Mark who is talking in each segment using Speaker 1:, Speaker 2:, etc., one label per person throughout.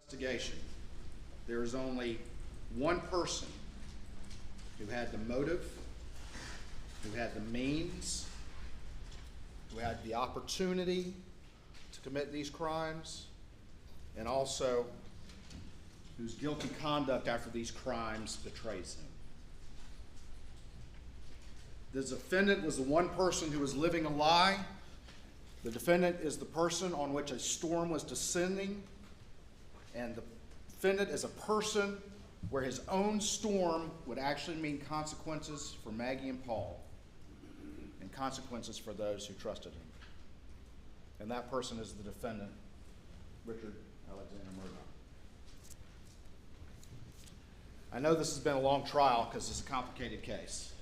Speaker 1: investigation, there is only one person who had the motive, who had the means, who had the opportunity to commit these crimes, and also whose guilty conduct after these crimes betrays him. The defendant was the one person who was living a lie. The defendant is the person on which a storm was descending, and the defendant is a person where his own storm would actually mean consequences for Maggie and Paul, and consequences for those who trusted him. And that person is the defendant, Richard Alexander Murdaugh. I know this has been a long trial because it's a complicated case.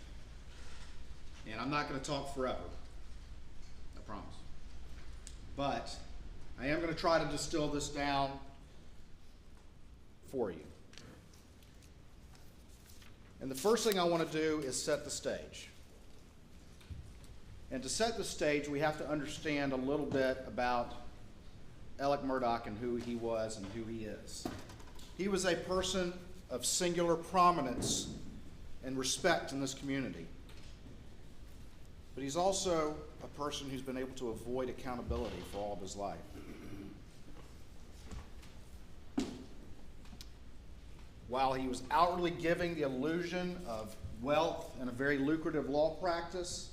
Speaker 1: And I'm not going to talk forever, I promise. But I am going to try to distill this down for you. And the first thing I want to do is set the stage. And to set the stage, we have to understand a little bit about Alec Murdaugh and who he was and who he is. He was a person of singular prominence and respect in this community. But he's also a person who's been able to avoid accountability for all of his life. While he was outwardly giving the illusion of wealth and a very lucrative law practice,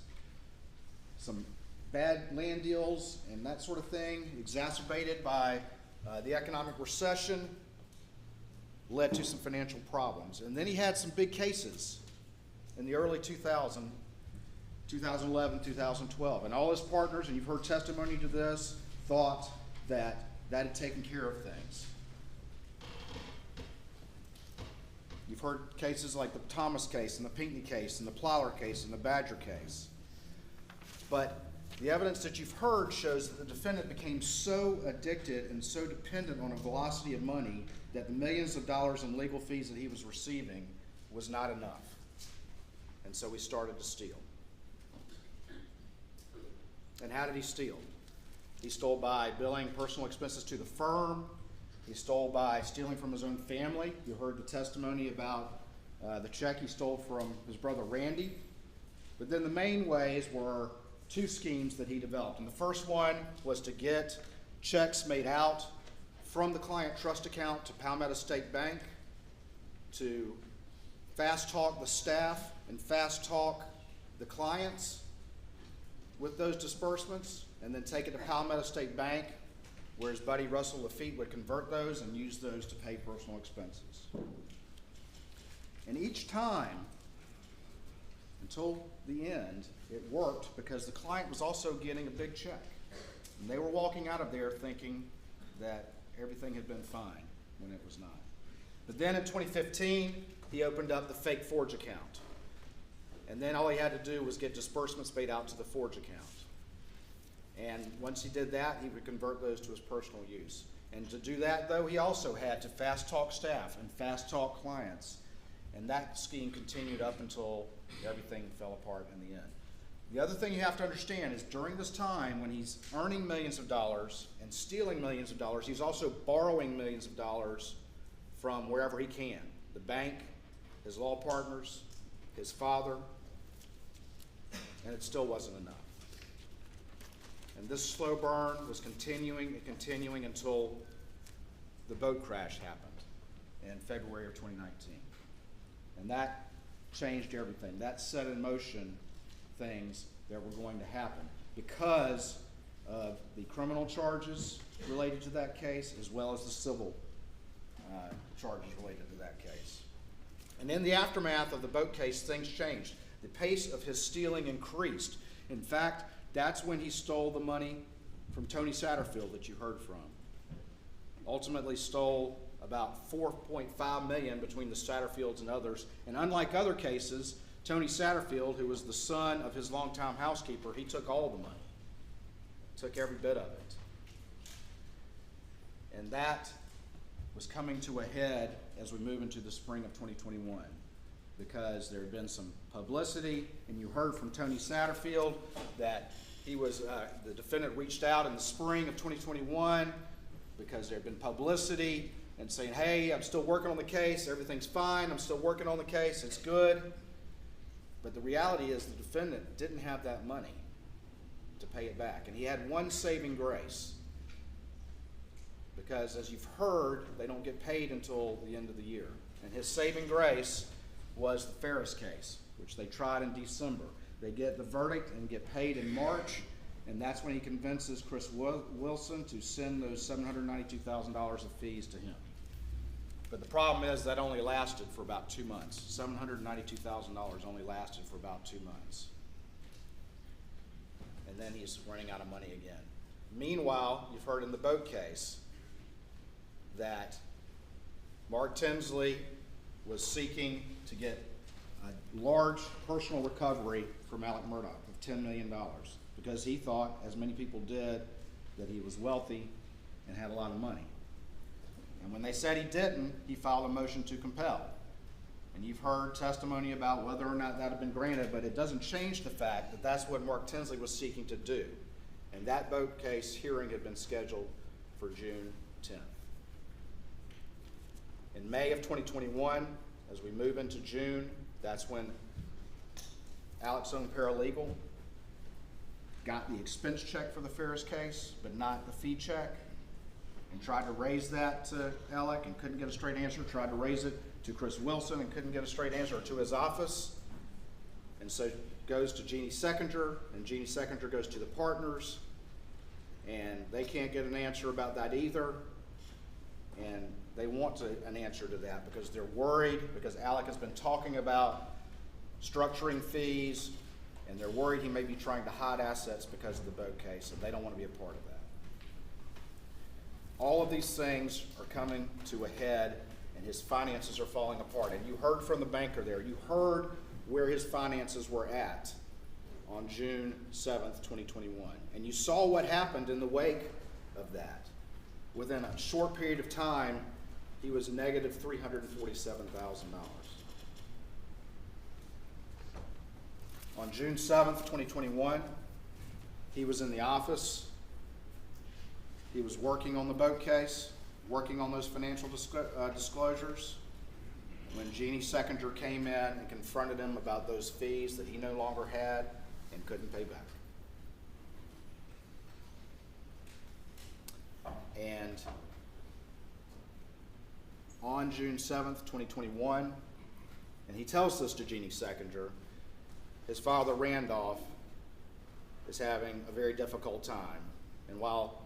Speaker 1: some bad land deals and that sort of thing, exacerbated by the economic recession, led to some financial problems. And then he had some big cases in the early 2011, 2012. And all his partners, and you've heard testimony to this, thought that that had taken care of things. You've heard cases like the Thomas case and the Pinckney case and the Plower case and the Badger case. But the evidence that you've heard shows that the defendant became so addicted and so dependent on a velocity of money that the millions of dollars in legal fees that he was receiving was not enough. And so he started to steal. And how did he steal? He stole by billing personal expenses to the firm. He stole by stealing from his own family. You heard the testimony about the check he stole from his brother Randy. But then the main ways were two schemes that he developed. And the first one was to get checks made out from the client trust account to Palmetto State Bank, to fast talk the staff and fast talk the clients with those disbursements, and then take it to Palmetto State Bank, where his buddy Russell Lafitte would convert those and use those to pay personal expenses. And each time, until the end, it worked because the client was also getting a big check. And they were walking out of there thinking that everything had been fine when it was not. But then in 2015, he opened up the fake Forge account. And then all he had to do was get disbursements made out to the Forge account. And once he did that, he would convert those to his personal use. And to do that, though, he also had to fast talk staff and fast talk clients. And that scheme continued up until everything fell apart in the end. The other thing you have to understand is during this time when he's earning millions of dollars and stealing millions of dollars, he's also borrowing millions of dollars from wherever he can. The bank, his law partners, his father, and it still wasn't enough. And this slow burn was continuing and continuing until the boat crash happened in February of 2019. And that changed everything. That set in motion things that were going to happen because of the criminal charges related to that case as well as the civil charges related to that case. And in the aftermath of the boat case, things changed. The pace of his stealing increased. In fact, that's when he stole the money from Tony Satterfield that you heard from. Ultimately stole about $4.5 million between the Satterfields and others. And unlike other cases, Tony Satterfield, who was the son of his longtime housekeeper, he took all the money, took every bit of it. And that was coming to a head as we move into the spring of 2021 because there had been some publicity, and you heard from Tony Satterfield that he was, the defendant reached out in the spring of 2021 because there had been publicity and saying, hey, I'm still working on the case, everything's fine, I'm still working on the case, it's good. But the reality is the defendant didn't have that money to pay it back. And he had one saving grace. Because as you've heard, they don't get paid until the end of the year. And his saving grace was the Ferris case, which they tried in December. They get the verdict and get paid in March, and that's when he convinces Chris Wilson to send those $792,000 of fees to him. But the problem is that only lasted for about 2 months. $792,000 only lasted for about 2 months. And then he's running out of money again. Meanwhile, you've heard in the boat case that Mark Tinsley was seeking to get a large personal recovery from Alec Murdaugh of $10 million because he thought, as many people did, that he was wealthy and had a lot of money. And when they said he didn't, he filed a motion to compel. And you've heard testimony about whether or not that had been granted, but it doesn't change the fact that that's what Mark Tinsley was seeking to do. And that boat case hearing had been scheduled for June 10th. In May of 2021, as we move into June, that's when Alec's own paralegal got the expense check for the Ferris case, but not the fee check, and tried to raise that to Alec and couldn't get a straight answer, tried to raise it to Chris Wilson and couldn't get a straight answer, or to his office. And so goes to Jeannie Seconder, and Jeannie Seconder goes to the partners, and they can't get an answer about that either. And they want an answer to that because they're worried, because Alec has been talking about structuring fees, and they're worried he may be trying to hide assets because of the boat case, and they don't want to be a part of that. All of these things are coming to a head, and his finances are falling apart. And you heard from the banker there. You heard where his finances were at on June 7th, 2021. And you saw what happened in the wake of that. Within a short period of time, he was negative $347,000. On June 7th, 2021, he was in the office. He was working on the boat case, working on those financial disclosures, when Jeannie Seconder came in and confronted him about those fees that he no longer had and couldn't pay back. And on June 7th, 2021, and he tells this to Jeannie Seconder, his father Randolph is having a very difficult time. And while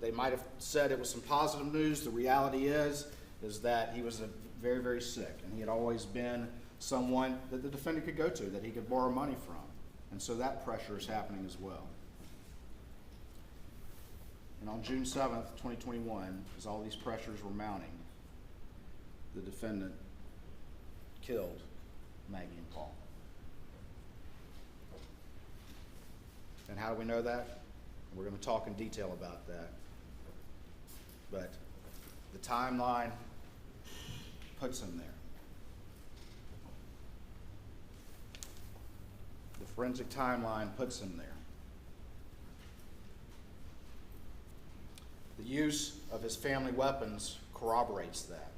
Speaker 1: they might have said it was some positive news, the reality is that he was very, very sick, and he had always been someone that the defendant could go to, that he could borrow money from. And so that pressure is happening as well. And on June 7th, 2021, as all these pressures were mounting, the defendant killed Maggie and Paul. And how do we know that? We're going to talk in detail about that. But the timeline puts him there. The forensic timeline puts him there. The use of his family weapons corroborates that.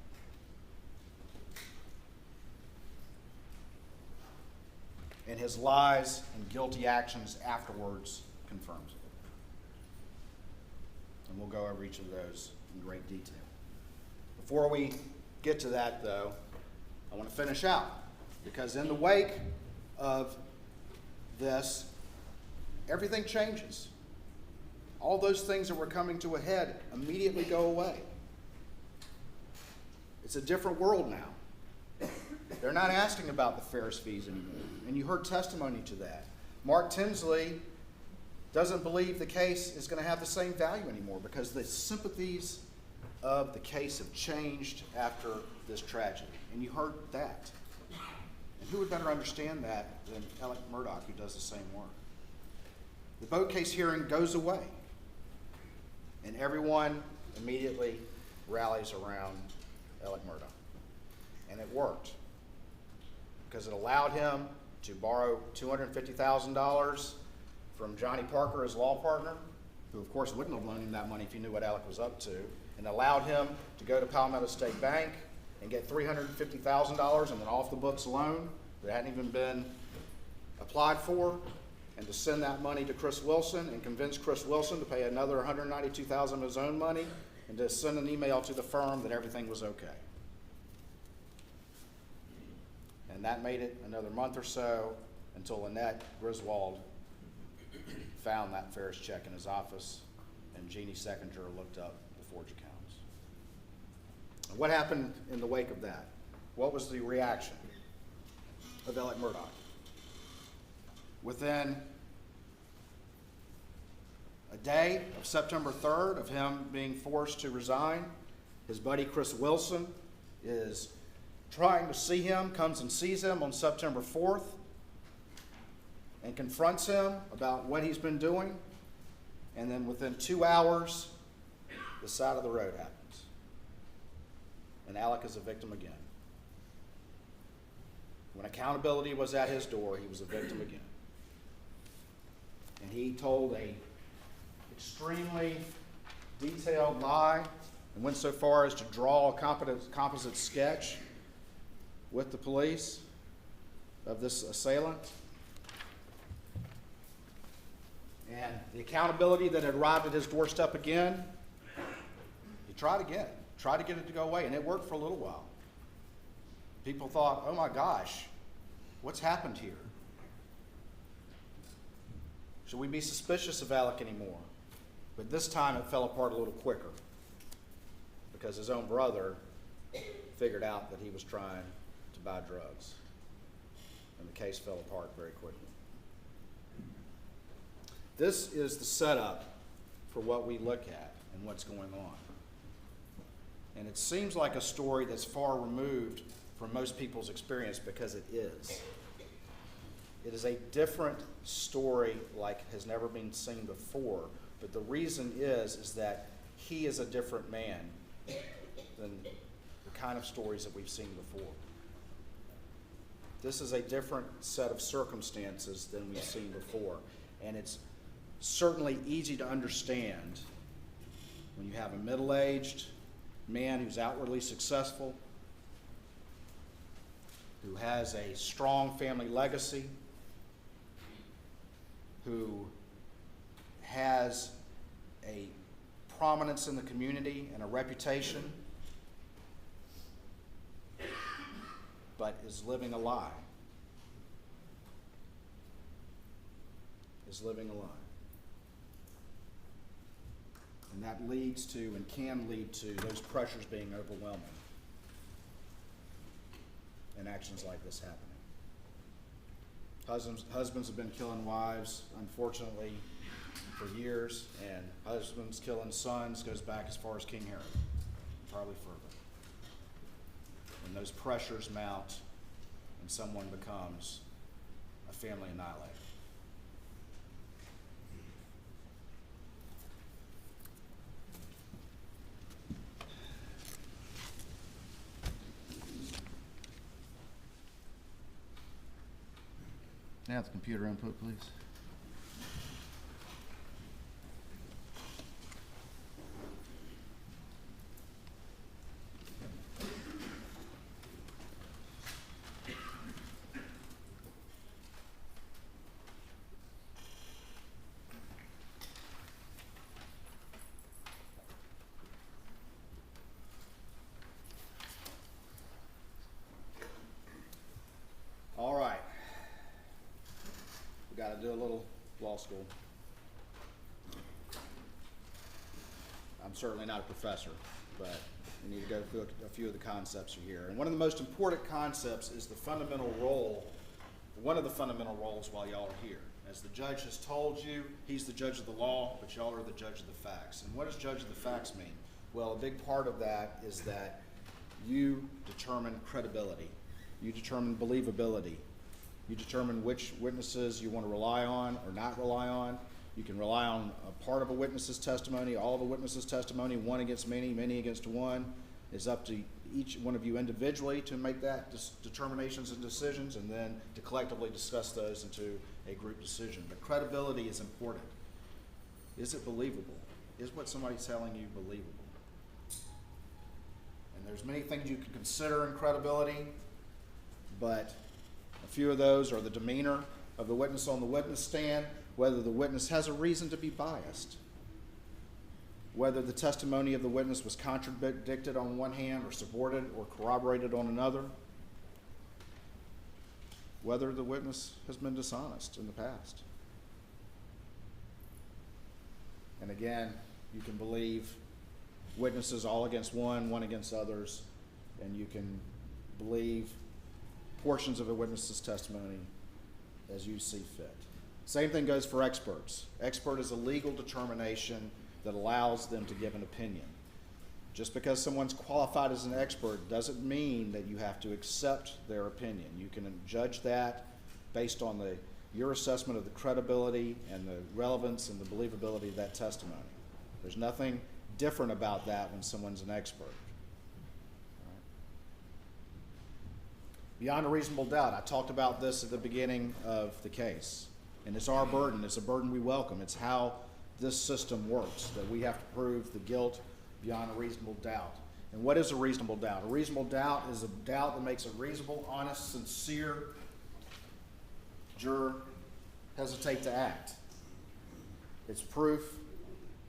Speaker 1: And his lies and guilty actions afterwards confirms it. And we'll go over each of those in great detail. Before we get to that, though, I want to finish out, because in the wake of this, everything changes. All those things that were coming to a head immediately go away. It's a different world now. They're not asking about the Ferris fees anymore. And you heard testimony to that. Mark Tinsley doesn't believe the case is going to have the same value anymore because the sympathies of the case have changed after this tragedy. And you heard that. And who would better understand that than Alec Murdaugh, who does the same work? The boat case hearing goes away. And everyone immediately rallies around Alec Murdaugh. And it worked, because it allowed him to borrow $250,000 from Johnny Parker, his law partner, who of course wouldn't have loaned him that money if he knew what Alec was up to, and allowed him to go to Palmetto State Bank and get $350,000 in an off-the-books loan that hadn't even been applied for, and to send that money to Chris Wilson and convince Chris Wilson to pay another $192,000 of his own money, and to send an email to the firm that everything was okay. And that made it another month or so until Annette Griswold found that Ferris check in his office, and Jeannie Seconder looked up the forged accounts. And what happened in the wake of that? What was the reaction of Alec Murdaugh? Within a day of September 3rd of him being forced to resign, his buddy Chris Wilson is trying to see him, comes and sees him on September 4th, and confronts him about what he's been doing. And then within 2 hours, the side of the road happens. And Alec is a victim again. When accountability was at his door, he was a victim again. And he told a extremely detailed lie and went so far as to draw a composite sketch with the police of this assailant. And the accountability that had arrived at his doorstep again, he tried again, tried to get it to go away, and it worked for a little while. People thought, oh my gosh, what's happened here? Should we be suspicious of Alec anymore? But this time it fell apart a little quicker because his own brother figured out that he was trying to buy drugs. And the case fell apart very quickly. This is the setup for what we look at and what's going on. And it seems like a story that's far removed from most people's experience because it is. It is a different story like has never been seen before. But the reason is that he is a different man than the kind of stories that we've seen before. This is a different set of circumstances than we've seen before. And it's certainly easy to understand when you have a middle-aged man who's outwardly successful, who has a strong family legacy, who has a prominence in the community and a reputation, but is living a lie. Is living a lie. And that leads to and can lead to those pressures being overwhelming and actions like this happening. Husbands have been killing wives, unfortunately, for years, and husbands killing sons goes back as far as King Herod, probably further. When those pressures mount and someone becomes a family annihilator. Now the computer input, please. All right. Got to do a little law school. I'm certainly not a professor, but we need to go through a few of the concepts here. And one of the most important concepts is the fundamental role, one of the fundamental roles while y'all are here. As the judge has told you, he's the judge of the law, but y'all are the judge of the facts. And what does judge of the facts mean? Well, a big part of that is that you determine credibility. You determine believability. You determine which witnesses you want to rely on or not rely on. You can rely on a part of a witness's testimony, all of a witness's testimony, one against many, many against one. It's up to each one of you individually to make that determinations and decisions, and then to collectively discuss those into a group decision. But credibility is important. Is it believable? Is what somebody's telling you believable? And there's many things you can consider in credibility, but a few of those are the demeanor of the witness on the witness stand, whether the witness has a reason to be biased, whether the testimony of the witness was contradicted on one hand or supported or corroborated on another, whether the witness has been dishonest in the past. And again, you can believe witnesses all against one against others, and you can believe portions of a witness's testimony as you see fit. Same thing goes for experts. Expert is a legal determination that allows them to give an opinion. Just because someone's qualified as an expert doesn't mean that you have to accept their opinion. You can judge that based on your assessment of the credibility and the relevance and the believability of that testimony. There's nothing different about that when someone's an expert. All right. Beyond a reasonable doubt, I talked about this at the beginning of the case. And it's our burden. It's a burden we welcome. It's how this system works, that we have to prove the guilt beyond a reasonable doubt. And what is a reasonable doubt? A reasonable doubt is a doubt that makes a reasonable, honest, sincere juror hesitate to act. It's proof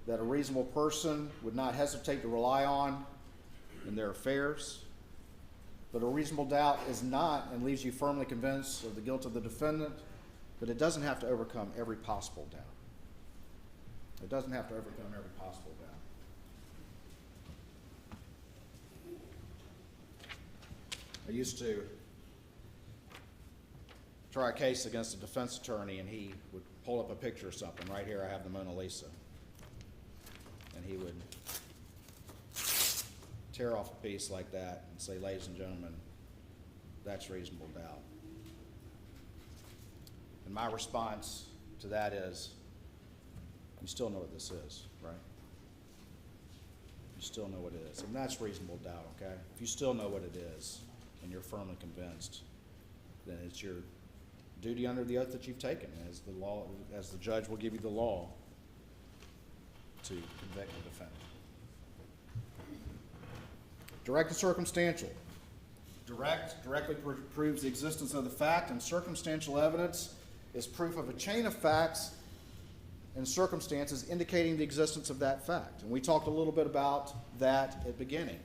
Speaker 1: that a reasonable person would not hesitate to rely on in their affairs. But a reasonable doubt is not and leaves you firmly convinced of the guilt of the defendant, but it doesn't have to overcome every possible doubt. It doesn't have to overcome every possible doubt. I used to try a case against a defense attorney, and he would pull up a picture of something. Right here I have the Mona Lisa. And he would tear off a piece like that and say, ladies and gentlemen, that's reasonable doubt. And my response to that is, you still know what this is, right? You still know what it is. And that's reasonable doubt, okay? If you still know what it is and you're firmly convinced, then it's your duty under the oath that you've taken as the law, as the judge will give you the law to convict the defendant. Direct and circumstantial. Directly proves the existence of the fact, and circumstantial evidence is proof of a chain of facts and circumstances indicating the existence of that fact. And we talked a little bit about that at the beginning.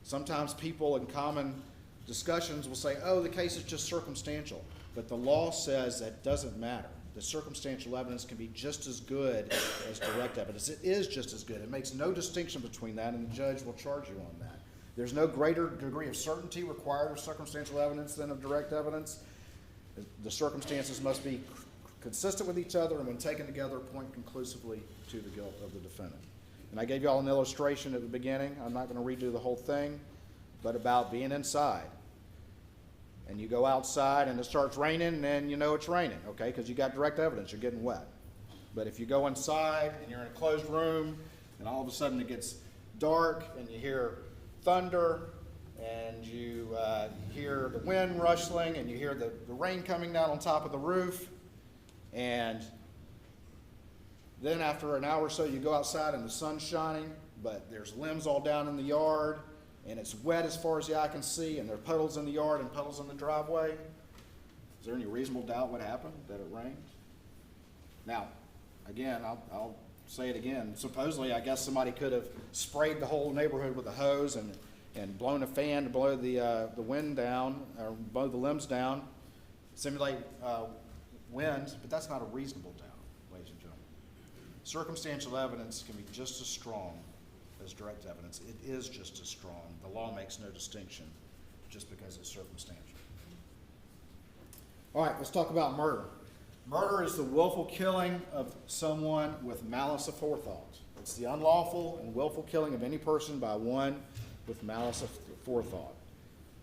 Speaker 1: Sometimes people in common discussions will say, oh, the case is just circumstantial. But the law says that doesn't matter. The circumstantial evidence can be just as good as direct evidence. It is just as good. It makes no distinction between that, and the judge will charge you on that. There's no greater degree of certainty required of circumstantial evidence than of direct evidence. The circumstances must be consistent with each other, and when taken together, point conclusively to the guilt of the defendant. And I gave you all an illustration at the beginning. I'm not going to redo the whole thing, but about being inside. And you go outside and it starts raining, and you know it's raining, okay, because you got direct evidence, you're getting wet. But if you go inside and you're in a closed room, and all of a sudden it gets dark, and you hear thunder, and you hear the wind rustling, and you hear the rain coming down on top of the roof, and then after an hour or so you go outside and the sun's shining, but there's limbs all down in the yard, and it's wet as far as the eye can see, and there are puddles in the yard and puddles in the driveway. Is there any reasonable doubt what happened, that it rained? Now, again, I'll say it again. Supposedly, I guess somebody could have sprayed the whole neighborhood with a hose and blown a fan to blow the wind down, or blow the limbs down, simulate wind, but that's not a reasonable doubt, ladies and gentlemen. Circumstantial evidence can be just as strong as direct evidence. It is just as strong. The law makes no distinction just because it's circumstantial. All right, let's talk about murder. Murder is the willful killing of someone with malice aforethought. It's the unlawful and willful killing of any person by one with malice aforethought.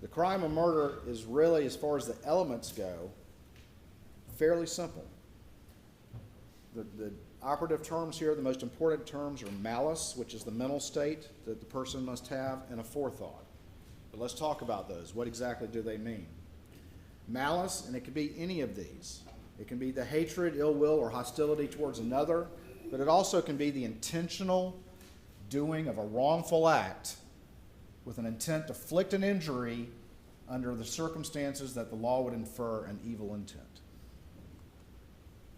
Speaker 1: The crime of murder is really, as far as the elements go, fairly simple. The operative terms here, the most important terms, are malice, which is the mental state that the person must have, and aforethought. But let's talk about those. What exactly do they mean? Malice, and it can be any of these. It can be the hatred, ill will, or hostility towards another but it also can be the intentional doing of a wrongful act with an intent to inflict an injury under the circumstances that the law would infer an evil intent.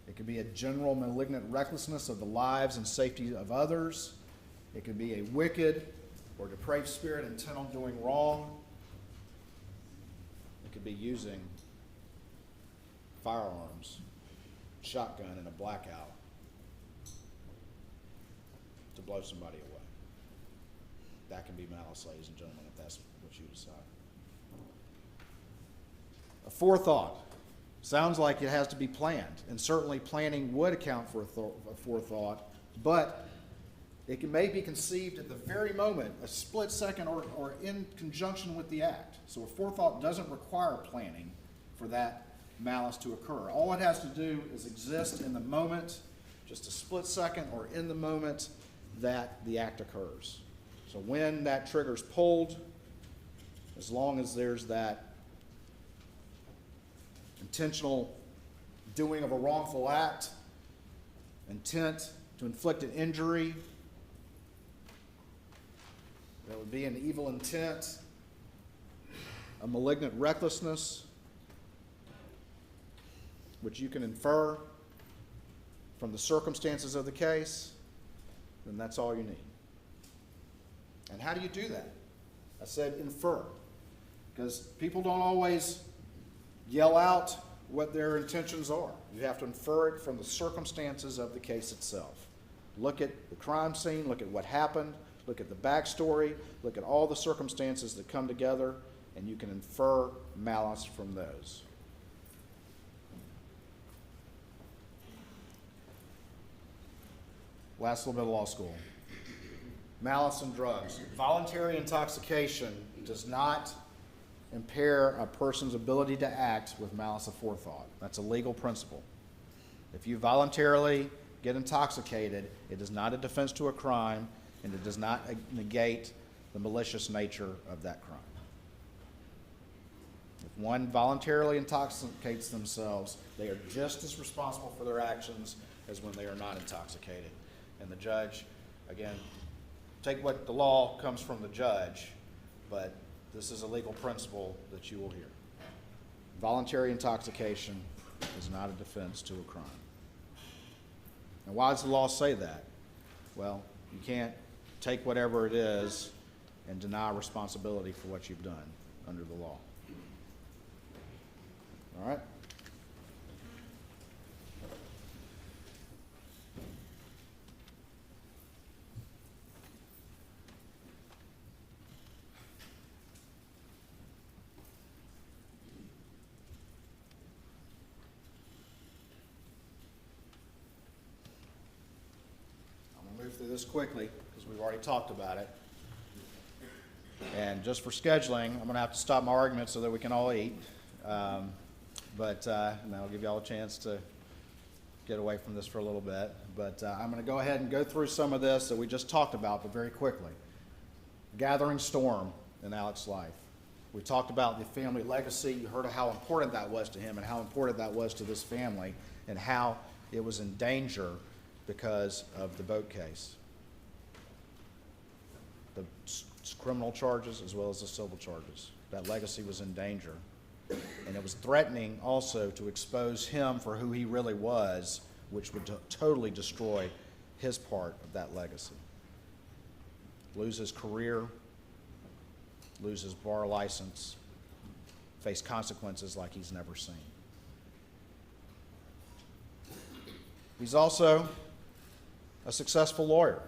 Speaker 1: It could be a general malignant recklessness of the lives and safety of others. It could be a wicked or depraved spirit intent on doing wrong. It could be using firearms, shotgun in a blackout to blow somebody away. That can be malice, ladies and gentlemen, if that's what you decide. A forethought. Sounds like it has to be planned, and certainly planning would account for a forethought, but it may be conceived at the very moment, a split second, or in conjunction with the act. So a forethought doesn't require planning for that malice to occur. All it has to do is exist in the moment, just a split second, or in the moment that the act occurs. So when that trigger's pulled, as long as there's that intentional doing of a wrongful act, intent to inflict an injury, that would be an evil intent, a malignant recklessness, which you can infer from the circumstances of the case, then that's all you need. And how do you do that? I said infer, because people don't always yell out what their intentions are. You have to infer it from the circumstances of the case itself. Look at the crime scene, look at what happened, look at the backstory, look at all the circumstances that come together, and you can infer malice from those. Last little bit of law school. Malice and drugs. Voluntary intoxication does not impair a person's ability to act with malice aforethought. That's a legal principle. If you voluntarily get intoxicated, it is not a defense to a crime, and it does not negate the malicious nature of that crime. If one voluntarily intoxicates themselves, they are just as responsible for their actions as when they are not intoxicated. And the judge, again, take what the law comes from the judge, but this is a legal principle that you will hear. Voluntary intoxication is not a defense to a crime. And why does the law say that? Well, you can't take whatever it is and deny responsibility for what you've done under the law. All right? Through this quickly because we've already talked about it. And just for scheduling, I'm going to have to stop my argument so that we can all eat. And I'll give you all a chance to get away from this for a little bit. But I'm going to go ahead and go through some of this that we just talked about, but very quickly. Gathering storm in Alec's life. We talked about the family legacy. You heard of how important that was to him and how important that was to this family and how it was in danger because of the boat case. The criminal charges as well as the civil charges. That legacy was in danger. And it was threatening also to expose him for who he really was, which would totally destroy his part of that legacy. Lose his career, lose his bar license, face consequences like he's never seen. He's also a successful lawyer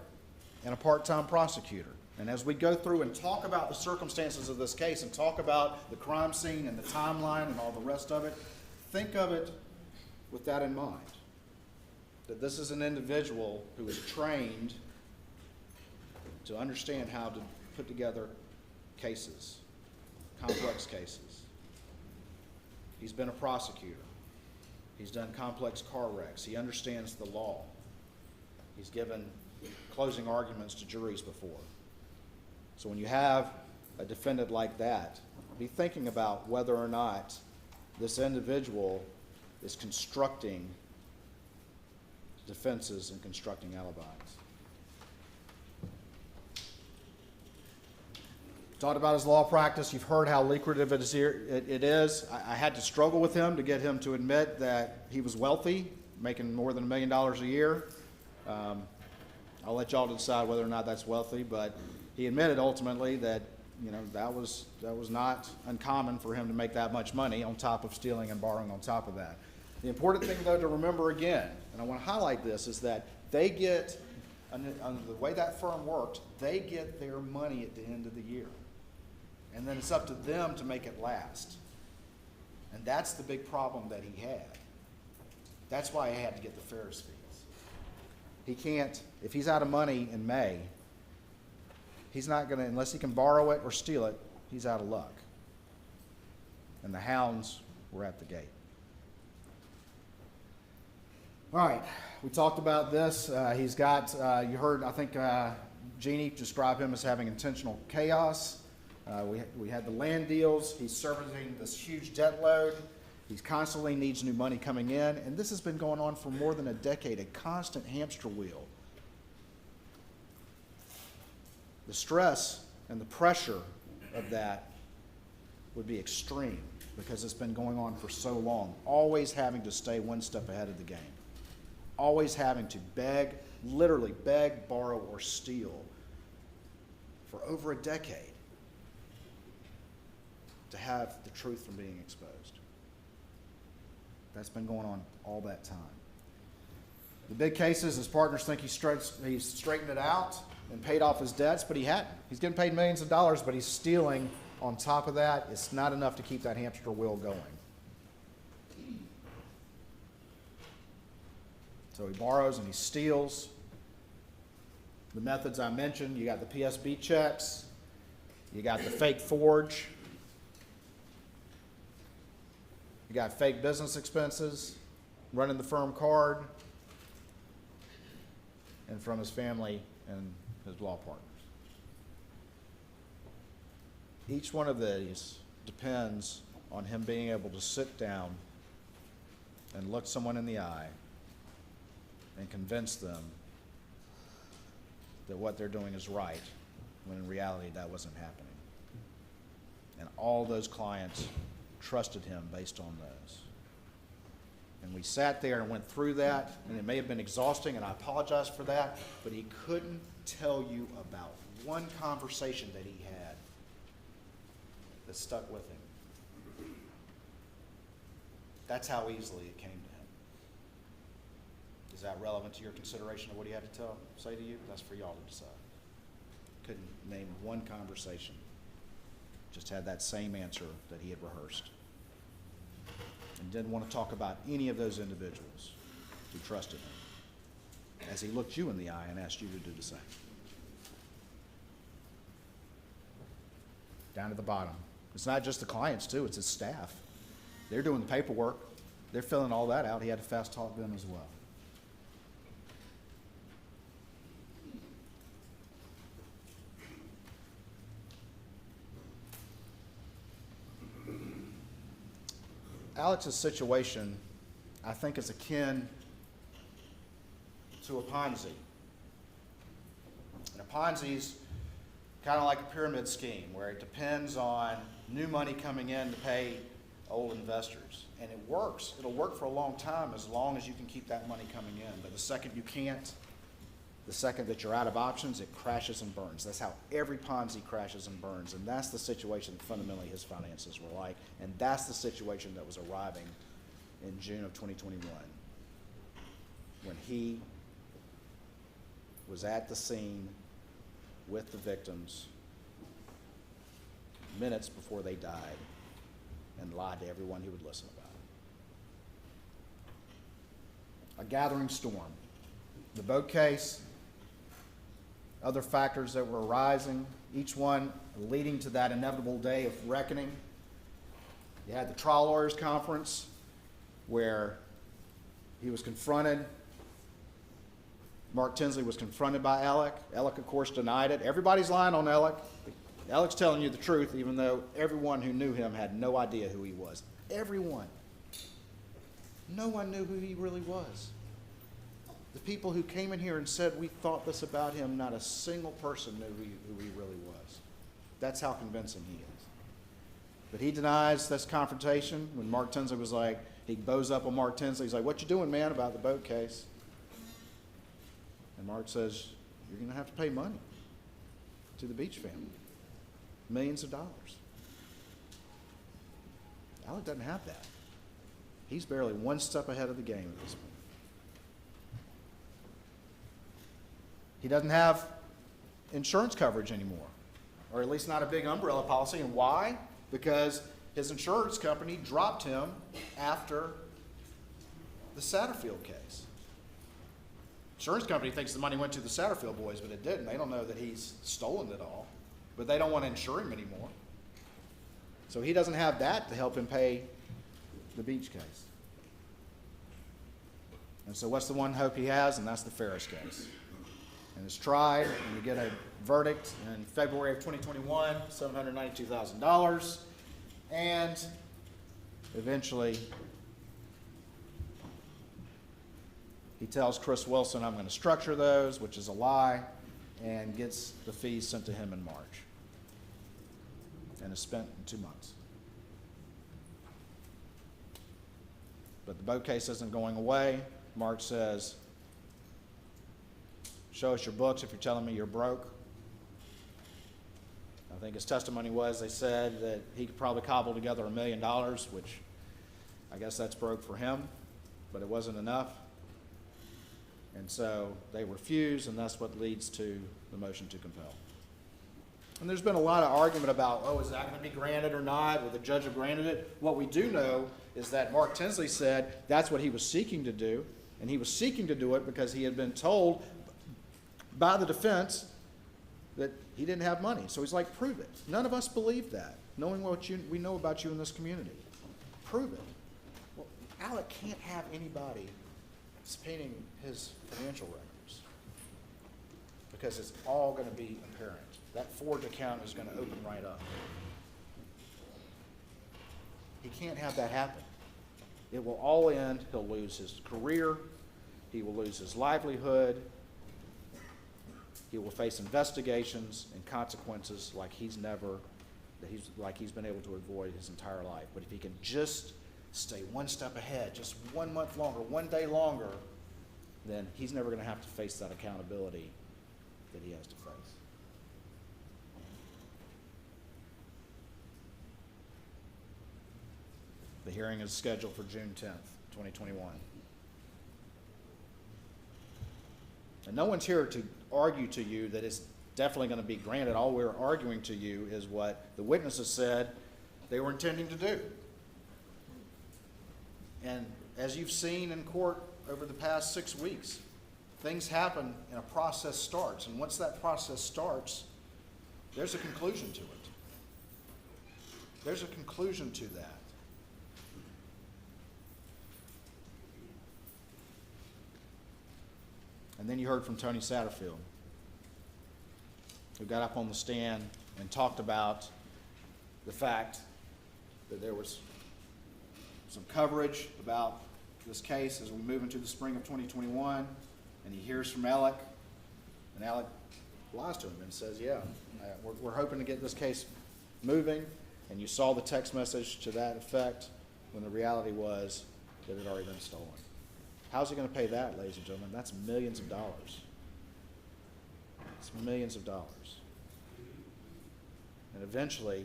Speaker 1: and a part-time prosecutor. And as we go through and talk about the circumstances of this case and talk about the crime scene and the timeline and all the rest of it, think of it with that in mind. That this is an individual who is trained to understand how to put together cases, complex cases. He's been a prosecutor. He's done complex car wrecks. He understands the law. He's given closing arguments to juries before. So when you have a defendant like that, be thinking about whether or not this individual is constructing defenses and constructing alibis. Talked about his law practice. You've heard how lucrative it is. I had to struggle with him to get him to admit that he was wealthy, making more than $1 million a year. I'll let y'all decide whether or not that's wealthy, but he admitted ultimately that that was not uncommon for him to make that much money on top of stealing and borrowing on top of that. The important thing, though, to remember again, and I want to highlight this, is that they get, under the way that firm worked, they get their money at the end of the year. And then it's up to them to make it last. And that's the big problem that he had. That's why he had to get the Ferris fees. He can't, if he's out of money in May, he's not going to, unless he can borrow it or steal it, he's out of luck. And the hounds were at the gate. All right, we talked about this. He's got, you heard, I think Jeannie described him as having intentional chaos. We had the land deals. He's servicing this huge debt load. He constantly needs new money coming in. And this has been going on for more than a decade, a constant hamster wheel. The stress and the pressure of that would be extreme because it's been going on for so long, always having to stay one step ahead of the game, always having to beg, literally beg, borrow, or steal for over a decade to have the truth from being exposed. That's been going on all that time. The big cases, his partners think he's straightened it out and paid off his debts, but he hadn't. He's getting paid millions of dollars, but he's stealing on top of that. It's not enough to keep that hamster wheel going. So he borrows and he steals. The methods I mentioned, you got the PSB checks, you got the fake forge, you got fake business expenses, running the firm card, and from his family and his law partners. Each one of these depends on him being able to sit down and look someone in the eye and convince them that what they're doing is right, when in reality that wasn't happening. And all those clients trusted him based on those. And we sat there and went through that, and it may have been exhausting, and I apologize for that, but he couldn't tell you about one conversation that he had that stuck with him. That's how easily it came to him. Is that relevant to your consideration of what he had to say to you? That's for y'all to decide. Couldn't name one conversation. Just had that same answer that he had rehearsed. And didn't want to talk about any of those individuals who trusted him, as he looked you in the eye and asked you to do the same. Down to the bottom. It's not just the clients, too. It's his staff. They're doing the paperwork. They're filling all that out. He had to fast talk them as well. Alex's situation, I think, is akin to a Ponzi. And a Ponzi's kind of like a pyramid scheme where it depends on new money coming in to pay old investors. And it works. It'll work for a long time as long as you can keep that money coming in. But the second you can't, the second that you're out of options, it crashes and burns. That's how every Ponzi crashes and burns. And that's the situation that fundamentally his finances were like. And that's the situation that was arriving in June of 2021 when he was at the scene with the victims minutes before they died and lied to everyone he would listen about. A gathering storm. The boat case, other factors that were arising, each one leading to that inevitable day of reckoning. You had the trial lawyers conference where he was confronted. Mark Tinsley was confronted by Alec. Alec, of course, denied it. Everybody's lying on Alec. Alec's telling you the truth, even though everyone who knew him had no idea who he was. Everyone. No one knew who he really was. The people who came in here and said we thought this about him, not a single person knew who he really was. That's how convincing he is. But he denies this confrontation. When Mark Tinsley was like, he bows up on Mark Tinsley. He's like, what you doing, man, about the boat case? And Mark says, you're going to have to pay money to the Beach family. Millions of dollars. Alec doesn't have that. He's barely one step ahead of the game at this point. He doesn't have insurance coverage anymore, or at least not a big umbrella policy. And why? Because his insurance company dropped him after the Satterfield case. Insurance company thinks the money went to the Satterfield boys, but it didn't. They don't know that he's stolen it all, but they don't want to insure him anymore. So he doesn't have that to help him pay the Beach case. And so what's the one hope he has? And that's the Ferris case. And it's tried, and you get a verdict in February of 2021, $792,000. And eventually, he tells Chris Wilson, I'm going to structure those, which is a lie, and gets the fees sent to him in March. And is spent in 2 months. But the boat case isn't going away. Mark says, show us your books if you're telling me you're broke. I think his testimony was, they said that he could probably cobble together $1 million, which I guess that's broke for him, but it wasn't enough. And so they refuse, and that's what leads to the motion to compel. And there's been a lot of argument about, is that going to be granted or not? Will the judge have granted it? What we do know is that Mark Tinsley said that's what he was seeking to do, and he was seeking to do it because he had been told by the defense that he didn't have money. So he's like, prove it. None of us believe that, knowing what we know about you in this community. Prove it. Well, Alec can't have anybody subpoenaing his financial records because it's all going to be apparent. That forged account is going to open right up. He can't have that happen. It will all end. He'll lose his career. He will lose his livelihood. He will face investigations and consequences like he's been able to avoid his entire life. But if he can just stay one step ahead, just 1 month longer, 1 day longer, then he's never going to have to face that accountability that he has to face. The hearing is scheduled for June 10th, 2021. And no one's here to argue to you that it's definitely going to be granted. All we're arguing to you is what the witnesses said they were intending to do. And as you've seen in court over the past 6 weeks, things happen and a process starts. And once that process starts, there's a conclusion to it. There's a conclusion to that. And then you heard from Tony Satterfield, who got up on the stand and talked about the fact that there was some coverage about this case as we move into the spring of 2021, and he hears from Alec, and Alec lies to him and says, we're hoping to get this case moving, and you saw the text message to that effect when the reality was that it had already been stolen. How's he going to pay that, ladies and gentlemen? That's millions of dollars. It's millions of dollars. And eventually,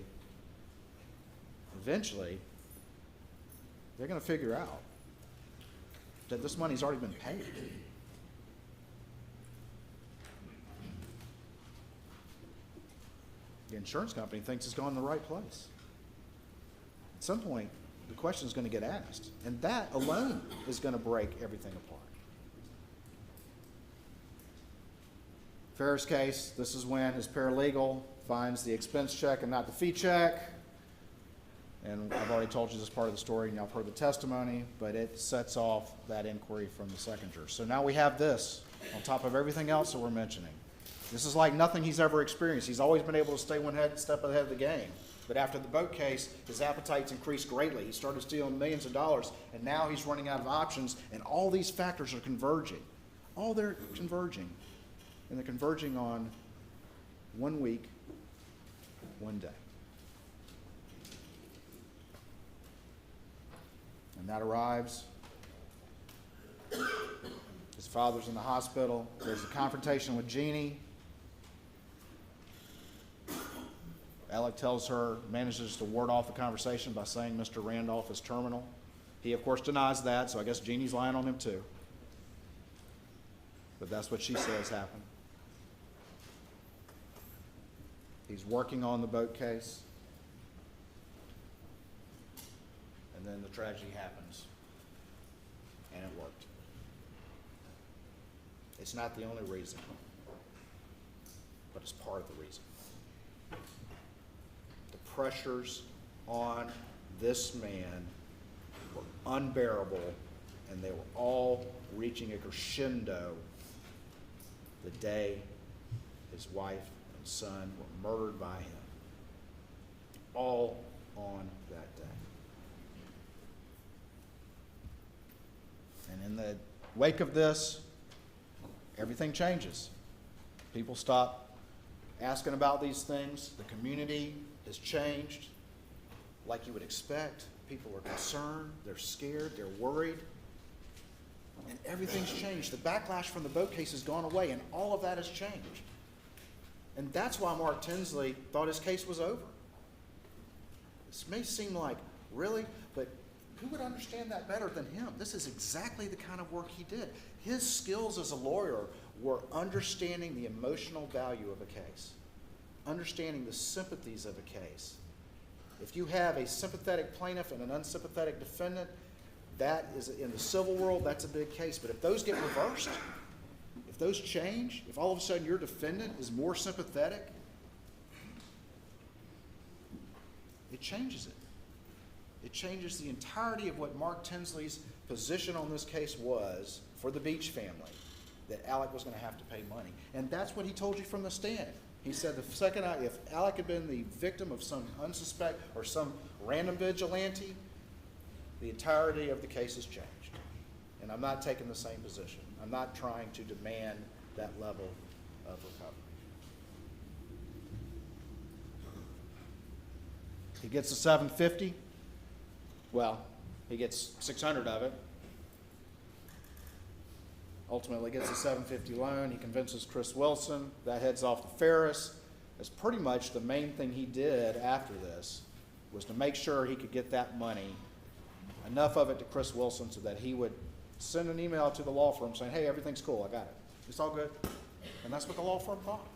Speaker 1: they're going to figure out that this money's already been paid. The insurance company thinks it's gone in the right place. At some point, the question is going to get asked, and that alone is going to break everything apart. Ferris case, this is when his paralegal finds the expense check and not the fee check. And I've already told you this part of the story, and y'all have heard the testimony, but it sets off that inquiry from the second juror. So now we have this on top of everything else that we're mentioning. This is like nothing he's ever experienced. He's always been able to stay one step ahead of the game. But after the boat case, his appetite's increased greatly. He started stealing millions of dollars, and now he's running out of options, and all these factors are converging. all they're converging. And they're converging on 1 week, 1 day. And that arrives. His father's in the hospital. There's a confrontation with Jeannie. Alec tells her, manages to ward off the conversation by saying Mr. Randolph is terminal. He, of course, denies that, so I guess Jeannie's lying on him too. But that's what she says happened. He's working on the boat case. And then the tragedy happens. And it worked. It's not the only reason, but it's part of the reason. The pressures on this man were unbearable, and they were all reaching a crescendo the day his wife and son were murdered by him. All on that day. And in the wake of this, everything changes. People stop asking about these things. The community has changed like you would expect. People are concerned, they're scared, they're worried. And everything's changed. The backlash from the boat case has gone away, and all of that has changed. And that's why Mark Tinsley thought his case was over. This may seem like, really? But who would understand that better than him? This is exactly the kind of work he did. His skills as a lawyer were understanding the emotional value of a case, understanding the sympathies of a case. If you have a sympathetic plaintiff and an unsympathetic defendant, that is, in the civil world, that's a big case. But if those get reversed, if those change, if all of a sudden your defendant is more sympathetic, it changes it. It changes the entirety of what Mark Tinsley's position on this case was for the Beach family, that Alec was going to have to pay money. And that's what he told you from the stand. He said the second, if Alec had been the victim of some unsuspect or some random vigilante, the entirety of the case has changed. And I'm not taking the same position. I'm not trying to demand that level of recovery. He gets the $750. Well, he gets $600 of it. Ultimately gets a $750 loan. He convinces Chris Wilson. That heads off to Ferris. That's pretty much the main thing he did after this, was to make sure he could get that money, enough of it to Chris Wilson, so that he would send an email to the law firm saying, hey, everything's cool, I got it. It's all good. And that's what the law firm thought.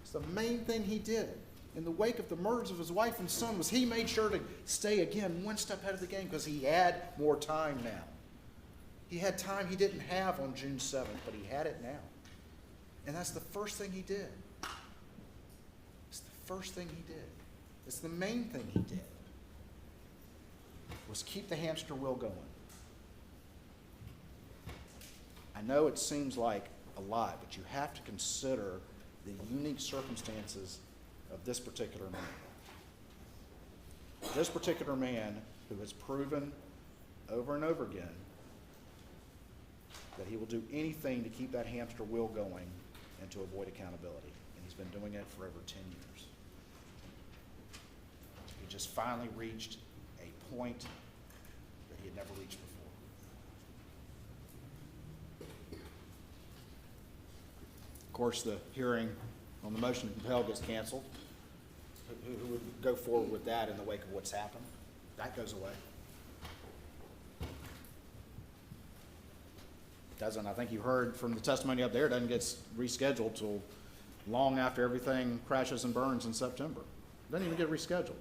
Speaker 1: It's the main thing he did in the wake of the murders of his wife and son, was he made sure to stay, again, one step ahead of the game, because he had more time now. He had time he didn't have on June 7th, but he had it now. And that's the first thing he did. It's the first thing he did. It's the main thing he did, was keep the hamster wheel going. I know it seems like a lot, but you have to consider the unique circumstances of this particular man. This particular man who has proven over and over again that he will do anything to keep that hamster wheel going and to avoid accountability. And he's been doing it for over 10 years. He just finally reached a point that he had never reached before. Of course, the hearing on the motion to compel gets canceled. Who would go forward with that in the wake of what's happened? That goes away. Doesn't, I think you heard from the testimony up there, doesn't get rescheduled till long after everything crashes and burns in September. Doesn't even get rescheduled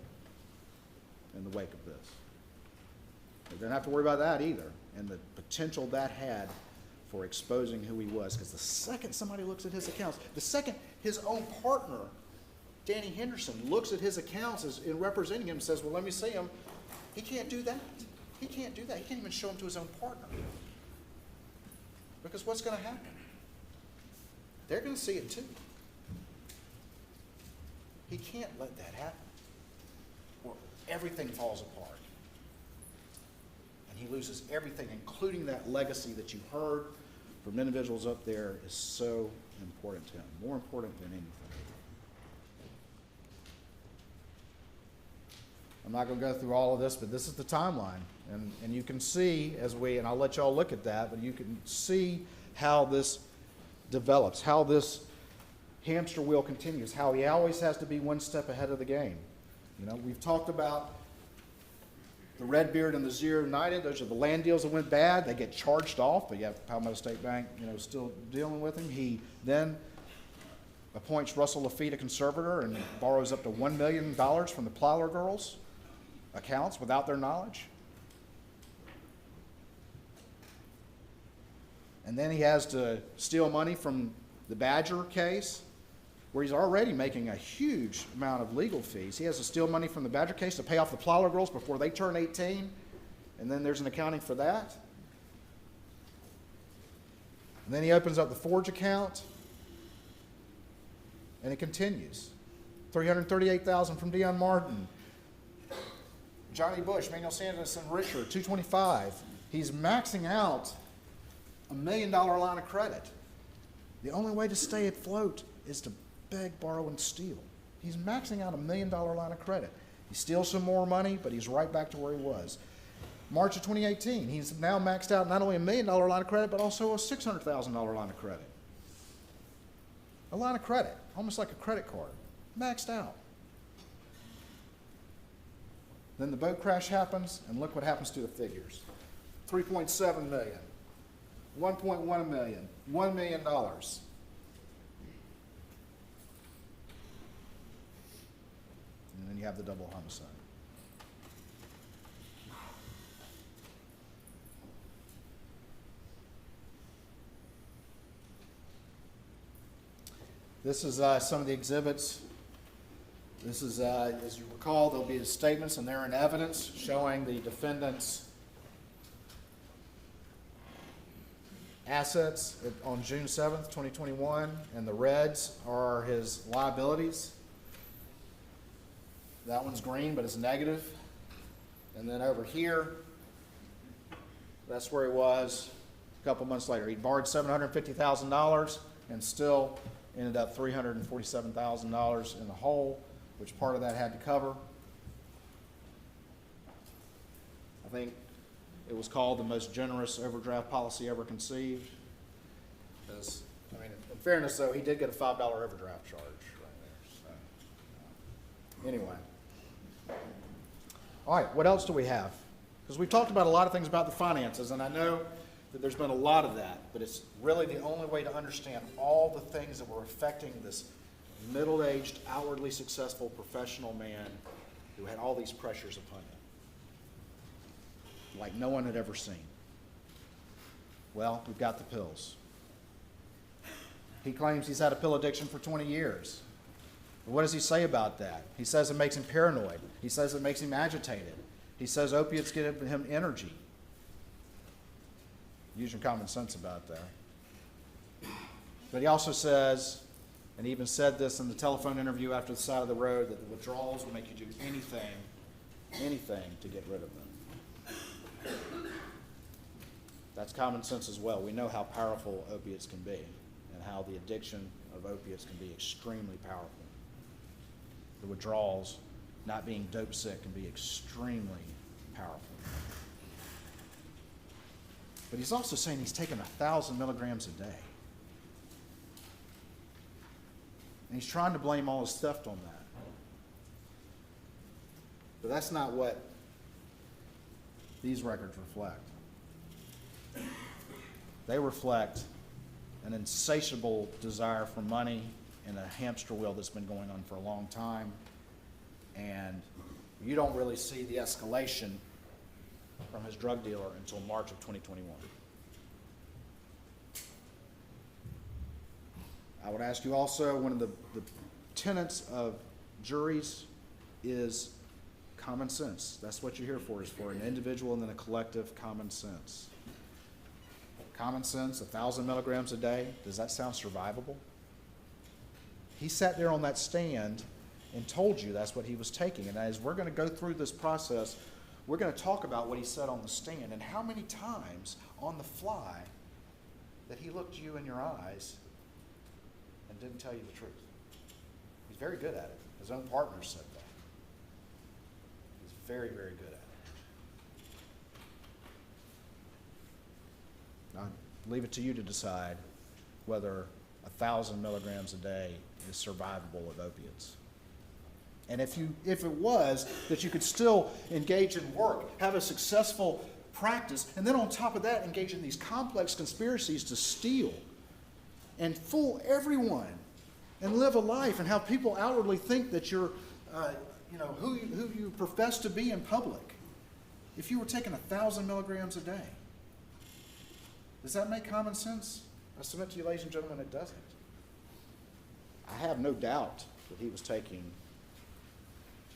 Speaker 1: in the wake of this. They didn't have to worry about that either, and the potential that had for exposing who he was. Because the second somebody looks at his accounts, the second his own partner, Danny Henderson, looks at his accounts as in representing him and says, well, let me see him, he can't do that. He can't do that. He can't even show him to his own partner. Because what's going to happen? They're going to see it too. He can't let that happen, or everything falls apart. And he loses everything, including that legacy that you heard from individuals up there is so important to him, more important than anything. I'm not going to go through all of this, but this is the timeline. And you can see and I'll let y'all look at that, but you can see how this develops, how this hamster wheel continues, how he always has to be one step ahead of the game. You know, we've talked about the Redbeard and the Zero United. Those are the land deals that went bad. They get charged off, but yet Palmetto State Bank, still dealing with him. He then appoints Russell Lafitte a conservator and borrows up to $1 million from the Plyler girls' accounts without their knowledge. And then he has to steal money from the Badger case, where he's already making a huge amount of legal fees. He has to steal money from the Badger case to pay off the Plyler girls before they turn 18, and then there's an accounting for that. And then he opens up the Forge account, and it continues. $338,000 from Dion Martin, Johnny Bush, Manuel Sanders, and Richard, $225,000. He's maxing out $1 million line of credit. The only way to stay afloat is to beg, borrow, and steal. He's maxing out $1 million line of credit. He steals some more money, but he's right back to where he was. March of 2018, he's now maxed out not only $1 million line of credit, but also a $600,000 line of credit. A line of credit, almost like a credit card, maxed out. Then the boat crash happens, and look what happens to the figures. $3.7 million, $1.1 million, $1 million. And then you have the double homicide. This is some of the exhibits. This is, as you recall, there'll be the statements, and they're in evidence showing the defendant's assets on June 7th, 2021, and the reds are his liabilities. That one's green, but it's negative. And then over here, that's where he was a couple months later. He borrowed $750,000 and still ended up $347,000 in the hole, which part of that had to cover. I think it was called the most generous overdraft policy ever conceived. Because, in fairness, though, he did get a $5 overdraft charge right there. So, anyway. All right, what else do we have? Because we've talked about a lot of things about the finances, and I know that there's been a lot of that, but it's really the only way to understand all the things that were affecting this middle-aged, outwardly successful professional man who had all these pressures upon him, like no one had ever seen. Well, we've got the pills. He claims he's had a pill addiction for 20 years. But what does he say about that? He says it makes him paranoid. He says it makes him agitated. He says opiates give him energy. Use your common sense about that. But he also says, and he even said this in the telephone interview after the side of the road, that the withdrawals will make you do anything to get rid of them. That's common sense as well. We know how powerful opiates can be and how the addiction of opiates can be extremely powerful. The withdrawals, not being dope sick, can be extremely powerful. But he's also saying he's taking 1,000 milligrams a day. And he's trying to blame all his theft on that. But that's not what these records reflect. They reflect an insatiable desire for money and a hamster wheel that's been going on for a long time. And you don't really see the escalation from his drug dealer until March of 2021. I would ask you also, one of the tenets of juries is common sense. That's what you're here for, is for an individual and then a collective common sense. Common sense, 1,000 milligrams a day, does that sound survivable? He sat there on that stand and told you that's what he was taking. And as we're going to go through this process, we're going to talk about what he said on the stand and how many times on the fly that he looked you in your eyes and didn't tell you the truth. He's very good at it. His own partner said that. He's very, very good at it. I leave it to you to decide whether 1,000 milligrams a day is survivable with opiates. And if it was, that you could still engage in work, have a successful practice, and then on top of that, engage in these complex conspiracies to steal and fool everyone and live a life and have people outwardly think that you're, who you profess to be in public. If you were taking 1,000 milligrams a day, does that make common sense? I submit to you, ladies and gentlemen, it doesn't. I have no doubt that he was taking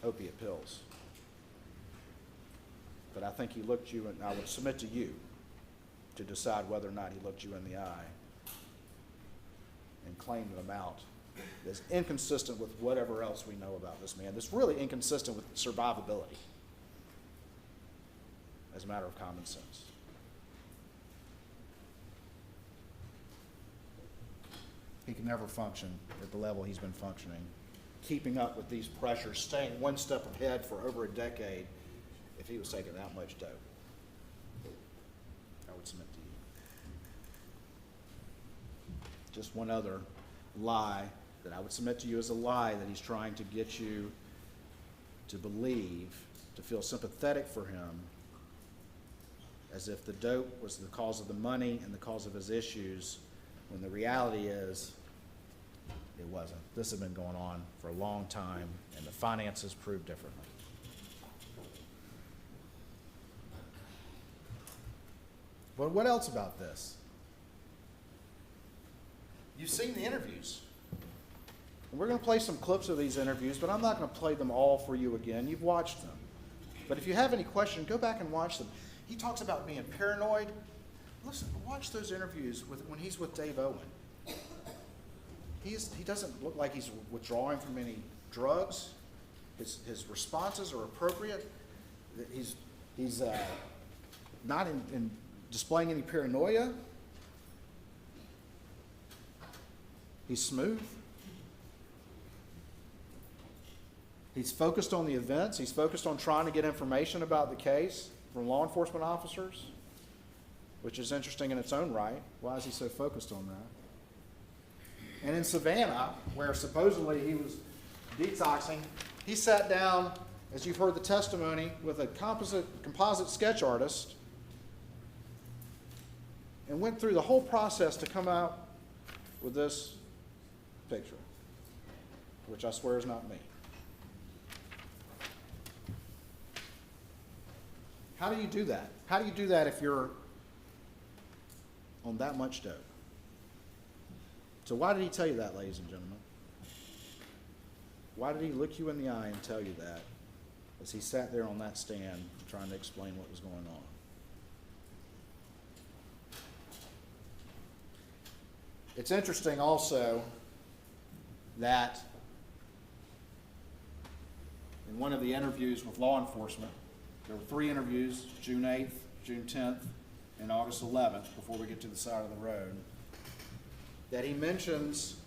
Speaker 1: opiate pills. But I think he looked you, and I would submit to you to decide whether or not he looked you in the eye and claimed an amount that's inconsistent with whatever else we know about this man. That's really inconsistent with survivability as a matter of common sense. He can never function at the level he's been functioning, keeping up with these pressures, staying one step ahead for over a decade if he was taking that much dope. I would submit to you. Just one other lie that I would submit to you as a lie that he's trying to get you to believe, to feel sympathetic for him, as if the dope was the cause of the money and the cause of his issues, when the reality is it wasn't. This had been going on for a long time, and the finances proved differently. But what else about this? You've seen the interviews. And we're going to play some clips of these interviews, but I'm not going to play them all for you again. You've watched them. But if you have any questions, go back and watch them. He talks about being paranoid. Listen, watch those interviews when he's with Dave Owen. He doesn't look like he's withdrawing from any drugs. His responses are appropriate. He's not in displaying any paranoia. He's smooth. He's focused on the events. He's focused on trying to get information about the case from law enforcement officers, which is interesting in its own right. Why is he so focused on that? And in Savannah, where supposedly he was detoxing, he sat down, as you've heard the testimony, with a composite sketch artist and went through the whole process to come out with this picture, which I swear is not me. How do you do that? How do you do that if you're on that much dope? So why did he tell you that, ladies and gentlemen? Why did he look you in the eye and tell you that as he sat there on that stand trying to explain what was going on? It's interesting also that in one of the interviews with law enforcement, there were 3 interviews, June 8th, June 10th, and August 11th, before we get to the side of the road, that he mentions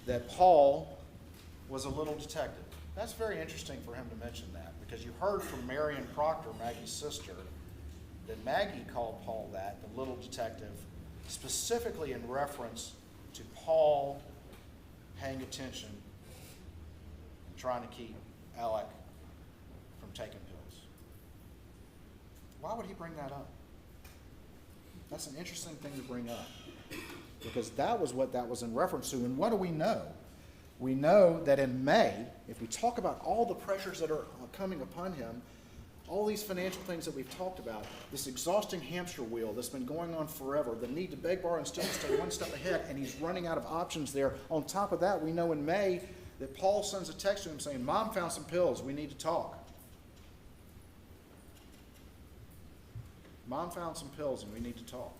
Speaker 1: that Paul was a little detective. That's very interesting for him to mention that, because you heard from Marion Proctor, Maggie's sister, that Maggie called Paul that, the little detective, specifically in reference to Paul paying attention and trying to keep Alec from taking pills. Why would he bring that up? That's an interesting thing to bring up, because that was what that was in reference to. And what do we know? We know that in May, if we talk about all the pressures that are coming upon him, all these financial things that we've talked about, this exhausting hamster wheel that's been going on forever, the need to beg, borrow, and steal to stay one step ahead, and he's running out of options there. On top of that, we know in May that Paul sends a text to him saying, "Mom found some pills, we need to talk." Mom found some pills and we need to talk.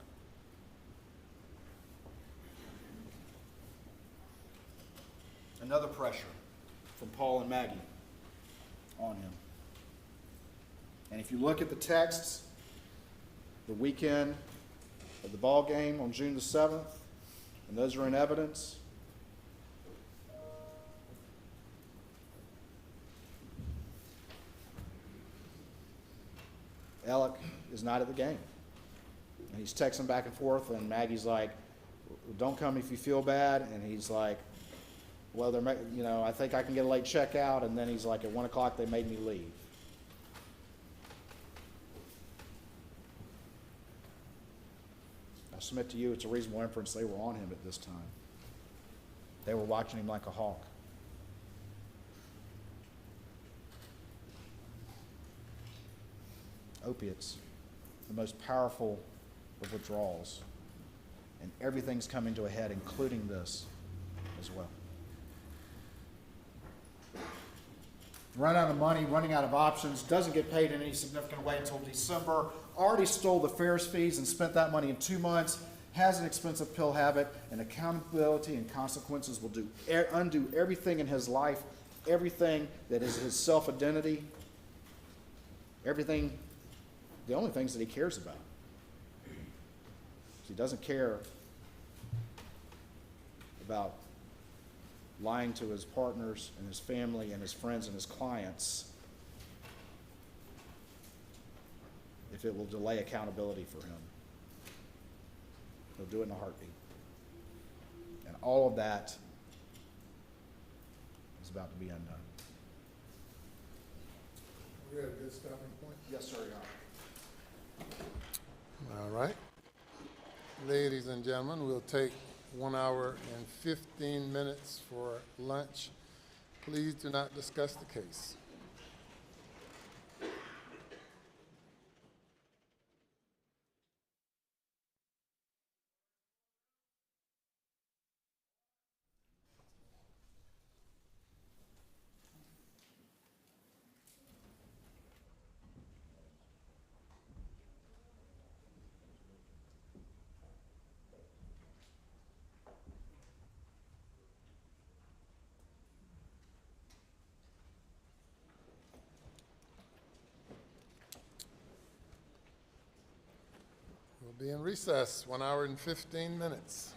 Speaker 1: Another pressure from Paul and Maggie on him. And if you look at the texts, the weekend of the ball game on June the 7th, and those are in evidence. Alec is not at the game. And he's texting back and forth, and Maggie's like, don't come if you feel bad. And he's like, well, I think I can get a late check out. And then he's like, at 1 o'clock, they made me leave. I submit to you, it's a reasonable inference they were on him at this time. They were watching him like a hawk. Opiates, the most powerful of withdrawals. And everything's coming to a head, including this as well. Run out of money, running out of options, doesn't get paid in any significant way until December, already stole the Ferris fees and spent that money in 2 months, has an expensive pill habit, and accountability and consequences will undo everything in his life, everything that is his self-identity, everything, the only things that he cares about. He doesn't care about lying to his partners and his family and his friends and his clients if it will delay accountability for him. He'll do it in a heartbeat. And all of that is about to be undone.
Speaker 2: We have a good stopping point.
Speaker 1: Yes, sir, Your Honor.
Speaker 2: All right. Ladies and gentlemen, we'll take 1 hour and 15 minutes for lunch. Please do not discuss the case. We'll be in recess, 1 hour and 15 minutes.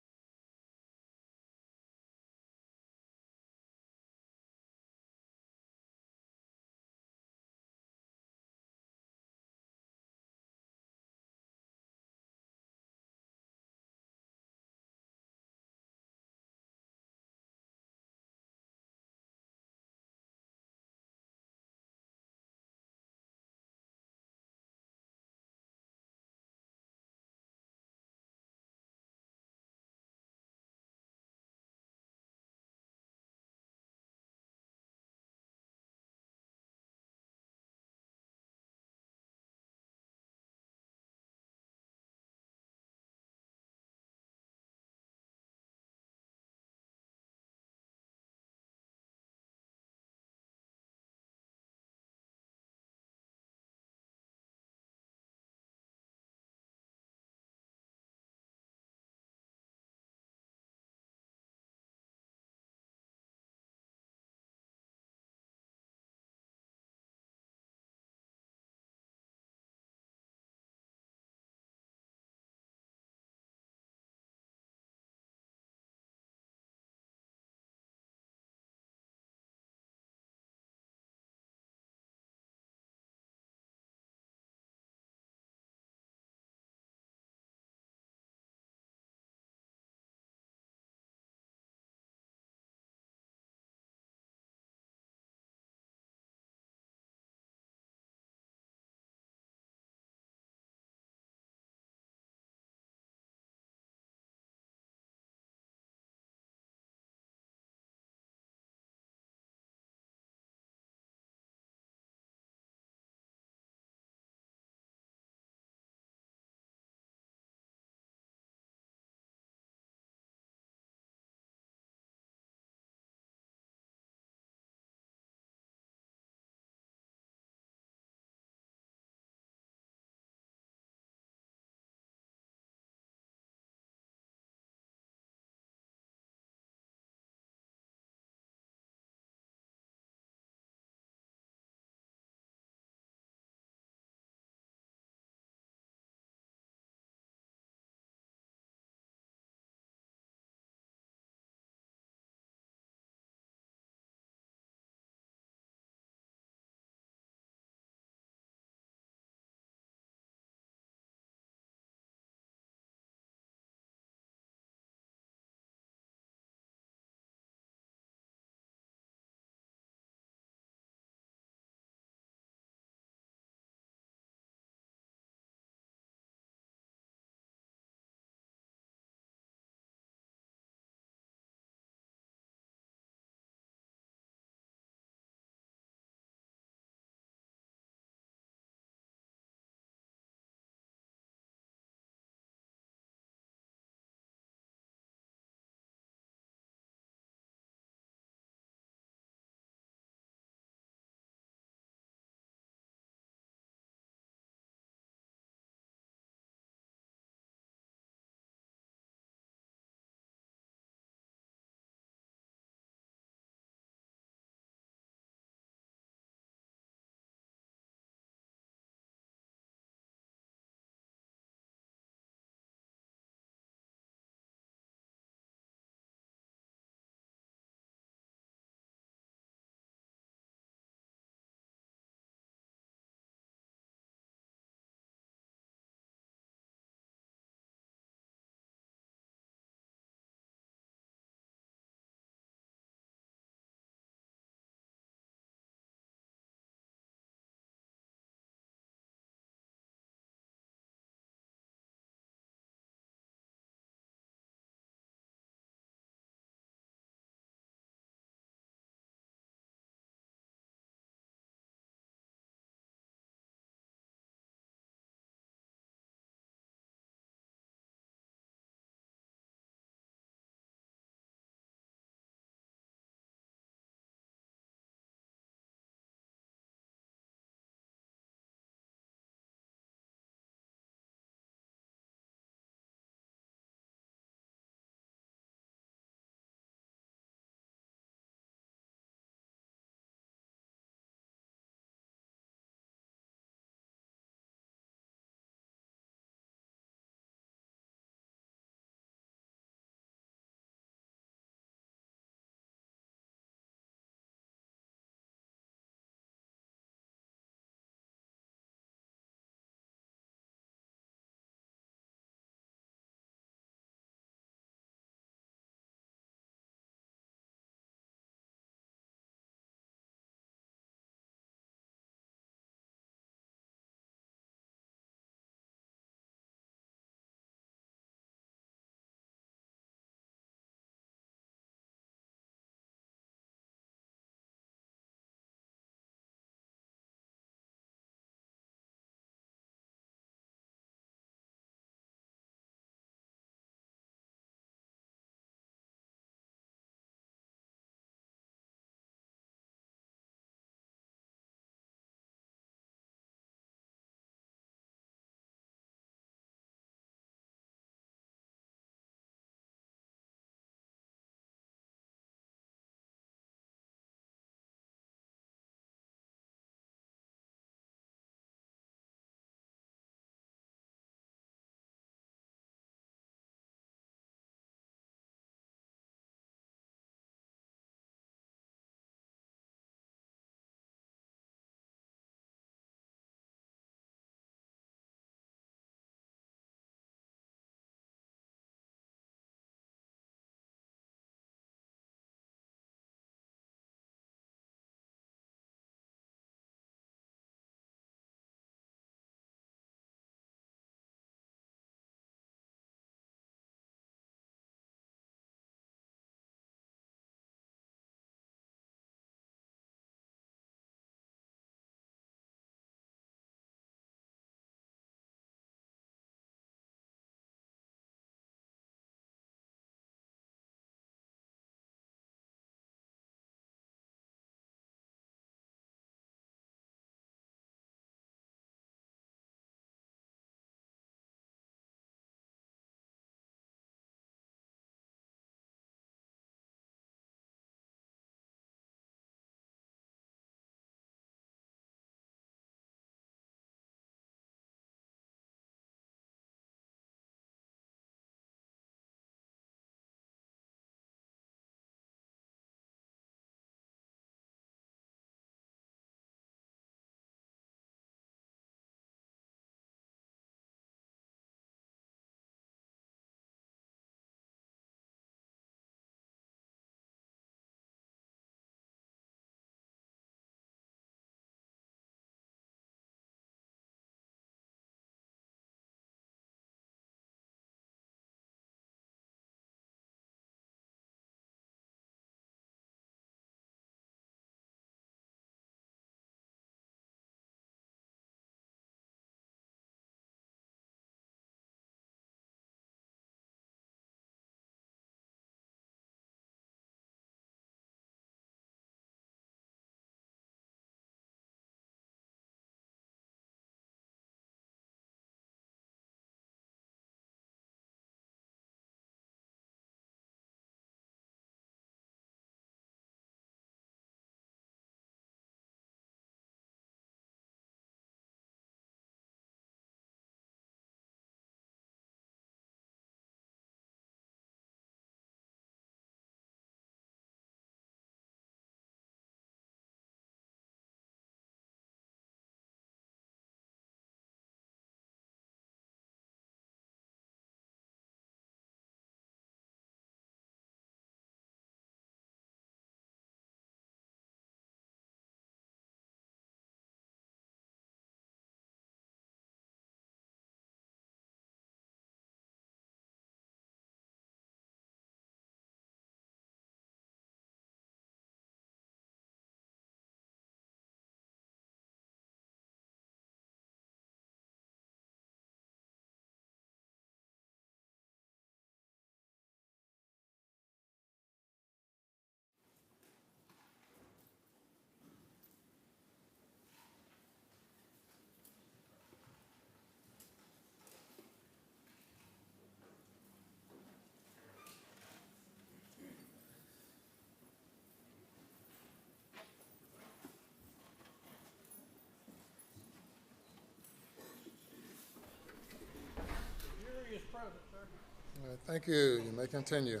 Speaker 2: right, thank you. You may continue.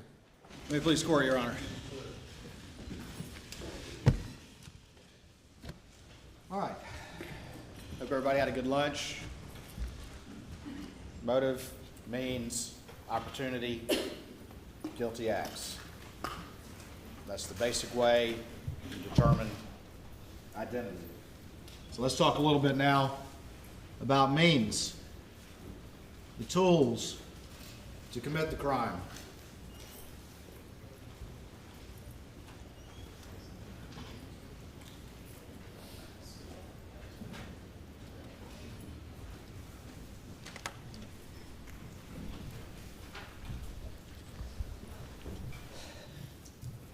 Speaker 1: May it please the court, Your Honor. All right. Hope everybody had a good lunch. Motive, means, opportunity, guilty acts. That's the basic way to determine identity. So let's talk a little bit now about means, the tools to commit the crime.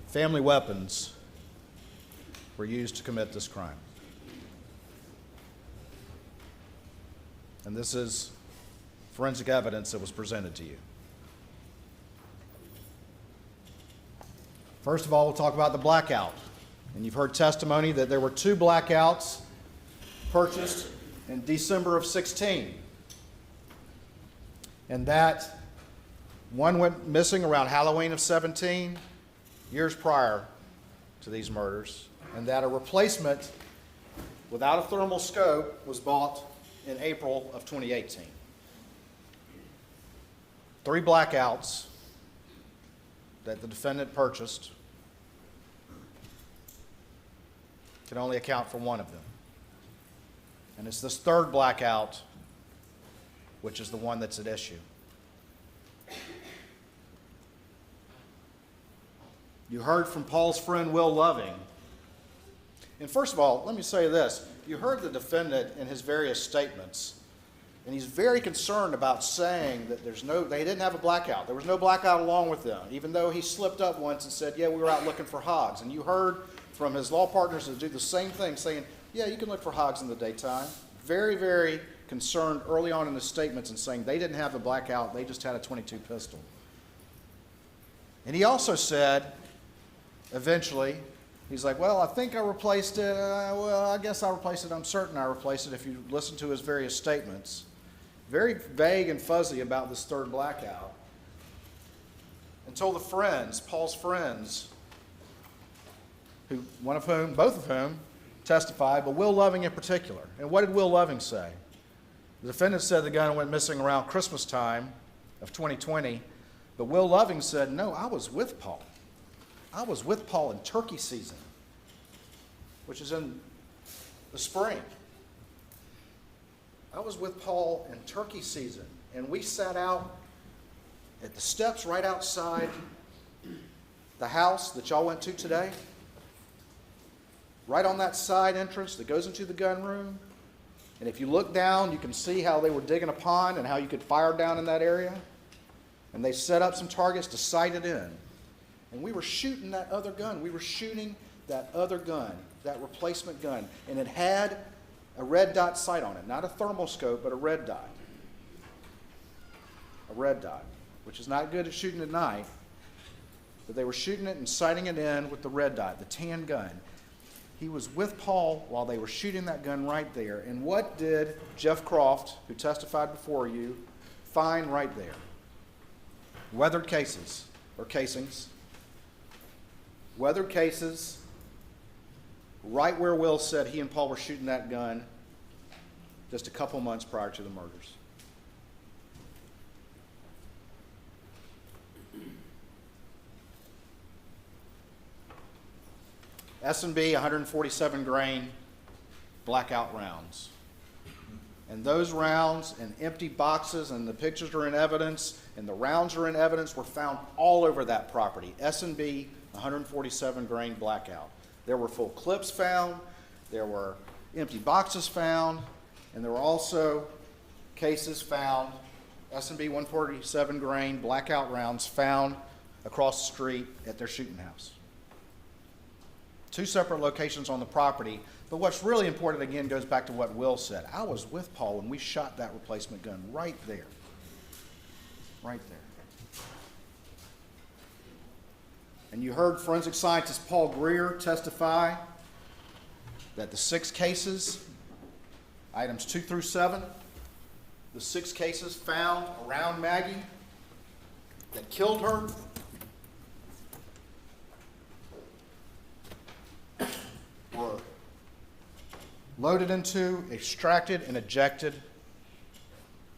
Speaker 1: Family weapons were used to commit this crime. And this is forensic evidence that was presented to you. First of all, we'll talk about the blackout. And you've heard testimony that there were 2 blackouts purchased in December of 16. And that one went missing around Halloween of 17, years prior to these murders, and that a replacement without a thermal scope was bought in April of 2018. 3 blackouts that the defendant purchased can only account for 1 of them. And it's this 3rd blackout which is the one that's at issue. You heard from Paul's friend Will Loving. And first of all, let me say this. You heard the defendant in his various statements, and he's very concerned about saying that they didn't have a blackout. There was no blackout along with them, even though he slipped up once and said, yeah, we were out looking for hogs. And you heard from his law partners that do the same thing, saying, yeah, you can look for hogs in the daytime. Very, very concerned early on in his statements and saying they didn't have a blackout, they just had a .22 pistol. And he also said, eventually, he's like, well, I think I replaced it. Well, I guess I replaced it. I'm certain I replaced it if you listen to his various statements. Very vague and fuzzy about this 3rd blackout. Until the friends, Paul's friends, both of whom testified, but Will Loving in particular. And what did Will Loving say? The defendant said the gun went missing around Christmas time of 2020, but Will Loving said, no, I was with Paul. I was with Paul in turkey season, which is in the spring. I was with Paul in turkey season, and we sat out at the steps right outside the house that y'all went to today, right on that side entrance that goes into the gun room. And if you look down, you can see how they were digging a pond and how you could fire down in that area. And they set up some targets to sight it in. And we were shooting that other gun. We were shooting that other gun, that replacement gun. And it had a red dot sight on it. Not a thermal scope, but a red dot. A red dot, which is not good at shooting at night. But they were shooting it and sighting it in with the red dot, the tan gun. He was with Paul while they were shooting that gun right there. And what did Jeff Croft, who testified before you, find right there? Weathered cases, or casings. Weathered cases, right where Will said he and Paul were shooting that gun just a couple months prior to the murders. S&B 147 grain blackout rounds. And those rounds and empty boxes, and the pictures are in evidence, and the rounds are in evidence, were found all over that property. S&B 147 grain blackout. There were full clips found, there were empty boxes found, and there were also cases found, S&B 147 grain blackout rounds found across the street at their shooting house. 2 separate locations on the property, but what's really important, again, goes back to what Will said. I was with Paul when we shot that replacement gun right there. Right there. And you heard forensic scientist Paul Greer testify that the 6 cases, items 2 through 7, the 6 cases found around Maggie that killed her were loaded into, extracted, and ejected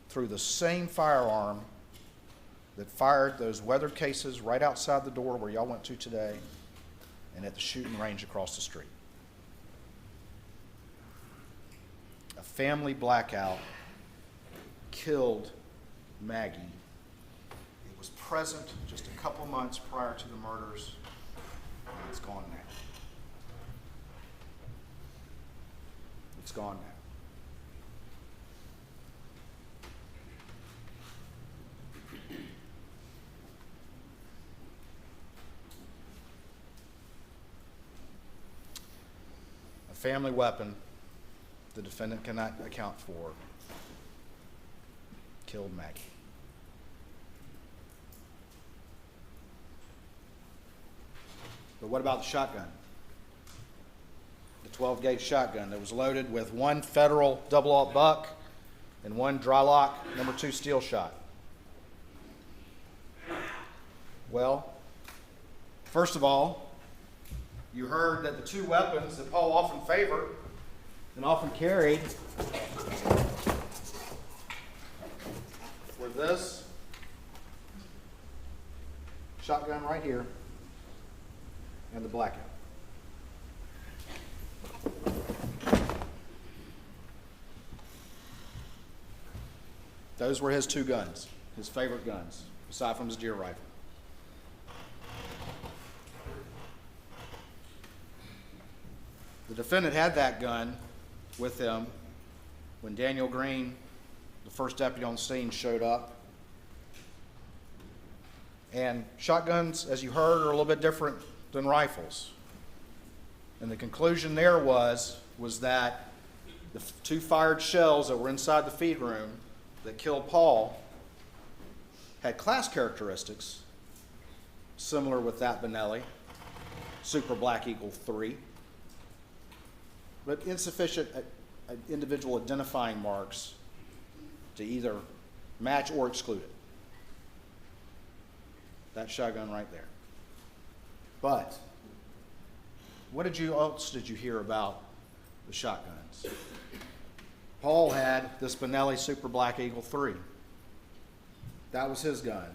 Speaker 1: through the same firearm that fired those weathered cases right outside the door where y'all went to today and at the shooting range across the street. A family blackout killed Maggie. It was present just a couple months prior to the murders, and it's gone now. It's gone now. A family weapon the defendant cannot account for killed Maggie. But what about the shotgun? The 12-gauge shotgun that was loaded with one federal double-aught buck and one dry-lock #2 steel shot. Well, first of all, you heard that the two weapons that Paul often favored and often carried were this shotgun right here and the blackout. Those were his two guns, his favorite guns, aside from his deer rifle. The defendant had that gun with him when Daniel Green, the first deputy on the scene, showed up. And shotguns, as you heard, are a little bit different than rifles. And the conclusion there was that the two fired shells that were inside the feed room that killed Paul had class characteristics similar with that Benelli, Super Black Eagle 3, but insufficient individual identifying marks to either match or exclude it. That shotgun right there. But what else did you hear about the shotguns? Paul had this Benelli Super Black Eagle 3. That was his gun.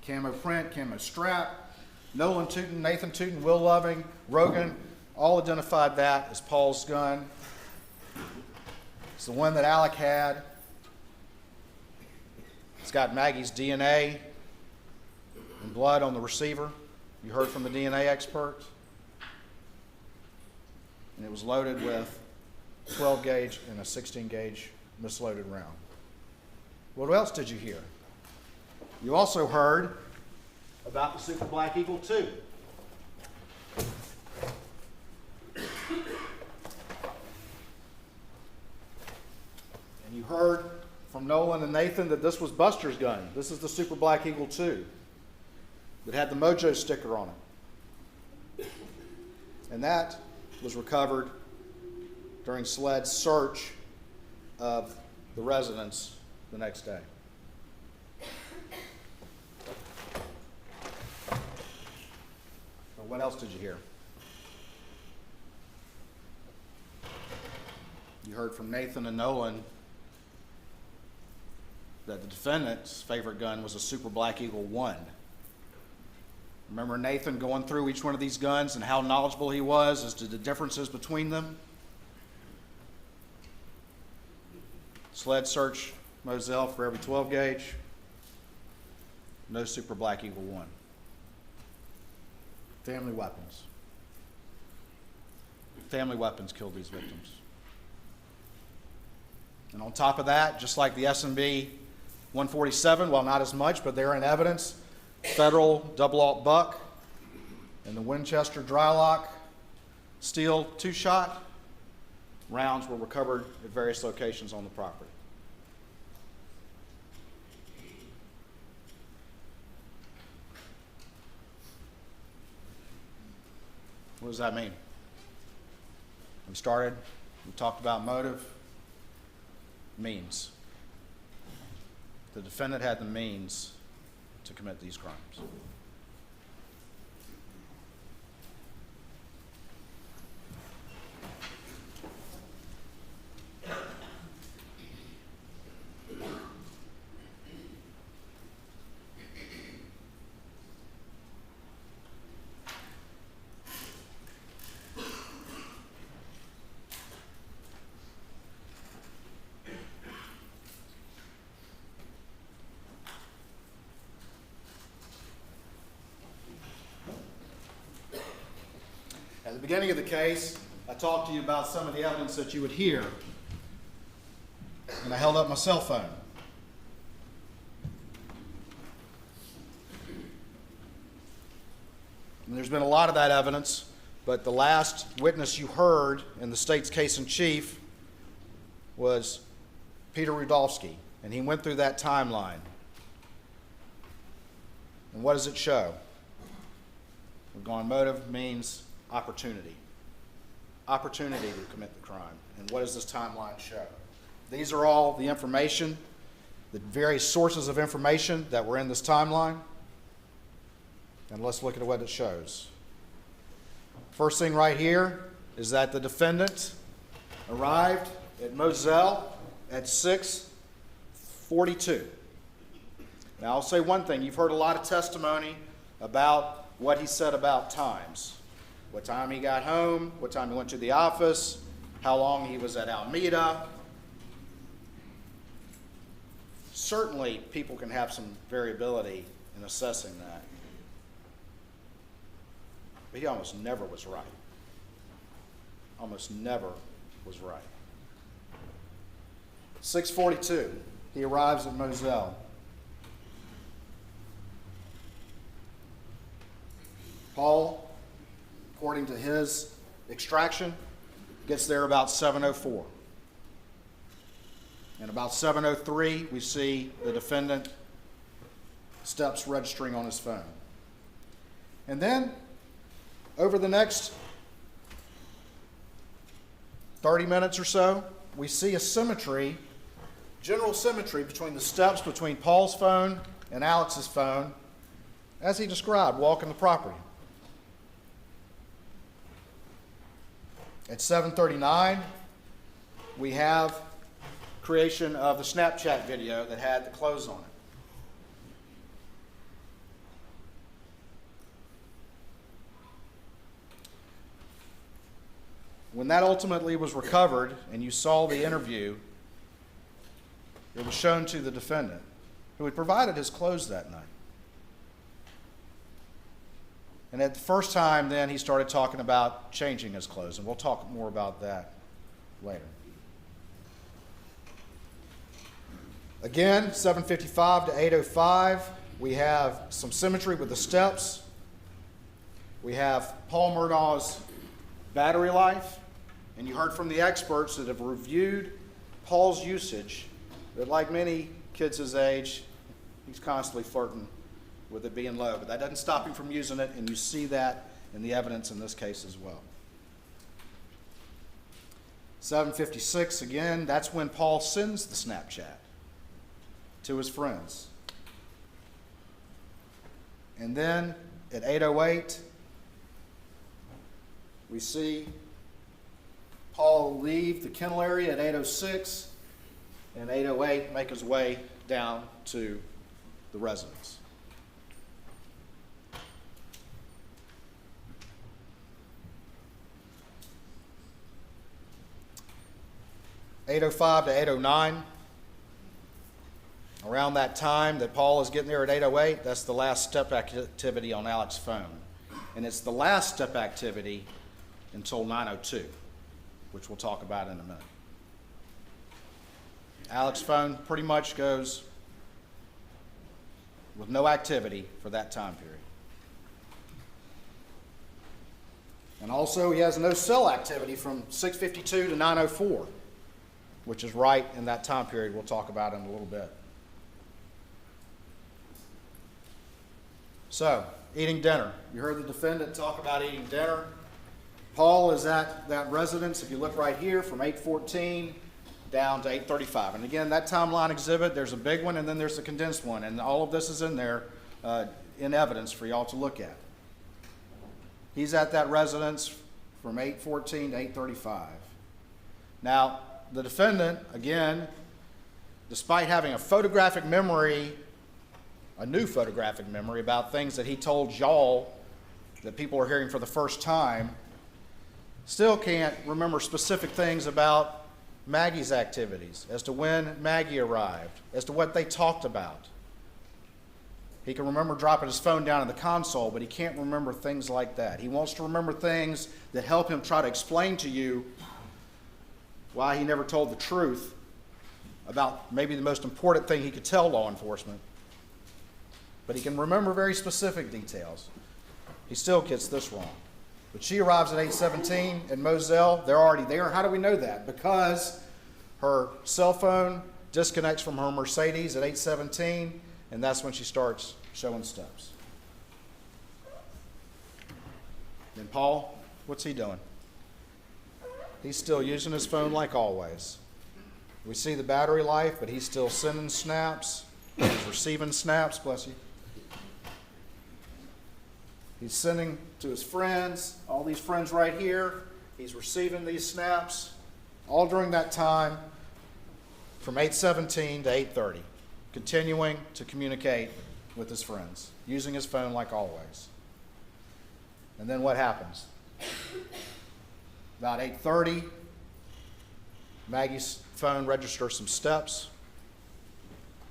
Speaker 1: Camo print, camo strap. Nolan Tootin, Nathan Tootin, Will Loving, Rogan, all identified that as Paul's gun. It's the one that Alec had. It's got Maggie's DNA and blood on the receiver. You heard from the DNA expert. And it was loaded with 12 gauge and a 16 gauge misloaded round. What else did you hear? You also heard about the Super Black Eagle 2. And you heard from Nolan and Nathan that this was Buster's gun. This is the Super Black Eagle 2 that had the Mojo sticker on it. And that was recovered during SLED's search of the residence the next day. But what else did you hear? You heard from Nathan and Nolan that the defendant's favorite gun was a Super Black Eagle 1. Remember Nathan going through each one of these guns and how knowledgeable he was as to the differences between them? SLED search Moselle for every 12 gauge. No Super Black Eagle 1. Family weapons. Family weapons killed these victims. And on top of that, just like the S&B 147, well, not as much, but they're in evidence, federal double-aught buck and the Winchester dry-lock steel 2-shot rounds were recovered at various locations on the property. What does that mean? We talked about motive, means. The defendant had the means to commit these crimes. At the beginning of the case, I talked to you about some of the evidence that you would hear, and I held up my cell phone. And there's been a lot of that evidence, but the last witness you heard in the state's case in chief was Peter Rudolphy, and he went through that timeline. And what does it show? We're going motive means opportunity. Opportunity to commit the crime. And what does this timeline show? These are all the information, the various sources of information that were in this timeline. And let's look at what it shows. First thing right here is that the defendant arrived at Moselle at 6:42. Now I'll say one thing. You've heard a lot of testimony about what he said about times. What time he got home, what time he went to the office, how long he was at Alameda. Certainly, people can have some variability in assessing that. But he almost never was right. Almost never was right. 6:42, he arrives at Moselle. Paul, according to his extraction, gets there about 7:04. And about 7:03, we see the defendant steps registering on his phone. And then, over the next 30 minutes or so, we see a symmetry, general symmetry between the steps between Paul's phone and Alex's phone, as he described, walking the property. At 7:39, we have creation of the Snapchat video that had the clothes on it. When that ultimately was recovered and you saw the interview, it was shown to the defendant, who had provided his clothes that night. And at the first time, then, he started talking about changing his clothes, and we'll talk more about that later. Again, 7:55 to 8:05, we have some symmetry with the steps. We have Paul Murdaugh's battery life, and you heard from the experts that have reviewed Paul's usage, that like many kids his age, he's constantly flirting with it being low, but that doesn't stop him from using it, and you see that in the evidence in this case as well. 7:56, again, that's when Paul sends the Snapchat to his friends. And then at 8:08, we see Paul leave the kennel area at 8:06, and 8:08 make his way down to the residence. 8:05 to 8:09. Around that time that Paul is getting there at 8:08, that's the last step activity on Alex's phone. And it's the last step activity until 9:02, which we'll talk about in a minute. Alex's phone pretty much goes with no activity for that time period. And also, he has no cell activity from 6:52 to 9:04, which is right in that time period we'll talk about in a little bit. So, eating dinner. You heard the defendant talk about eating dinner. Paul is at that residence, if you look right here, from 8:14 down to 8:35. And again, that timeline exhibit, there's a big one and then there's a condensed one. And all of this is in there in evidence for y'all to look at. He's at that residence from 8:14 to 8:35. Now, the defendant, again, despite having a photographic memory, a new photographic memory about things that he told y'all that people are hearing for the first time, still can't remember specific things about Maggie's activities, as to when Maggie arrived, as to what they talked about. He can remember dropping his phone down in the console, but he can't remember things like that. He wants to remember things that help him try to explain to you why he never told the truth about maybe the most important thing he could tell law enforcement. But he can remember very specific details. He still gets this wrong. But she arrives at 8:17 in Moselle. They're already there. How do we know that? Because her cell phone disconnects from her Mercedes at 8:17, and that's when she starts showing steps. Then Paul, what's he doing? He's still using his phone like always. We see the battery life, but he's still sending snaps. He's receiving snaps, bless you. He's sending to his friends, all these friends right here. He's receiving these snaps all during that time from 8:17 to 8:30, continuing to communicate with his friends, using his phone like always. And then what happens? About 8:30, Maggie's phone registers some steps.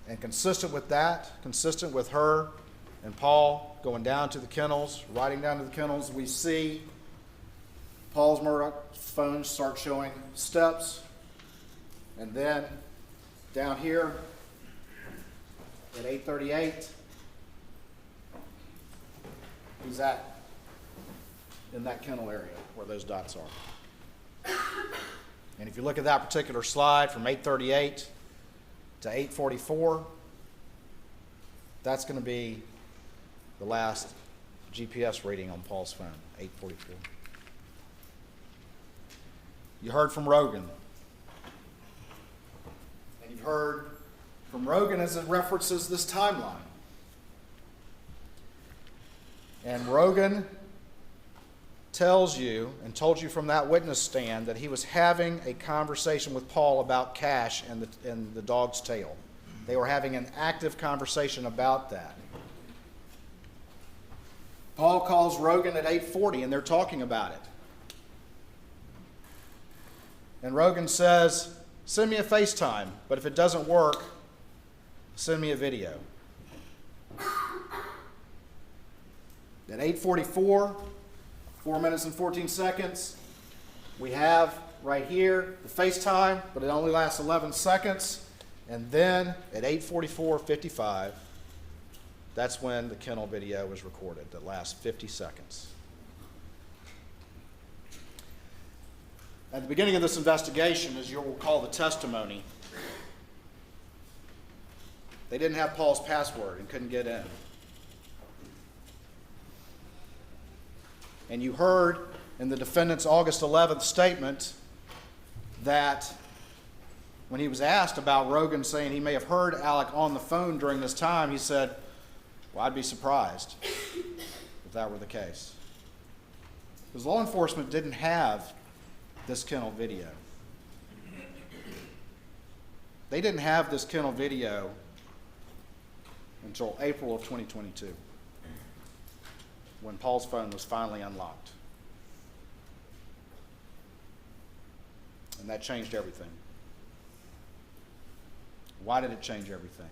Speaker 1: And consistent with that, consistent with her and Paul going down to the kennels, riding down to the kennels, we see Paul's Murdaugh's phone start showing steps. And then down here at 8:38, he's in that kennel area where those dots are. And if you look at that particular slide from 8:38 to 8:44, that's going to be the last GPS reading on Paul's phone, 8:44. You heard from Rogan. And you've heard from Rogan as it references this timeline. And Rogan tells you and told you from that witness stand that he was having a conversation with Paul about cash and the dog's tail. They were having an active conversation about that. Paul calls Rogan at 8:40 and they're talking about it. And Rogan says, send me a FaceTime, but if it doesn't work, send me a video. At 8:44, 4 minutes and 14 seconds, we have right here the FaceTime, but it only lasts 11 seconds. And then at 8:44:55, that's when the kennel video was recorded, that lasts 50 seconds. At the beginning of this investigation, as you'll recall the testimony, they didn't have Paul's password and couldn't get in. And you heard in the defendant's August 11th statement that when he was asked about Rogan saying he may have heard Alec on the phone during this time, he said, well, I'd be surprised if that were the case. Because law enforcement didn't have this kennel video. They didn't have this kennel video until April of 2022, when Paul's phone was finally unlocked. And that changed everything. Why did it change everything?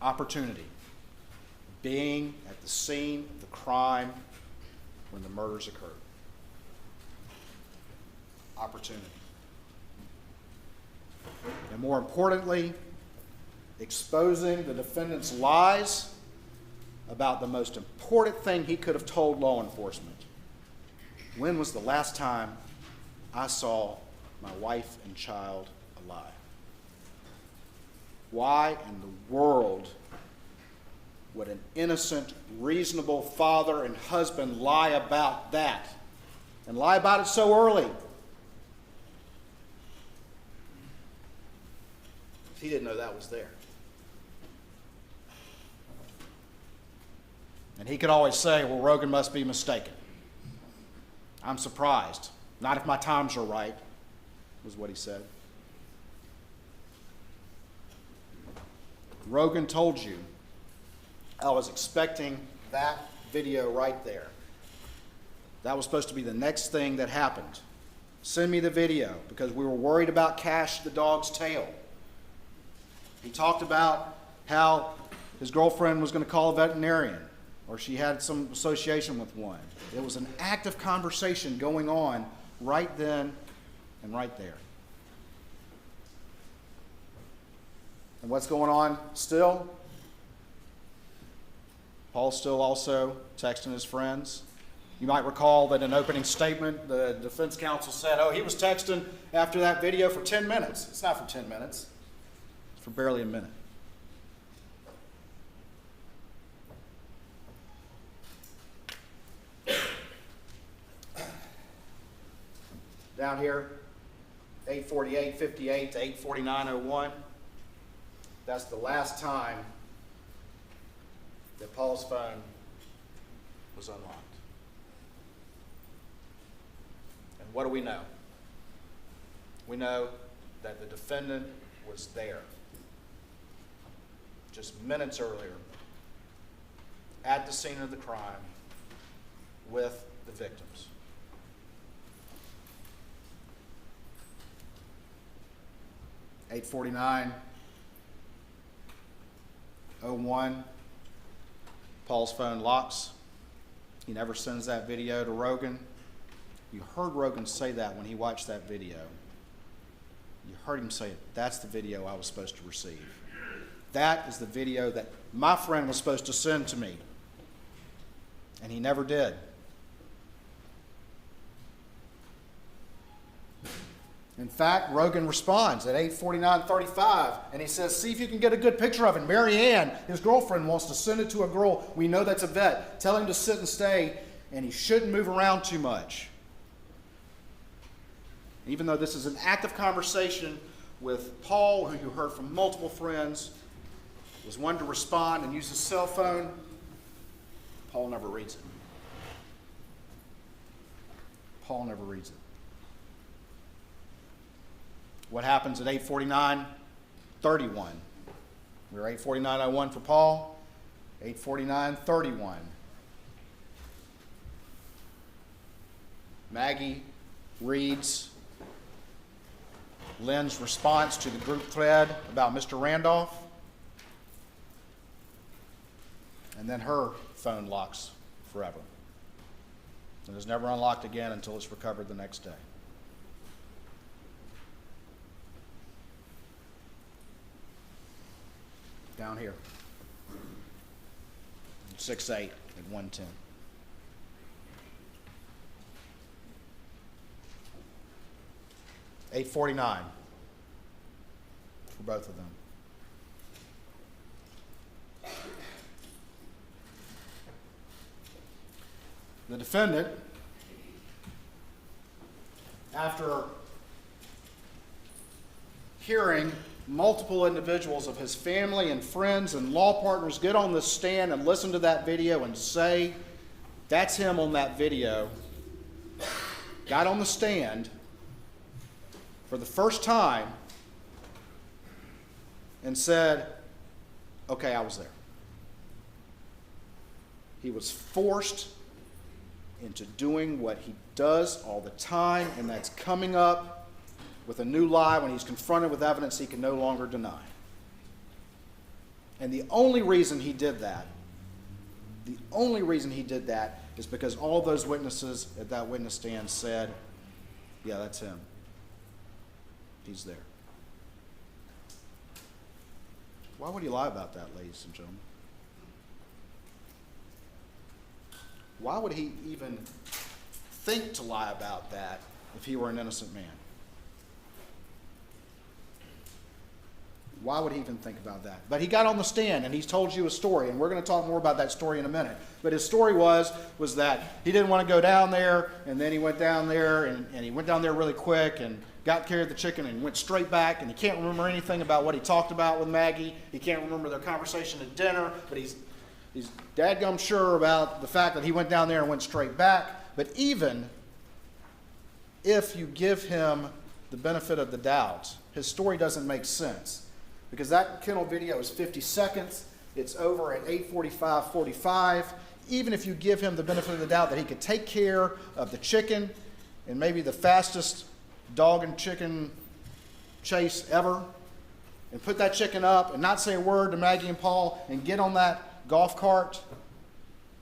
Speaker 1: Opportunity. Being at the scene of the crime when the murders occurred. Opportunity. And more importantly, exposing the defendant's lies about the most important thing he could have told law enforcement. When was the last time I saw my wife and child alive? Why in the world would an innocent, reasonable father and husband lie about that? And lie about it so early? He didn't know that was there. And he could always say, well, Rogan must be mistaken. I'm surprised. Not if my times are right, was what he said. Rogan told you, I was expecting that video right there. That was supposed to be the next thing that happened. Send me the video because we were worried about Cash the dog's tail. He talked about how his girlfriend was going to call a veterinarian, or she had some association with one. It was an active conversation going on right then and right there. And what's going on still? Paul's still also texting his friends. You might recall that in an opening statement, the defense counsel said, oh, he was texting after that video for 10 minutes. It's not for 10 minutes. It's for barely a minute. Down here, 8:48:58 to 8:49:01. That's the last time that Paul's phone was unlocked. And what do we know? We know that the defendant was there just minutes earlier at the scene of the crime with the victims. At 8:49:01, Paul's phone locks. He never sends that video to Rogan. You heard Rogan say that when he watched that video. You heard him say, that's the video I was supposed to receive. That is the video that my friend was supposed to send to me. And he never did. In fact, Rogan responds at 8:49:35, and he says, see if you can get a good picture of it. Mary Ann, his girlfriend, wants to send it to a girl. We know that's a vet. Tell him to sit and stay, and he shouldn't move around too much. Even though this is an active conversation with Paul, who you heard from multiple friends, was one to respond and use his cell phone, Paul never reads it. Paul never reads it. What happens at 8:49:31? We're 8:49:01 for Paul, 8:49:31. Maggie reads Lynn's response to the group thread about Mr. Randolph, and then her phone locks forever. It is never unlocked again until it's recovered the next day. Down here, 6:8 at 1:10. $8:49 for both of them. The defendant, after hearing multiple individuals of his family and friends and law partners get on the stand and listen to that video and say, that's him on that video, got on the stand for the first time and said, okay, I was there. He was forced into doing what he does all the time, and that's coming up with a new lie when he's confronted with evidence he can no longer deny. And the only reason he did that is because all those witnesses at that witness stand said, yeah, that's him. He's there. Why would he lie about that, ladies and gentlemen? Why would he even think to lie about that if he were an innocent man? Why would he even think about that? But he got on the stand and he's told you a story, and we're going to talk more about that story in a minute. But his story was that he didn't want to go down there, and then he went down there, and he went down there really quick and got carried the chicken and went straight back, and he can't remember anything about what he talked about with Maggie. He can't remember their conversation at dinner, but He's dadgum sure about the fact that he went down there and went straight back. But even if you give him the benefit of the doubt, his story doesn't make sense. Because that kennel video is 50 seconds. It's over at 8:45. Even if you give him the benefit of the doubt that he could take care of the chicken and maybe the fastest dog and chicken chase ever, and put that chicken up and not say a word to Maggie and Paul and get on that golf cart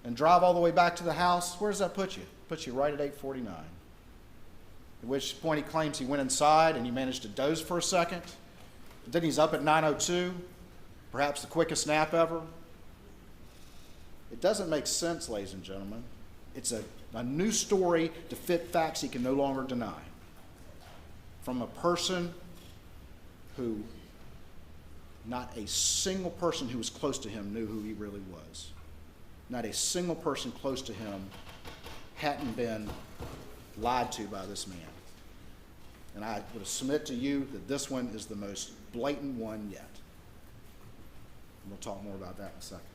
Speaker 1: and drive all the way back to the house, where does that put you? It puts you right at 8:49. At which point he claims he went inside and he managed to doze for a second. But then he's up at 9:02, perhaps the quickest nap ever. It doesn't make sense, ladies and gentlemen. It's a new story to fit facts he can no longer deny. From a person who not a single person who was close to him knew who he really was. Not a single person close to him hadn't been lied to by this man. And I would submit to you that this one is the most blatant one yet. And we'll talk more about that in a second.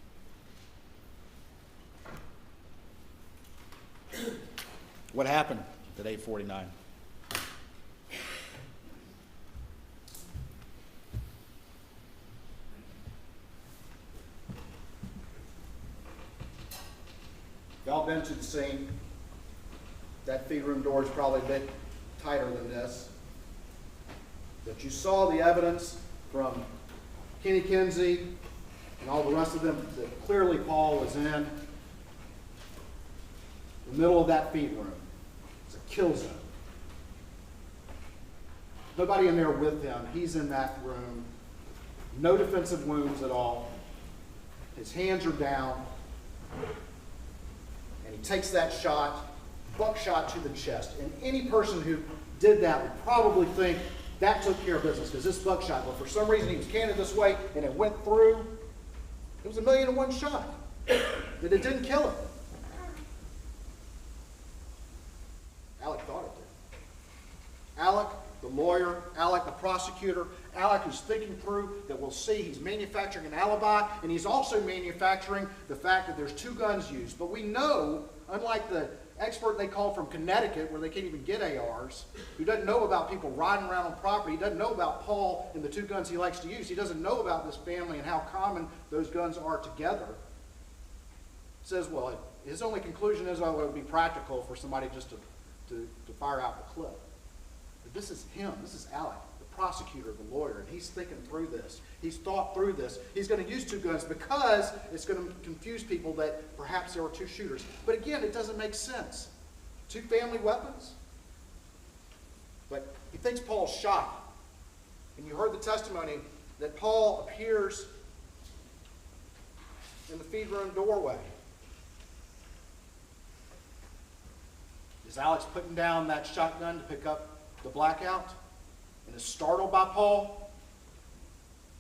Speaker 1: What happened at 8:49? Y'all been to the scene. That feed room door is probably a bit tighter than this. But you saw the evidence from Kenny Kinsey and all the rest of them that clearly Paul was in the middle of that feed room. It's a kill zone. Nobody in there with him. He's in that room. No defensive wounds at all. His hands are down. And he takes that shot, buckshot to the chest. And any person who did that would probably think that took care of business, because this buckshot, but for some reason he was canted this way and it went through. It was 1,000,001 shot. But it didn't kill him. Alec thought it did. Alec, the lawyer, Alec, the prosecutor, Alec who's thinking through that we'll see he's manufacturing an alibi, and he's also manufacturing the fact that there's 2 guns used. But we know, unlike the expert they called from Connecticut, where they can't even get ARs, who doesn't know about people riding around on property, he doesn't know about Paul and the 2 guns he likes to use, he doesn't know about this family and how common those guns are together, says, well, his only conclusion is, oh, it would be practical for somebody just to fire out the clip. But this is him. This is Alec, the prosecutor, the lawyer, and he's thinking through this. He's thought through this. He's going to use 2 guns because it's going to confuse people that perhaps there were 2 shooters. But again, it doesn't make sense. 2 family weapons? But he thinks Paul's shot. And you heard the testimony that Paul appears in the feed room doorway. Is Alex putting down that shotgun to pick up the blackout and is startled by Paul?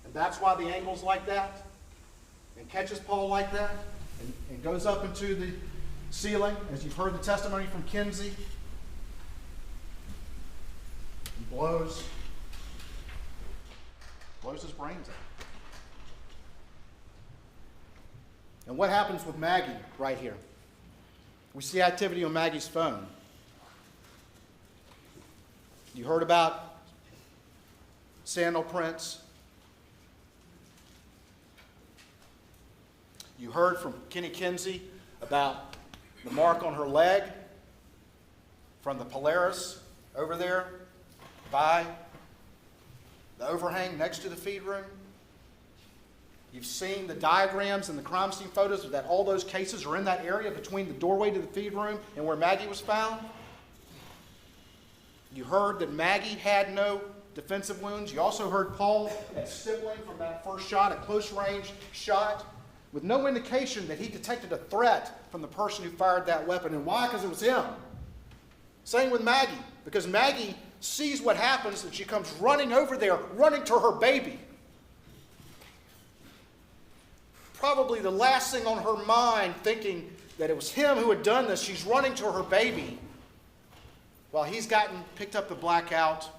Speaker 1: And that's why the angle's like that? And catches Paul like that? And goes up into the ceiling, as you've heard the testimony from Kinsey, and blows his brains out. And what happens with Maggie right here? We see activity on Maggie's phone. You heard about sandal prints. You heard from Kenny Kinsey about the mark on her leg from the Polaris over there by the overhang next to the feed room. You've seen the diagrams and the crime scene photos that all those cases are in that area between the doorway to the feed room and where Maggie was found. You heard that Maggie had no defensive wounds. You also heard Paul had stippling from that first shot, a close range shot, with no indication that he detected a threat from the person who fired that weapon. And why? Because it was him. Same with Maggie, because Maggie sees what happens and she comes running over there, running to her baby. Probably the last thing on her mind, thinking that it was him who had done this. She's running to her baby while he's picked up the blackout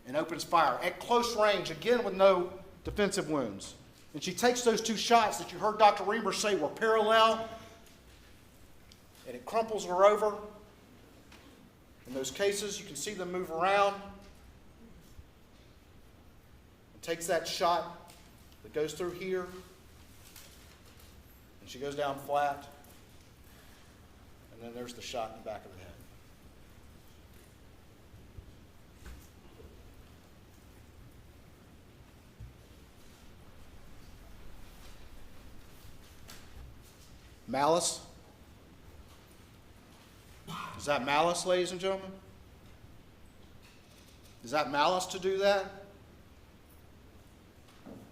Speaker 1: and opens fire at close range, again with no defensive wounds. And she takes those two shots that you heard Dr. Reamer say were parallel, and it crumples her over. In those cases, you can see them move around. And takes that shot that goes through here, and she goes down flat. And then there's the shot in the back of the head. Malice? Is that malice, ladies and gentlemen? Is that malice to do that?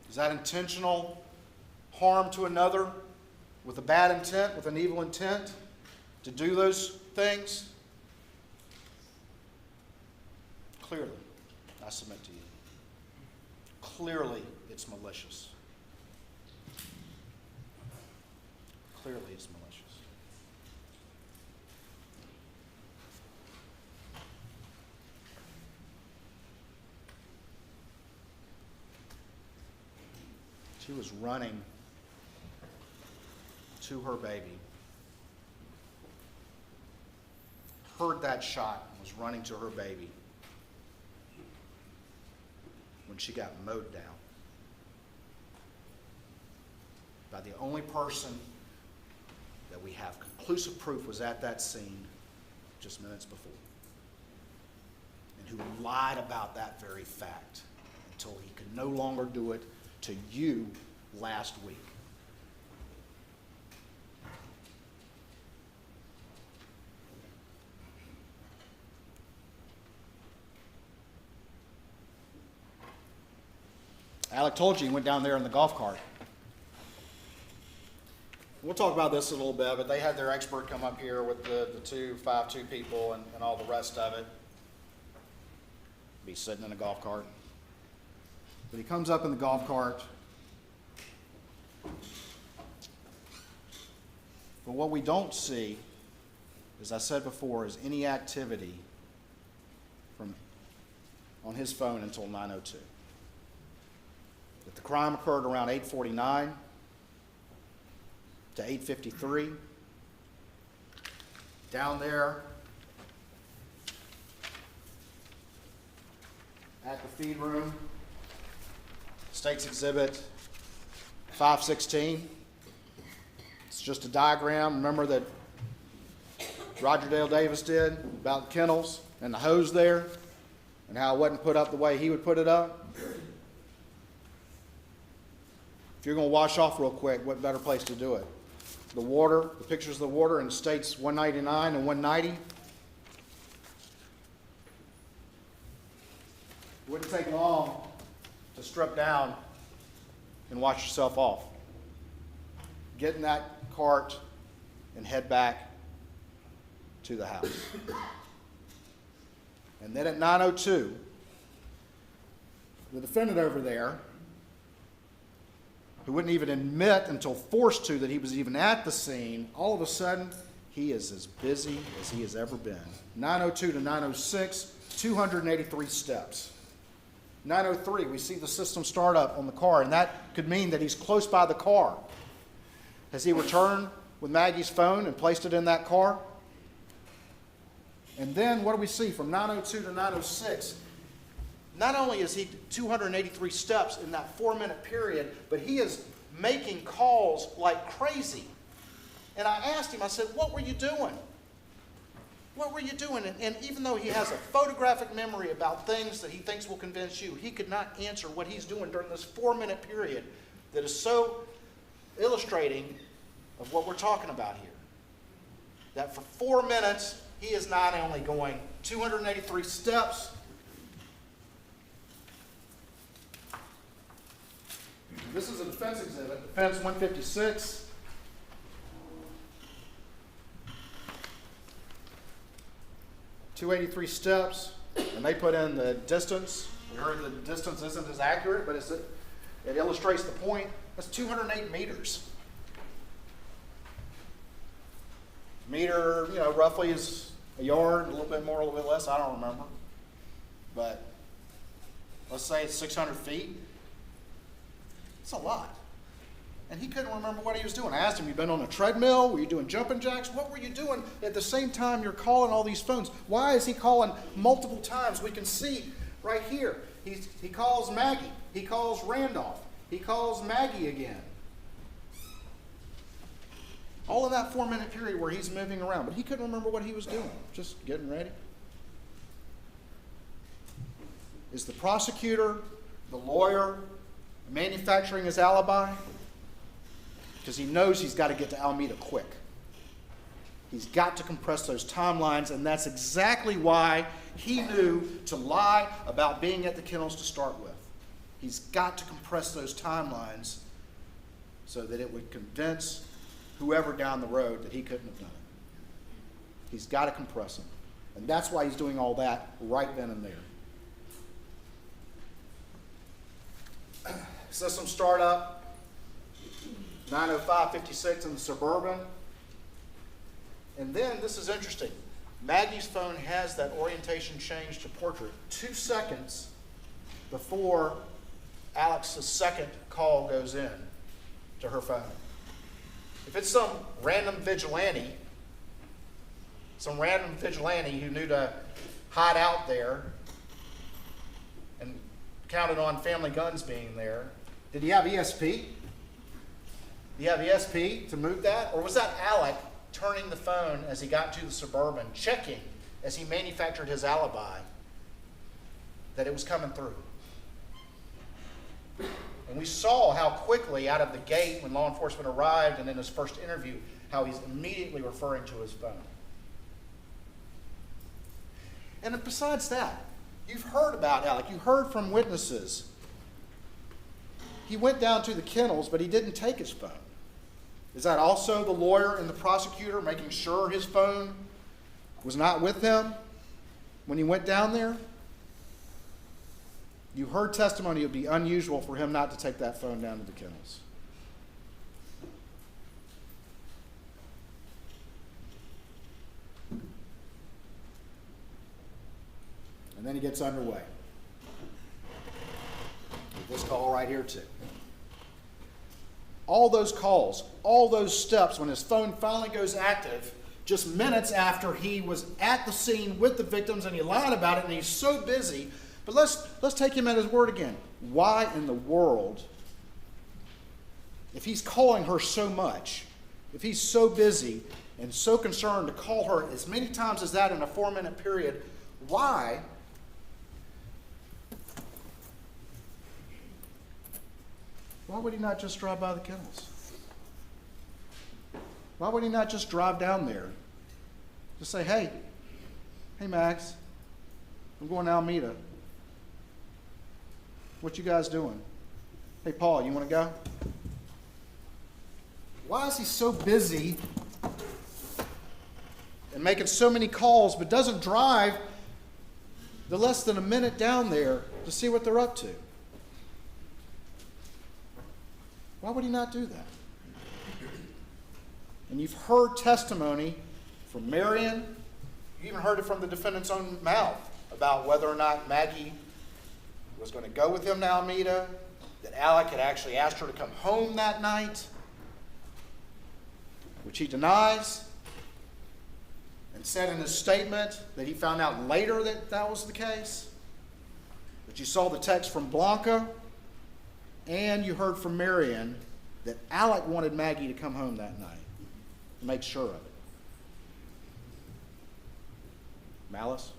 Speaker 1: Is that intentional harm to another with a bad intent, with an evil intent to do those things? Clearly, I submit to you. Clearly, it's malicious. Clearly, it's malicious. She was running to her baby, heard that shot, and was running to her baby when she got mowed down by the only person that we have conclusive proof was at that scene just minutes before, and who lied about that very fact until he could no longer do it to you last week. Alec told you he went down there in the golf cart. We'll talk about this a little bit, but they had their expert come up here with the 5'2" people and all the rest of it. Be sitting in a golf cart. But he comes up in the golf cart. But what we don't see, as I said before, is any activity on his phone until 9:02. That the crime occurred around 8:49 to 8:53. Down there at the feed room, State's Exhibit 516. It's just a diagram, remember, that Roger Dale Davis did about kennels and the hose there and how it wasn't put up the way he would put it up. If you're going to wash off real quick, what better place to do it? The water, the pictures of the water in States 199 and 190. It wouldn't take long to strip down and wash yourself off. Get in that cart and head back to the house. And then at 9:02, the defendant over there, who wouldn't even admit until forced to that he was even at the scene, all of a sudden, he is as busy as he has ever been. 9:02 to 9:06, 283 steps. 9:03, we see the system start up on the car, and that could mean that he's close by the car. Has he returned with Maggie's phone and placed it in that car? And then what do we see from 9:02 to 9:06? Not only is he 283 steps in that 4-minute period, but he is making calls like crazy. And I asked him, I said, what were you doing? What were you doing? And even though he has a photographic memory about things that he thinks will convince you, he could not answer what he's doing during this 4-minute period that is so illustrating of what we're talking about here. That for 4 minutes, he is not only going 283 steps, this is a defense exhibit, defense 156. .283 steps, and they put in the distance. We heard the distance isn't as accurate, but it illustrates the point. That's 208 meters. Meter, roughly is a yard, a little bit more, a little bit less, I don't remember. But let's say it's 600 feet. It's a lot. And he couldn't remember what he was doing. I asked him, you been on a treadmill? Were you doing jumping jacks? What were you doing at the same time you're calling all these phones? Why is he calling multiple times? We can see right here. He calls Maggie. He calls Randolph. He calls Maggie again. All in that 4-minute period where he's moving around. But he couldn't remember what he was doing. Just getting ready. Is the prosecutor, the lawyer, manufacturing his alibi? Because he knows he's got to get to Alameda quick. He's got to compress those timelines, and that's exactly why he knew to lie about being at the kennels to start with. He's got to compress those timelines so that it would convince whoever down the road that he couldn't have done it. He's got to compress them. And that's why he's doing all that right then and there. System startup. 9:05:56 in the Suburban. And then, this is interesting, Maggie's phone has that orientation change to portrait 2 seconds before Alex's second call goes in to her phone. If it's some random vigilante who knew to hide out there and counted on family guns being there, did he have ESP? Do you have ESP to move that? Or was that Alec turning the phone as he got to the Suburban, checking as he manufactured his alibi that it was coming through? And we saw how quickly out of the gate when law enforcement arrived and in his first interview, how he's immediately referring to his phone. And besides that, you've heard about Alec. You heard from witnesses. He went down to the kennels, but he didn't take his phone. Is that also the lawyer and the prosecutor making sure his phone was not with him when he went down there? You heard testimony it would be unusual for him not to take that phone down to the kennels. And then he gets underway. With this call right here too. All those calls, all those steps, when his phone finally goes active, just minutes after he was at the scene with the victims and he lied about it and he's so busy. But let's take him at his word again. Why in the world, if he's calling her so much, if he's so busy and so concerned to call her as many times as that in a 4-minute period, why would he not just drive by the kennels? Why would he not just drive down there? Just say, hey Max, I'm going to Alameda. What you guys doing? Hey Paul, you want to go? Why is he so busy and making so many calls but doesn't drive the less than a minute down there to see what they're up to? Why would he not do that? And you've heard testimony from Marion. You even heard it from the defendant's own mouth about whether or not Maggie was going to go with him to Alameda, that Alec had actually asked her to come home that night, which he denies, and said in his statement that he found out later that that was the case. But you saw the text from Blanca, and you heard from Marion that Alec wanted Maggie to come home that night to make sure of it. Malice?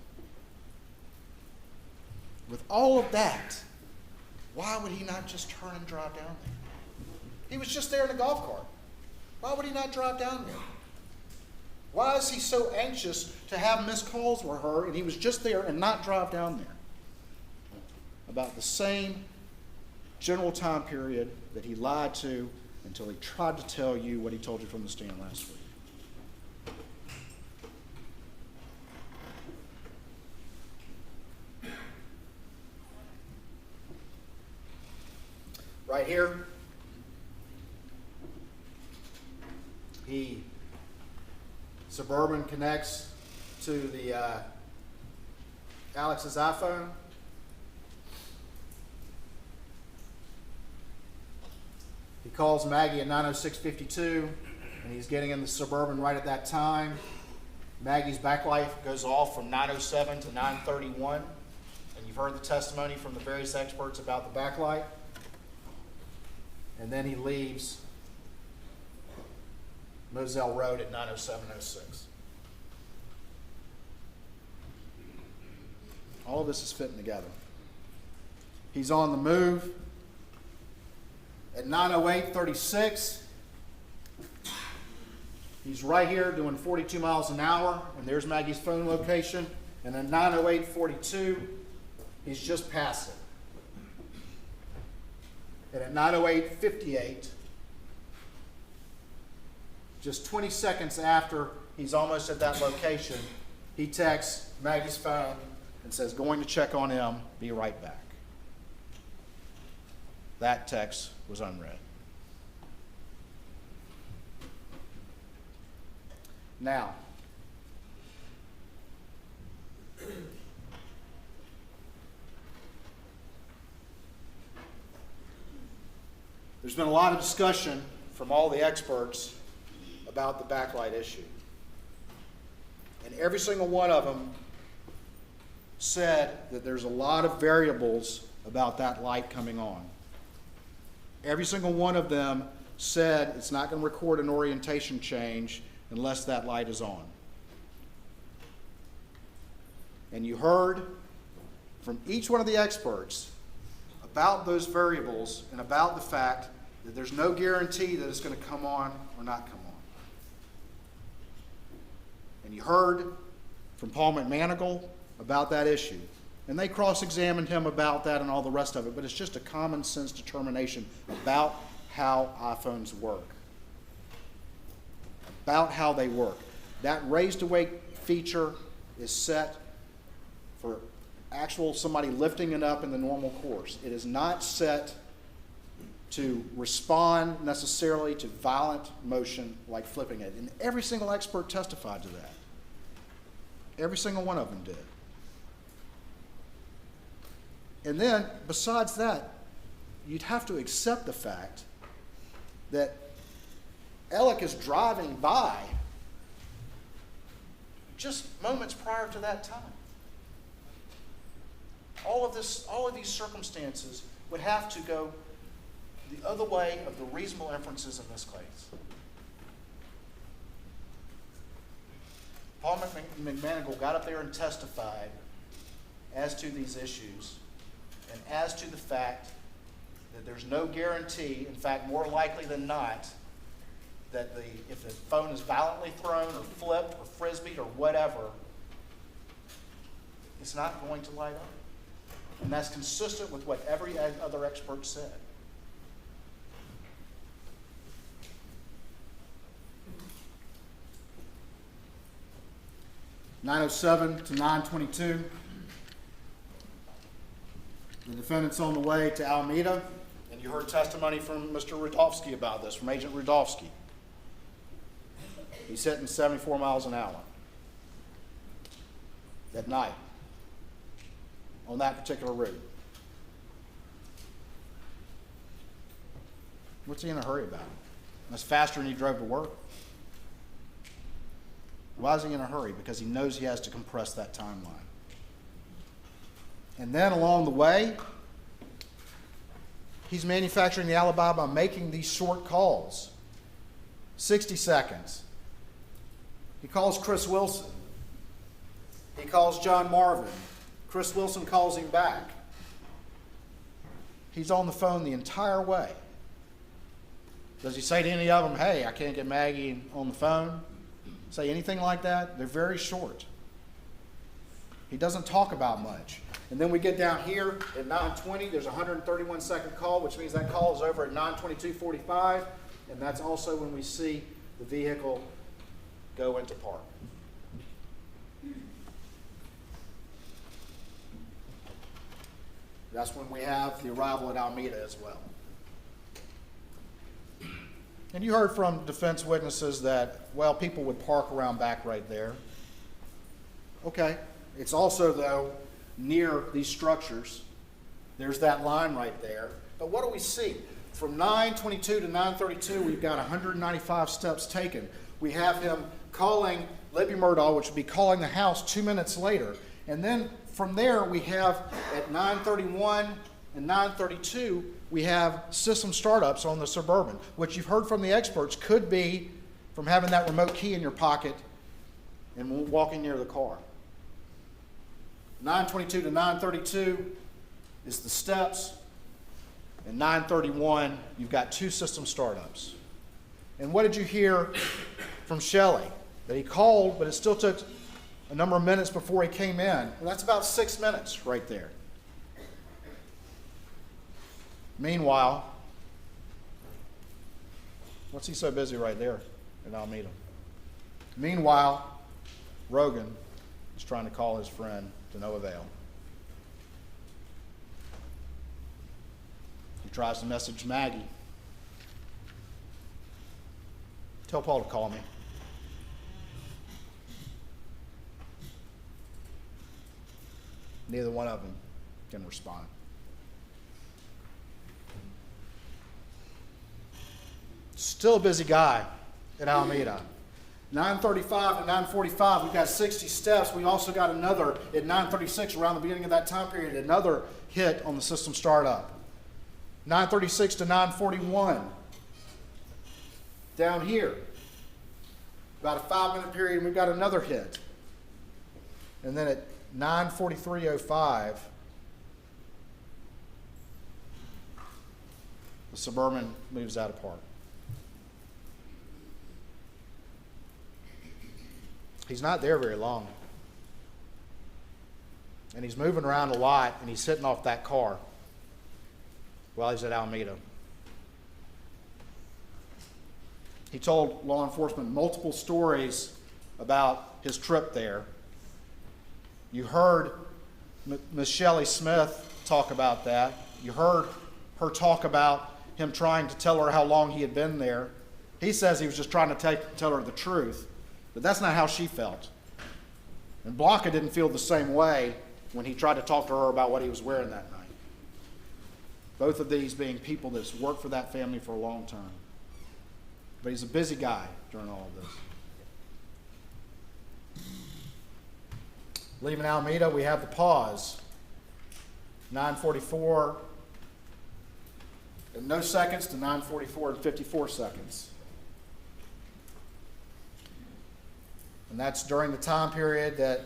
Speaker 1: With all of that, why would he not just turn and drive down there? He was just there in a golf cart. Why would he not drive down there? Why is he so anxious to have missed calls with her and he was just there and not drive down there? About the same general time period that he lied to until he tried to tell you what he told you from the stand last week. Right here, Suburban connects to the Alex's iPhone. He calls Maggie at 9:06:52, and he's getting in the Suburban right at that time. Maggie's backlight goes off from 9:07 to 9:31, and you've heard the testimony from the various experts about the backlight. And then he leaves Moselle Road at 9:07:06. All of this is fitting together. He's on the move. At 9:08:36, he's right here doing 42 miles an hour, and there's Maggie's phone location. And at 9:08:42, he's just past it. And at 9:08:58, just 20 seconds after he's almost at that location, he texts Maggie's phone and says, "Going to check on him, be right back." That text was unread. Now, there's been a lot of discussion from all the experts about the backlight issue. And every single one of them said that there's a lot of variables about that light coming on. Every single one of them said it's not going to record an orientation change unless that light is on. And you heard from each one of the experts about those variables and about the fact that there's no guarantee that it's going to come on or not come on. And you heard from Paul McManigal about that issue. And they cross-examined him about that and all the rest of it, but it's just a common sense determination about how iPhones work. About how they work. That raised awake feature is set for actual somebody lifting it up in the normal course. It is not set to respond necessarily to violent motion like flipping it. And every single expert testified to that. Every single one of them did. And then, besides that, you'd have to accept the fact that Alec is driving by just moments prior to that time. All of these circumstances would have to go the other way of the reasonable inferences in this case. Paul McManigal got up there and testified as to these issues and as to the fact that there's no guarantee, in fact, more likely than not, that if the phone is violently thrown or flipped or frisbeed or whatever, it's not going to light up. And that's consistent with what every other expert said. (9:07 to 9:22). The defendant's on the way to Alameda, and you heard testimony from Mr. Rudofsky about this, from Agent Rudofsky. He's hitting 74 miles an hour at night on that particular route. What's he in a hurry about? That's faster than he drove to work. Why is he in a hurry? Because he knows he has to compress that timeline. And then along the way, he's manufacturing the alibi by making these short calls. 60 seconds. He calls Chris Wilson. He calls John Marvin. Chris Wilson calls him back. He's on the phone the entire way. Does he say to any of them, "Hey, I can't get Maggie on the phone"? Say anything like that? They're very short. He doesn't talk about much. And then we get down here at 9:20, there's a 131-second call, which means that call is over at 9:22:45, and that's also when we see the vehicle go into park. That's when we have the arrival at Alameda as well. And you heard from defense witnesses that, well, people would park around back right there. Okay. It's also, though, near these structures. There's that line right there. But what do we see? from 9:22 to 9:32, we've got 195 steps taken. We have him calling Libby Murdaugh, which would be calling the house 2 minutes later. And then from there, we have at 9:31 and 9:32, we have system startups on the Suburban, which you've heard from the experts could be from having that remote key in your pocket and walking near the car. 9:22 to 9:32 is the steps. And 9:31, you've got 2 system startups. And what did you hear from Shelley? That he called, but it still took a number of minutes before he came in. Well, that's about 6 minutes right there. Meanwhile, what's he so busy right there in Alameda? Meanwhile, Rogan is trying to call his friend to no avail. He tries to message Maggie. Tell Paul to call me. Neither one of them can respond. Still a busy guy in Alameda. 9:35 to 9:45, we've got 60 steps. We also got another at 9:36, around the beginning of that time period, another hit on the system startup. 9:36 to 9:41. Down here, about a 5-minute period, and we've got another hit. And then at 9:43:05, the Suburban moves out of park. He's not there very long. And he's moving around a lot, and he's sitting off that car while he's at Alameda. He told law enforcement multiple stories about his trip there. You heard Miss Shelley Smith talk about that. You heard her talk about him trying to tell her how long he had been there. He says he was just trying to tell her the truth, but that's not how she felt. And Blanca didn't feel the same way when he tried to talk to her about what he was wearing that night. Both of these being people that's worked for that family for a long time. But he's a busy guy during all of this. Leaving Alameda, we have the pause. 9:44 and no seconds to 9:44 and 54 seconds. And that's during the time period that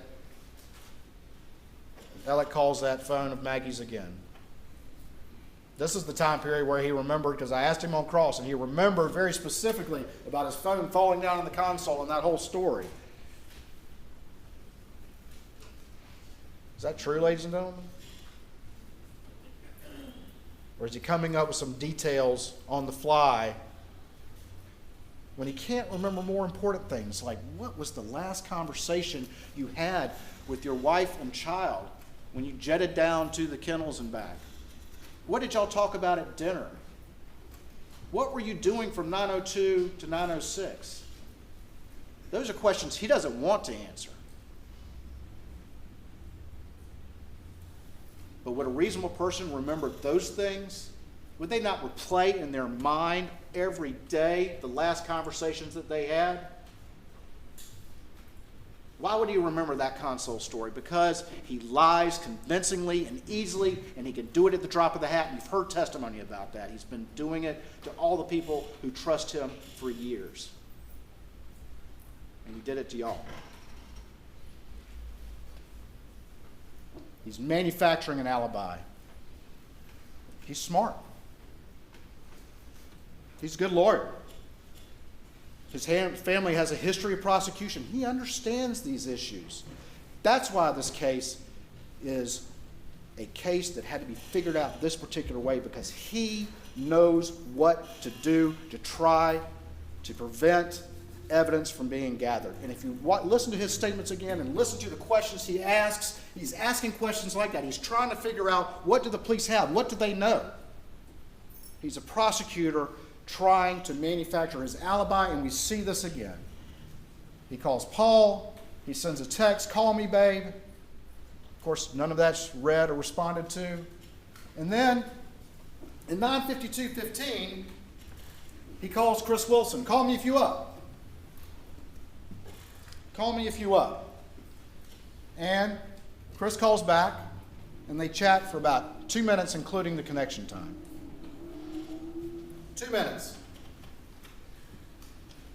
Speaker 1: Alec calls that phone of Maggie's again. This is the time period where he remembered, because I asked him on cross, and he remembered very specifically about his phone falling down on the console and that whole story. Is that true, ladies and gentlemen? Or is he coming up with some details on the fly when he can't remember more important things, like what was the last conversation you had with your wife and child when you jetted down to the kennels and back? What did y'all talk about at dinner? What were you doing from 9:02 to 9:06? Those are questions he doesn't want to answer. But would a reasonable person remember those things? Would they not replay in their mind every day the last conversations that they had? Why would he remember that console story? Because he lies convincingly and easily, and he can do it at the drop of the hat, and you've heard testimony about that. He's been doing it to all the people who trust him for years. And he did it to y'all. He's manufacturing an alibi. He's smart. He's a good lawyer. His family has a history of prosecution. He understands these issues. That's why this case is a case that had to be figured out this particular way, because he knows what to do to try to prevent evidence from being gathered. And if you listen to his statements again and listen to the questions he asks, he's asking questions like that. He's trying to figure out, what do the police have? What do they know? He's a prosecutor trying to manufacture his alibi, and we see this again. He calls Paul. He sends a text, "Call me, babe." Of course, none of that's read or responded to. And then In 9:52:15, he calls Chris Wilson. Call me if you up. Call me if you up. And Chris calls back, and they chat for about 2 minutes, including the connection time. 2 minutes.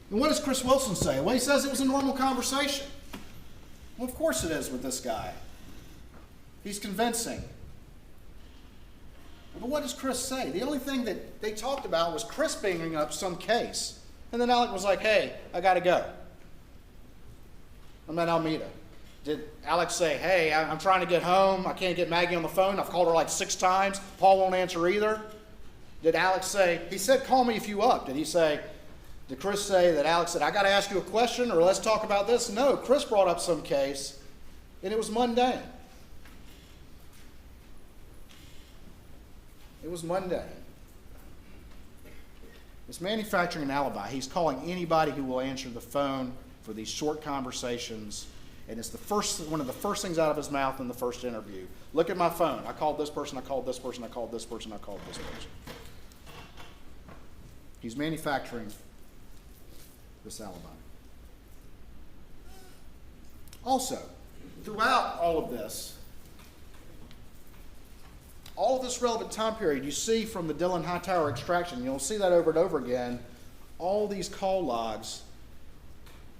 Speaker 1: And what does Chris Wilson say? Well, he says it was a normal conversation. Well, of course it is with this guy. He's convincing. But what does Chris say? The only thing that they talked about was Chris bringing up some case. And then Alec was like, hey, I got to go. I'm at Alameda. Did Alex say, hey, I'm trying to get home. I can't get Maggie on the phone. I've called her like 6 times. Paul won't answer either. Did Alex say, he said, call me if you up. Did Chris say that Alex said, I got to ask you a question or let's talk about this? No, Chris brought up some case, and it was mundane. It was mundane. It's manufacturing an alibi. He's calling anybody who will answer the phone for these short conversations, and it's one of the first things out of his mouth in the first interview. Look at my phone. I called this person, I called this person, I called this person, I called this person. He's manufacturing this alibi. Also, throughout all of this relevant time period, you see from the Dillon Hightower extraction, you'll see that over and over again, all these call logs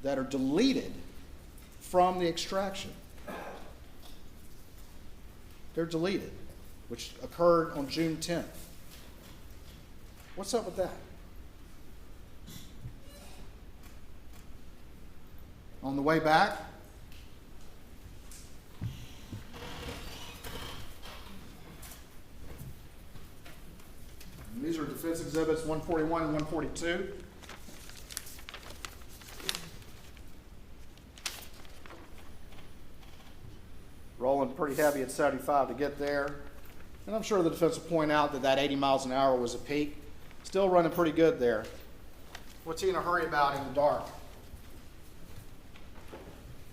Speaker 1: that are deleted from the extraction. They're deleted, which occurred on June 10th. What's up with that? On the way back, these are defense exhibits 141 and 142. Rolling pretty heavy at 75 to get there. And I'm sure the defense will point out that 80 miles an hour was a peak. Still running pretty good there. What's he in a hurry about in the dark?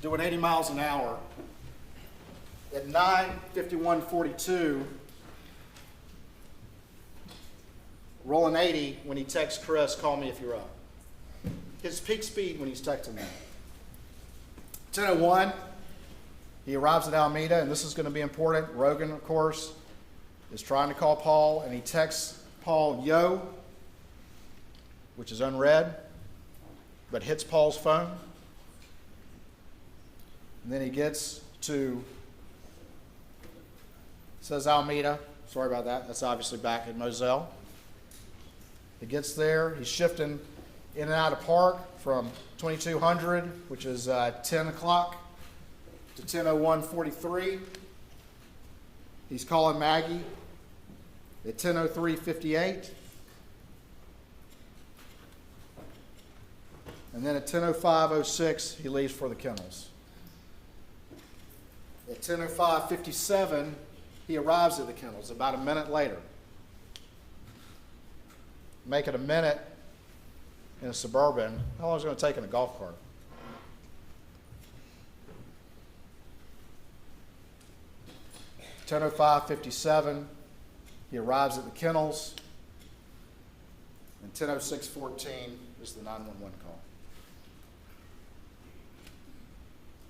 Speaker 1: Doing 80 miles an hour at 9:51:42, rolling 80 when he texts Chris, call me if you're up. His peak speed when he's texting me. 10:01, he arrives at Alameda, and this is going to be important. Rogan, of course, is trying to call Paul, and he texts Paul, yo, which is unread, but hits Paul's phone. And then he gets to, says Alameda. Sorry about that. That's obviously back at Moselle. He gets there. He's shifting in and out of park from 2200, which is 10 o'clock, to 10:01:43. He's calling Maggie at 10:03:58. And then at 10:05:06, he leaves for the kennels. At 10:05:57, he arrives at the kennels about a minute later. Make it a minute in a Suburban. How long is it going to take in a golf cart? At 10:05:57, he arrives at the kennels. And 10:06:14 is the 911 call.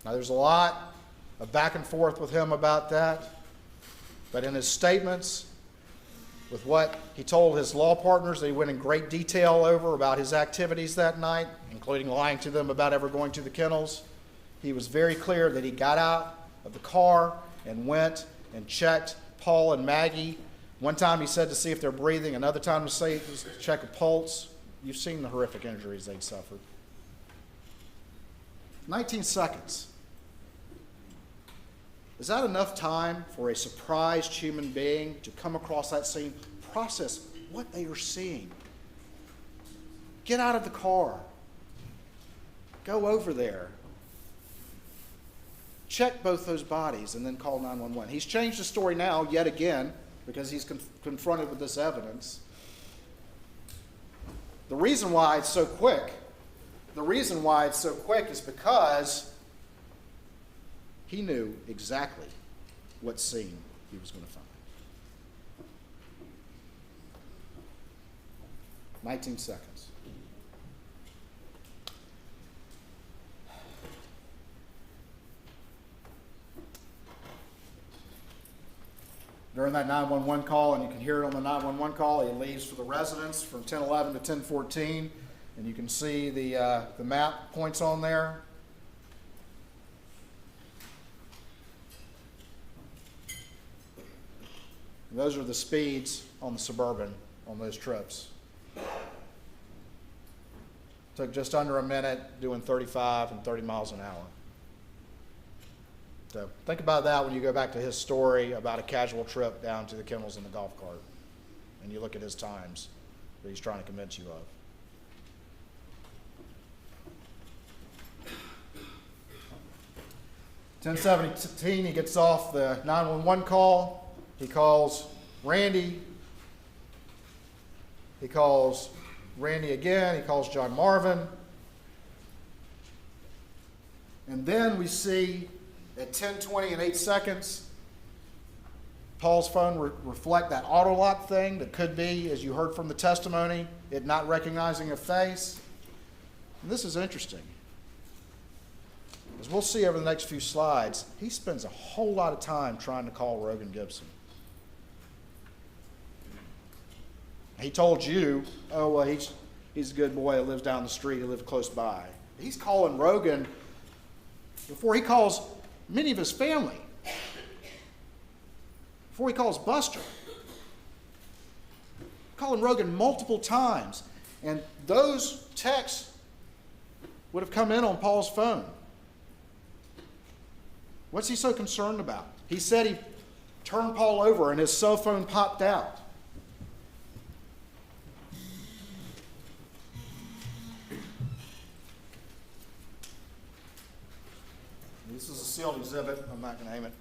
Speaker 1: Now, there's a lot of back and forth with him about that, but in his statements, with what he told his law partners that he went in great detail over about his activities that night, including lying to them about ever going to the kennels, he was very clear that he got out of the car and went and checked Paul and Maggie. One time he said to see if they're breathing, another time to say to check a pulse. You've seen the horrific injuries they'd suffered. 19 seconds. Is that enough time for a surprised human being to come across that scene, process what they are seeing? Get out of the car. Go over there. Check both those bodies and then call 911. He's changed the story now yet again because he's confronted with this evidence. The reason why it's so quick is because he knew exactly what scene he was going to find. 19 seconds. During that 911 call, and you can hear it on the 911 call, he leaves for the residence from 10:11 to 10:14, and you can see the map points on there. And those are the speeds on the Suburban on those trips. Took just under a minute, doing 35 and 30 miles an hour. So think about that when you go back to his story about a casual trip down to the kennels in the golf cart, and you look at his times that he's trying to convince you of. (10:17), he gets off the 911 call. He calls Randy. He calls Randy again. He calls John Marvin. And then we see at 10:20 and 8 seconds, Paul's phone reflect that auto lock thing that could be, as you heard from the testimony, it not recognizing a face. And this is interesting. As we'll see over the next few slides, he spends a whole lot of time trying to call Rogan Gibson. He told you, oh, well, he's a good boy, he lives down the street, he lives close by. He's calling Rogan before he calls many of his family, before he calls Buster. Calling Rogan multiple times. And those texts would have come in on Paul's phone. What's he so concerned about? He said he turned Paul over and his cell phone popped out. This is a sealed exhibit. I'm not going to name it.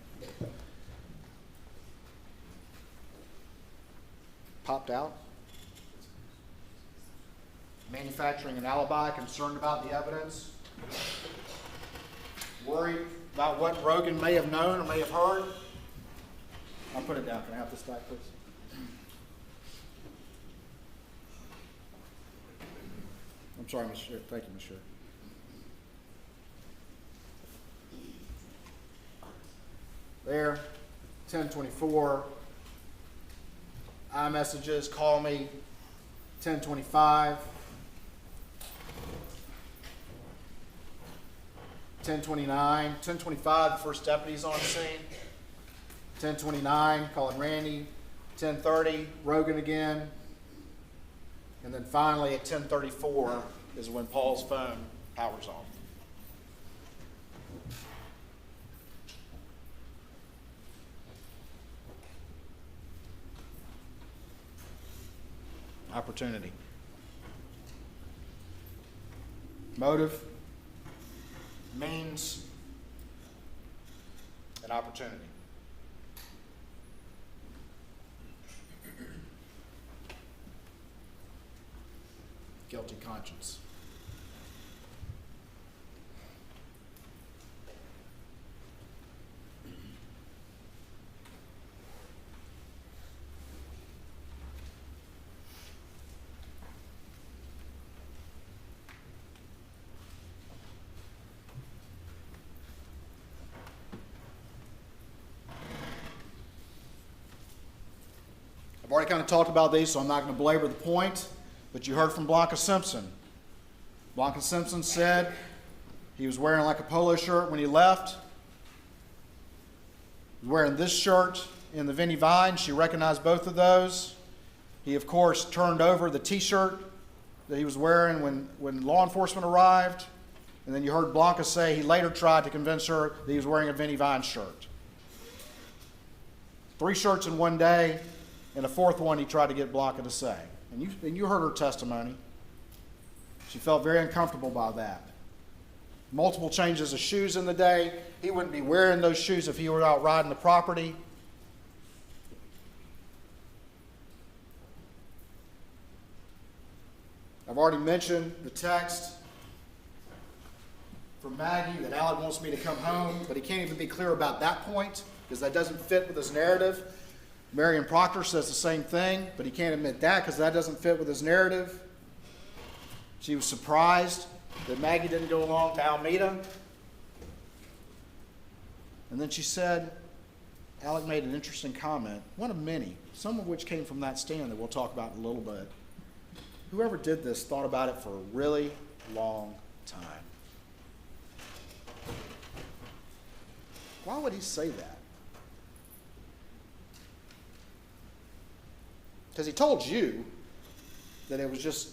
Speaker 1: Popped out. Manufacturing an alibi, concerned about the evidence. Worried about what Rogan may have known or may have heard. I'll put it down. Can I have this back, please? I'm sorry, Mr. Chair. Thank you, Mr. Chair. There, 10:24. iMessages, call me, 10:25. 10:29. 10:25, the first deputy's on scene. 10:29, calling Randy. 10:30, Rogan again. And then finally at 10:34 is when Paul's phone powers off. Opportunity. Motive, means, and opportunity. Guilty conscience. I've already kind of talked about these, so I'm not going to belabor the point, but you heard from Blanca Simpson. Blanca Simpson said he was wearing like a polo shirt when he left. He was wearing this shirt in the Vinnie Vine. She recognized both of those. He, of course, turned over the T-shirt that he was wearing when law enforcement arrived. And then you heard Blanca say he later tried to convince her that he was wearing a Vinnie Vine shirt. 3 shirts in one day. And a fourth one he tried to get Blanca to say. And you heard her testimony. She felt very uncomfortable by that. Multiple changes of shoes in the day. He wouldn't be wearing those shoes if he were out riding the property. I've already mentioned the text from Maggie that Alec wants me to come home, but he can't even be clear about that point because that doesn't fit with his narrative. Marion Proctor says the same thing, but he can't admit that because that doesn't fit with his narrative. She was surprised that Maggie didn't go along to Alameda. And then she said, Alec made an interesting comment, one of many, some of which came from that stand that we'll talk about in a little bit. Whoever did this thought about it for a really long time. Why would he say that? Because he told you that it was just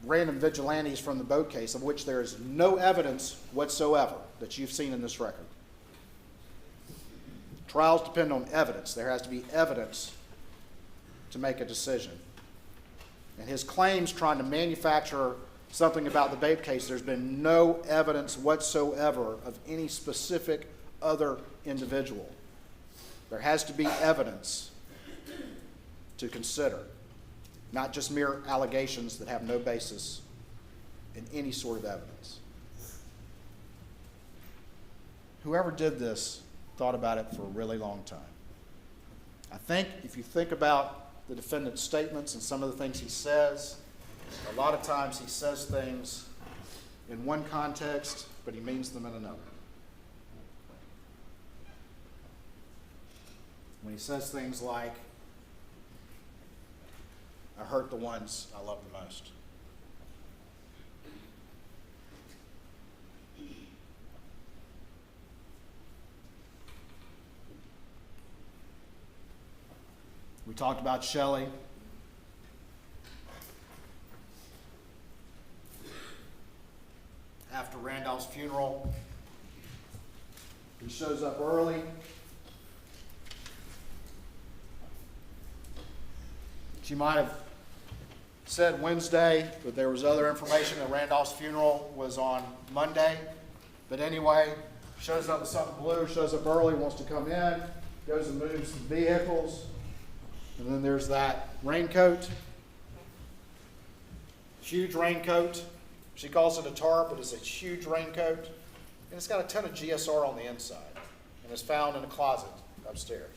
Speaker 1: random vigilantes from the boat case, of which there is no evidence whatsoever that you've seen in this record. Trials depend on evidence. There has to be evidence to make a decision. And his claims trying to manufacture something about the boat case, there's been no evidence whatsoever of any specific other individual. There has to be evidence to consider, not just mere allegations that have no basis in any sort of evidence. Whoever did this thought about it for a really long time. I think if you think about the defendant's statements and some of the things he says, a lot of times he says things in one context, but he means them in another. When he says things like, I hurt the ones I love the most. We talked about Shelley. After Randolph's funeral, he shows up early. She might have said Wednesday, but there was other information that Randolph's funeral was on Monday. But anyway, shows up with something blue, shows up early, wants to come in, goes and moves some vehicles. And then there's that raincoat, huge raincoat. She calls it a tarp, but it's a huge raincoat. And it's got a ton of GSR on the inside. And it's found in a closet upstairs.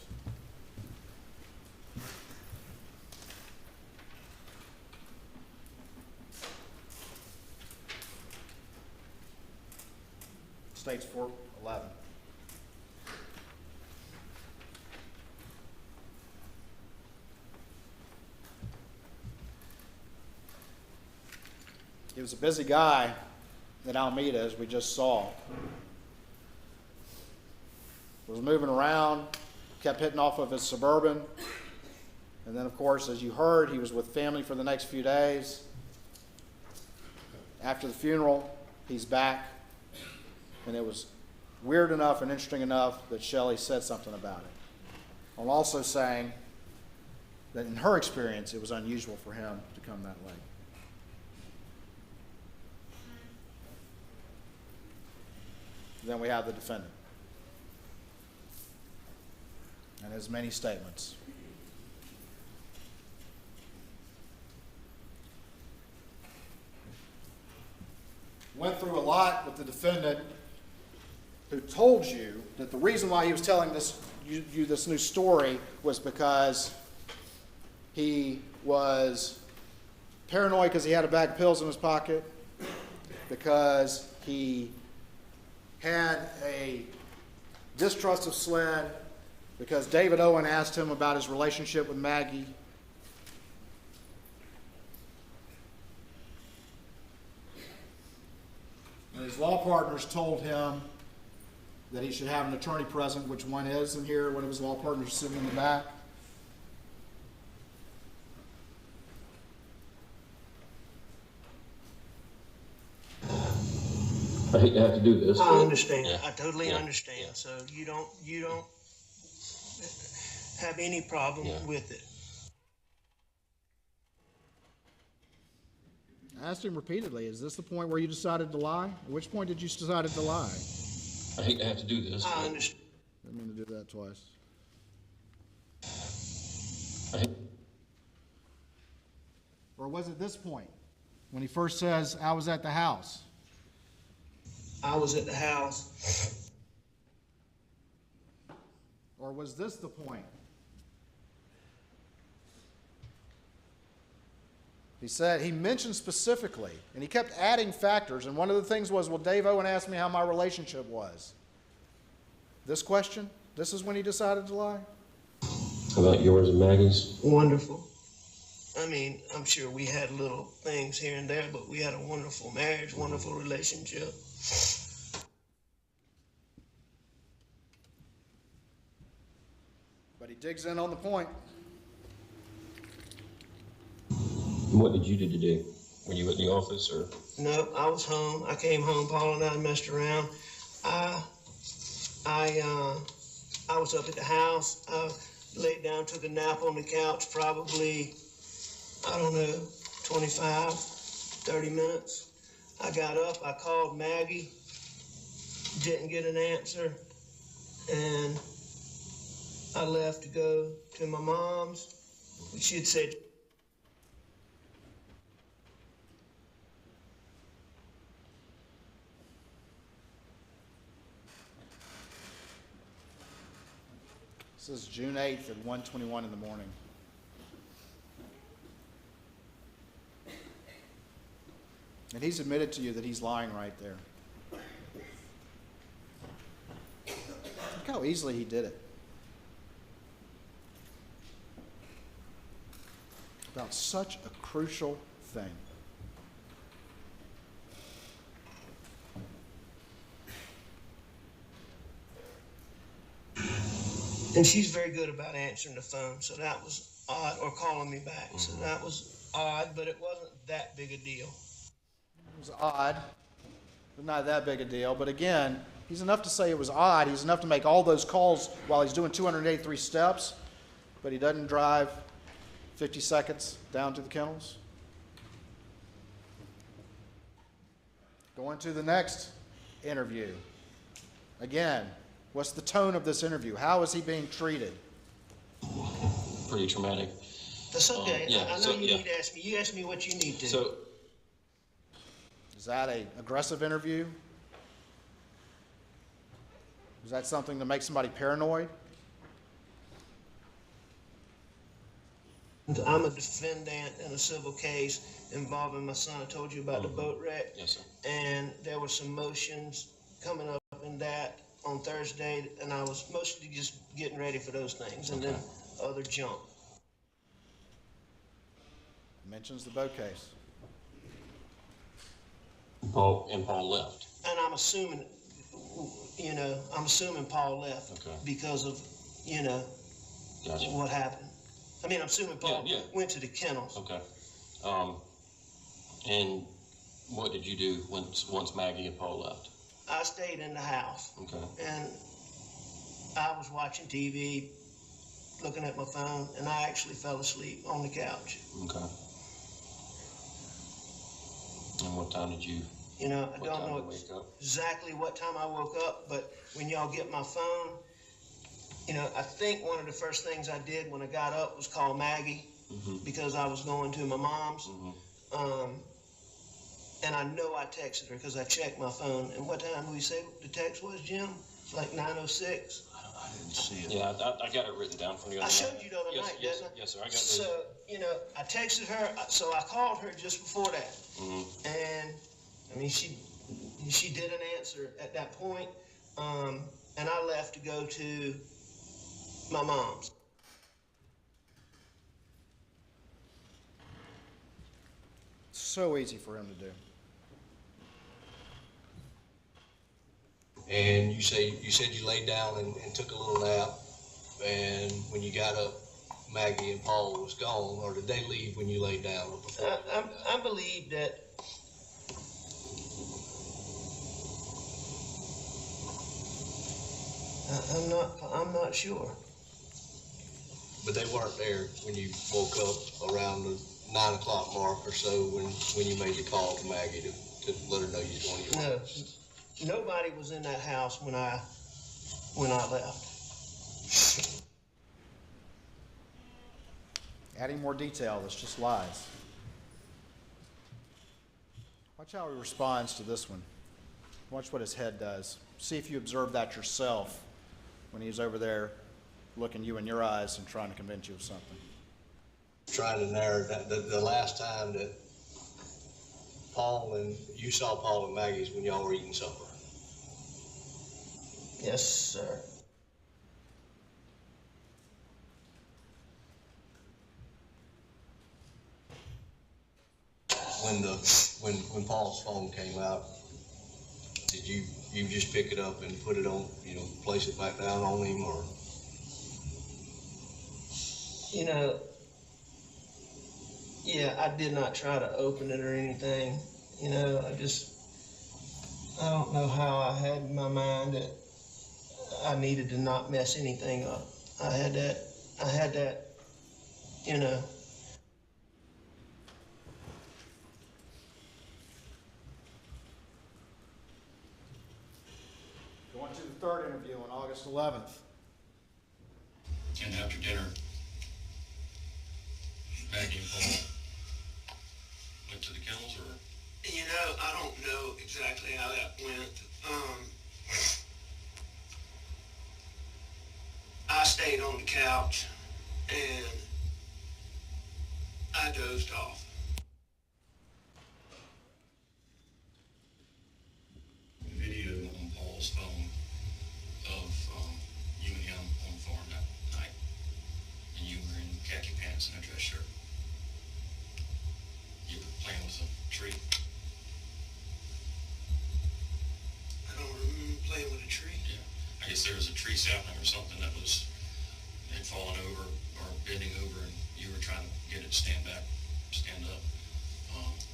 Speaker 1: States 411. He was a busy guy in Alameda, as we just saw. Was moving around, kept hitting off of his Suburban. And then, of course, as you heard, he was with family for the next few days. After the funeral, he's back. And it was weird enough and interesting enough that Shelley said something about it. I'm also saying that in her experience, it was unusual for him to come that late. Then we have the defendant and his many statements. Went through a lot with the defendant, who told you that the reason why he was telling you this new story was because he was paranoid because he had a bag of pills in his pocket, because he had a distrust of SLED, because David Owen asked him about his relationship with Maggie. And his law partners told him that he should have an attorney present, which one is in here, one of his law partners sitting in the back.
Speaker 3: I hate to have to do this.
Speaker 4: I understand.
Speaker 3: Yeah.
Speaker 4: I totally
Speaker 3: Yeah.
Speaker 4: understand.
Speaker 3: Yeah.
Speaker 4: So you don't have any problem with it.
Speaker 1: I asked him repeatedly, is this the point where you decided to lie? At which point did you decide to lie?
Speaker 3: I hate to have to do this.
Speaker 4: I understand.
Speaker 1: Didn't mean to do that twice. Or was it this point, when he first says, I was at the house?
Speaker 4: I was at the house.
Speaker 1: Or was this the point? He said, he mentioned specifically, and he kept adding factors, and one of the things was, well, Dave Owen asked me how my relationship was. This question, this is when he decided to lie?
Speaker 3: How about yours and Maggie's?
Speaker 4: Wonderful. I mean, I'm sure we had little things here and there, but we had a wonderful marriage, wonderful relationship.
Speaker 1: But he digs in on the point.
Speaker 3: What did you do today? Were you at the office or?
Speaker 4: No, I was home. I came home. Paul and I messed around. I was up at the house. I laid down, took a nap on the couch, probably, I don't know, 25, 30 minutes. I got up, I called Maggie, didn't get an answer, and I left to go to my mom's. She had said,
Speaker 1: This is June 8th at 1:21 in the morning. And he's admitted to you that he's lying right there. Look how easily he did it. About such a crucial thing.
Speaker 4: and she's very good about answering the phone, so that was odd, or calling me back. So that was odd, but it wasn't that big a deal.
Speaker 1: It was odd, but not that big a deal. But again, he's enough to say it was odd. He's enough to make all those calls while he's doing 283 steps, but he doesn't drive 50 seconds down to the kennels. Going to the next interview. Again, what's the tone of this interview? How is he being treated?
Speaker 3: Pretty traumatic.
Speaker 4: That's okay.
Speaker 3: Yeah,
Speaker 4: I know you need to ask me. You ask me what you need to.
Speaker 3: So,
Speaker 1: Is that an aggressive interview? Is that something that makes somebody paranoid?
Speaker 4: I'm a defendant in a civil case involving my son. I told you about the boat wreck.
Speaker 3: yes, sir.
Speaker 4: And there were some motions coming up in that on Thursday, and I was mostly just getting ready for those things, and then other junk.
Speaker 1: Mentions the boat case.
Speaker 3: Paul left.
Speaker 4: And I'm assuming, Paul left because of,
Speaker 3: Gotcha.
Speaker 4: what happened. I mean, I'm assuming Paul
Speaker 3: Yeah.
Speaker 4: went to the kennels.
Speaker 3: Okay. And what did you do once Maggie and Paul left?
Speaker 4: I stayed in the house.
Speaker 3: Okay.
Speaker 4: And I was watching TV, looking at my phone, and I actually fell asleep on the couch.
Speaker 3: Okay. And what time did you?
Speaker 4: I don't know
Speaker 3: wake up?
Speaker 4: exactly what time I woke up, but when y'all get my phone, I think one of the first things I did when I got up was call Maggie because I was going to my mom's. And I know I texted her because I checked my phone. And what time did we say the text was, Jim? It's like 9:06.
Speaker 5: I didn't see it.
Speaker 3: Yeah, I got it written down from the other
Speaker 4: I
Speaker 3: night.
Speaker 4: showed you the other night,
Speaker 3: yes,
Speaker 4: didn't I?
Speaker 3: Yes, sir. I got
Speaker 4: So, I texted her, so I called her just before that. And, I mean, she didn't answer at that point. And I left to go to my mom's.
Speaker 1: So easy for him to do.
Speaker 5: And you said you laid down and took a little nap, and when you got up, Maggie and Paul was gone, or did they leave when you laid down? Or before?
Speaker 4: I believe that I'm not sure.
Speaker 5: But they weren't there when you woke up around the 9 o'clock mark or so when you made the call to Maggie to let her know you was going to your
Speaker 4: No,
Speaker 5: office.
Speaker 4: nobody was in that house when I left.
Speaker 1: Adding more detail, that's just lies. Watch how he responds to this one. Watch what his head does. See if you observe that yourself when he's over there looking you in your eyes and trying to convince you of something.
Speaker 5: trying to narrow that. The last time that you saw Paul and Maggie's when y'all were eating supper.
Speaker 4: Yes, sir.
Speaker 5: When Paul's phone came out, did you just pick it up and put it on, place it back down on him, or?
Speaker 4: Yeah, I did not try to open it or anything. I don't know how I had in my mind that I needed to not mess anything up. I had that,
Speaker 1: Going to the third interview on August 11th.
Speaker 3: And after dinner, Maggie and Paul went to the kennels, or?
Speaker 4: I don't know exactly how that went. I stayed on the couch and I dozed off.
Speaker 3: Video on Paul's phone of you and him on the farm that night, and you were in khaki pants and a dress shirt. You were playing with a tree.
Speaker 4: I don't remember playing with a tree.
Speaker 3: Yeah, I guess there was a tree sapling or something that had fallen over or bending over, and you were trying to get it to stand up.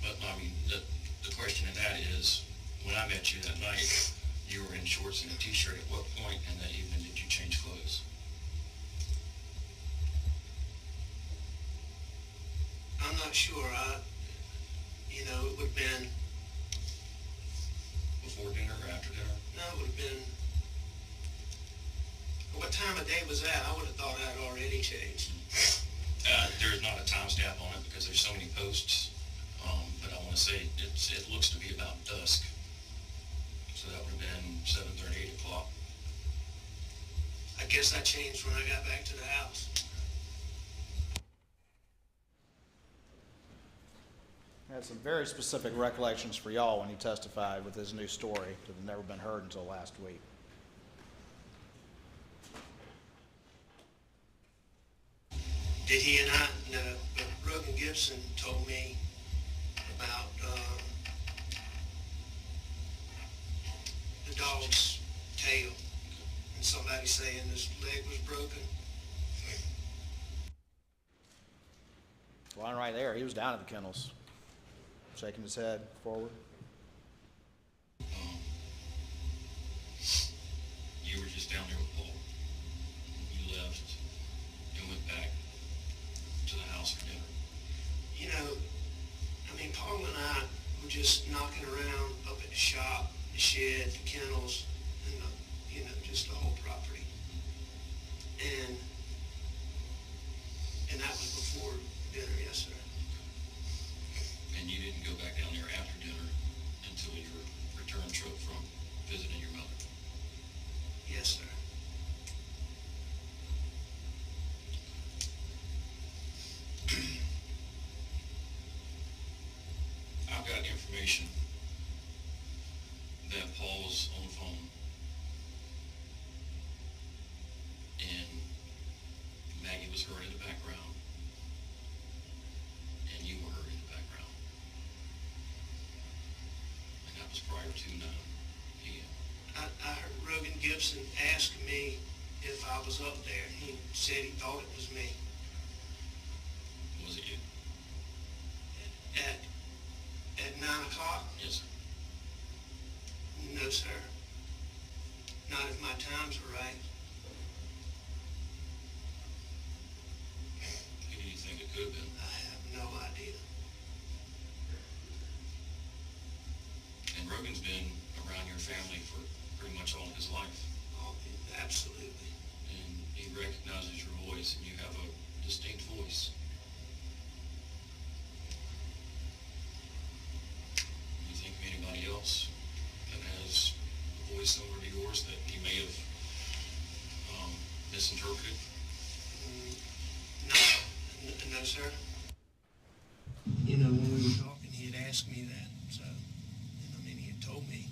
Speaker 3: But I mean, the question in that is, when I met you that night, you were in shorts and a t-shirt. At what point in that evening did you change clothes?
Speaker 4: I'm not sure. It would have been,
Speaker 3: Before dinner or after dinner?
Speaker 4: no, it would have been, what time of day was that? I would have thought I'd already changed.
Speaker 3: There's not a time stamp on it because there's so many posts, but I want to say it looks to be about dusk. So that would have been 7:30, 8 o'clock.
Speaker 4: I guess I changed when I got back to the house.
Speaker 1: Had some very specific recollections for y'all when he testified with his new story that had never been heard until last week.
Speaker 4: Did he and I? No, but Rogan Gibson told me about the dog's tail and somebody saying his leg was broken.
Speaker 1: Line right there, he was down at the kennels, shaking his head forward.
Speaker 3: You were just down there with Paul. You left and went back to the house for dinner.
Speaker 4: Paul and I were just knocking around up at the shop, the shed, the kennels, and just the whole property. And that was before dinner, yes, sir.
Speaker 3: And you didn't go back down there after dinner until your return trip from visiting your mother.
Speaker 4: Yes, sir.
Speaker 3: I've got information that Paul was on the phone and Maggie was heard in the background and you were heard in the background. And that was prior to 9 p.m.
Speaker 4: I heard Rogan Gibson ask me if I was up there. He said he thought it was me.
Speaker 3: Was it you?
Speaker 4: At 9 o'clock?
Speaker 3: Yes, sir.
Speaker 4: No, sir. Not if my times are right.
Speaker 3: Who do you think it could have been?
Speaker 4: I have no idea.
Speaker 3: And Rogan's been around your family for pretty much all of his life.
Speaker 4: Oh, absolutely.
Speaker 3: And he recognizes your voice, and you have a distinct voice. You think of anybody else that has a voice similar to yours that he may have misinterpreted?
Speaker 4: No, sir. You know, when we were talking, he had asked me that, so, I mean, he had told me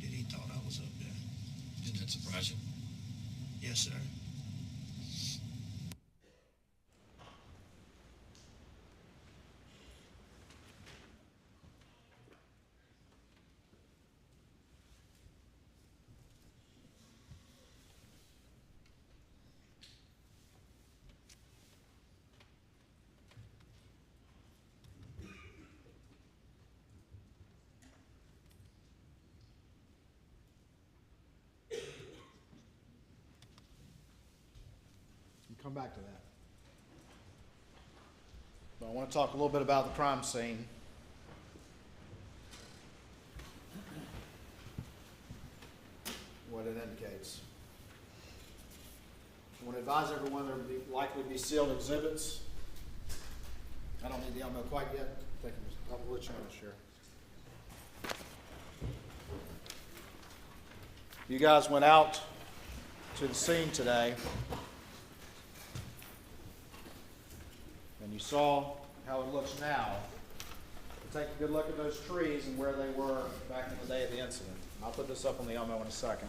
Speaker 4: that he thought I was up there.
Speaker 3: Did that surprise you?
Speaker 4: Yes, sir.
Speaker 1: Come back to that. But I want to talk a little bit about the crime scene. What it indicates. I want to advise everyone there will likely be sealed exhibits. I don't need the ammo quite yet. I'll let you know this year. You guys went out to the scene today. And you saw how it looks now. Take a good look at those trees and where they were back in the day of the incident. I'll put this up on the Elmo in a second.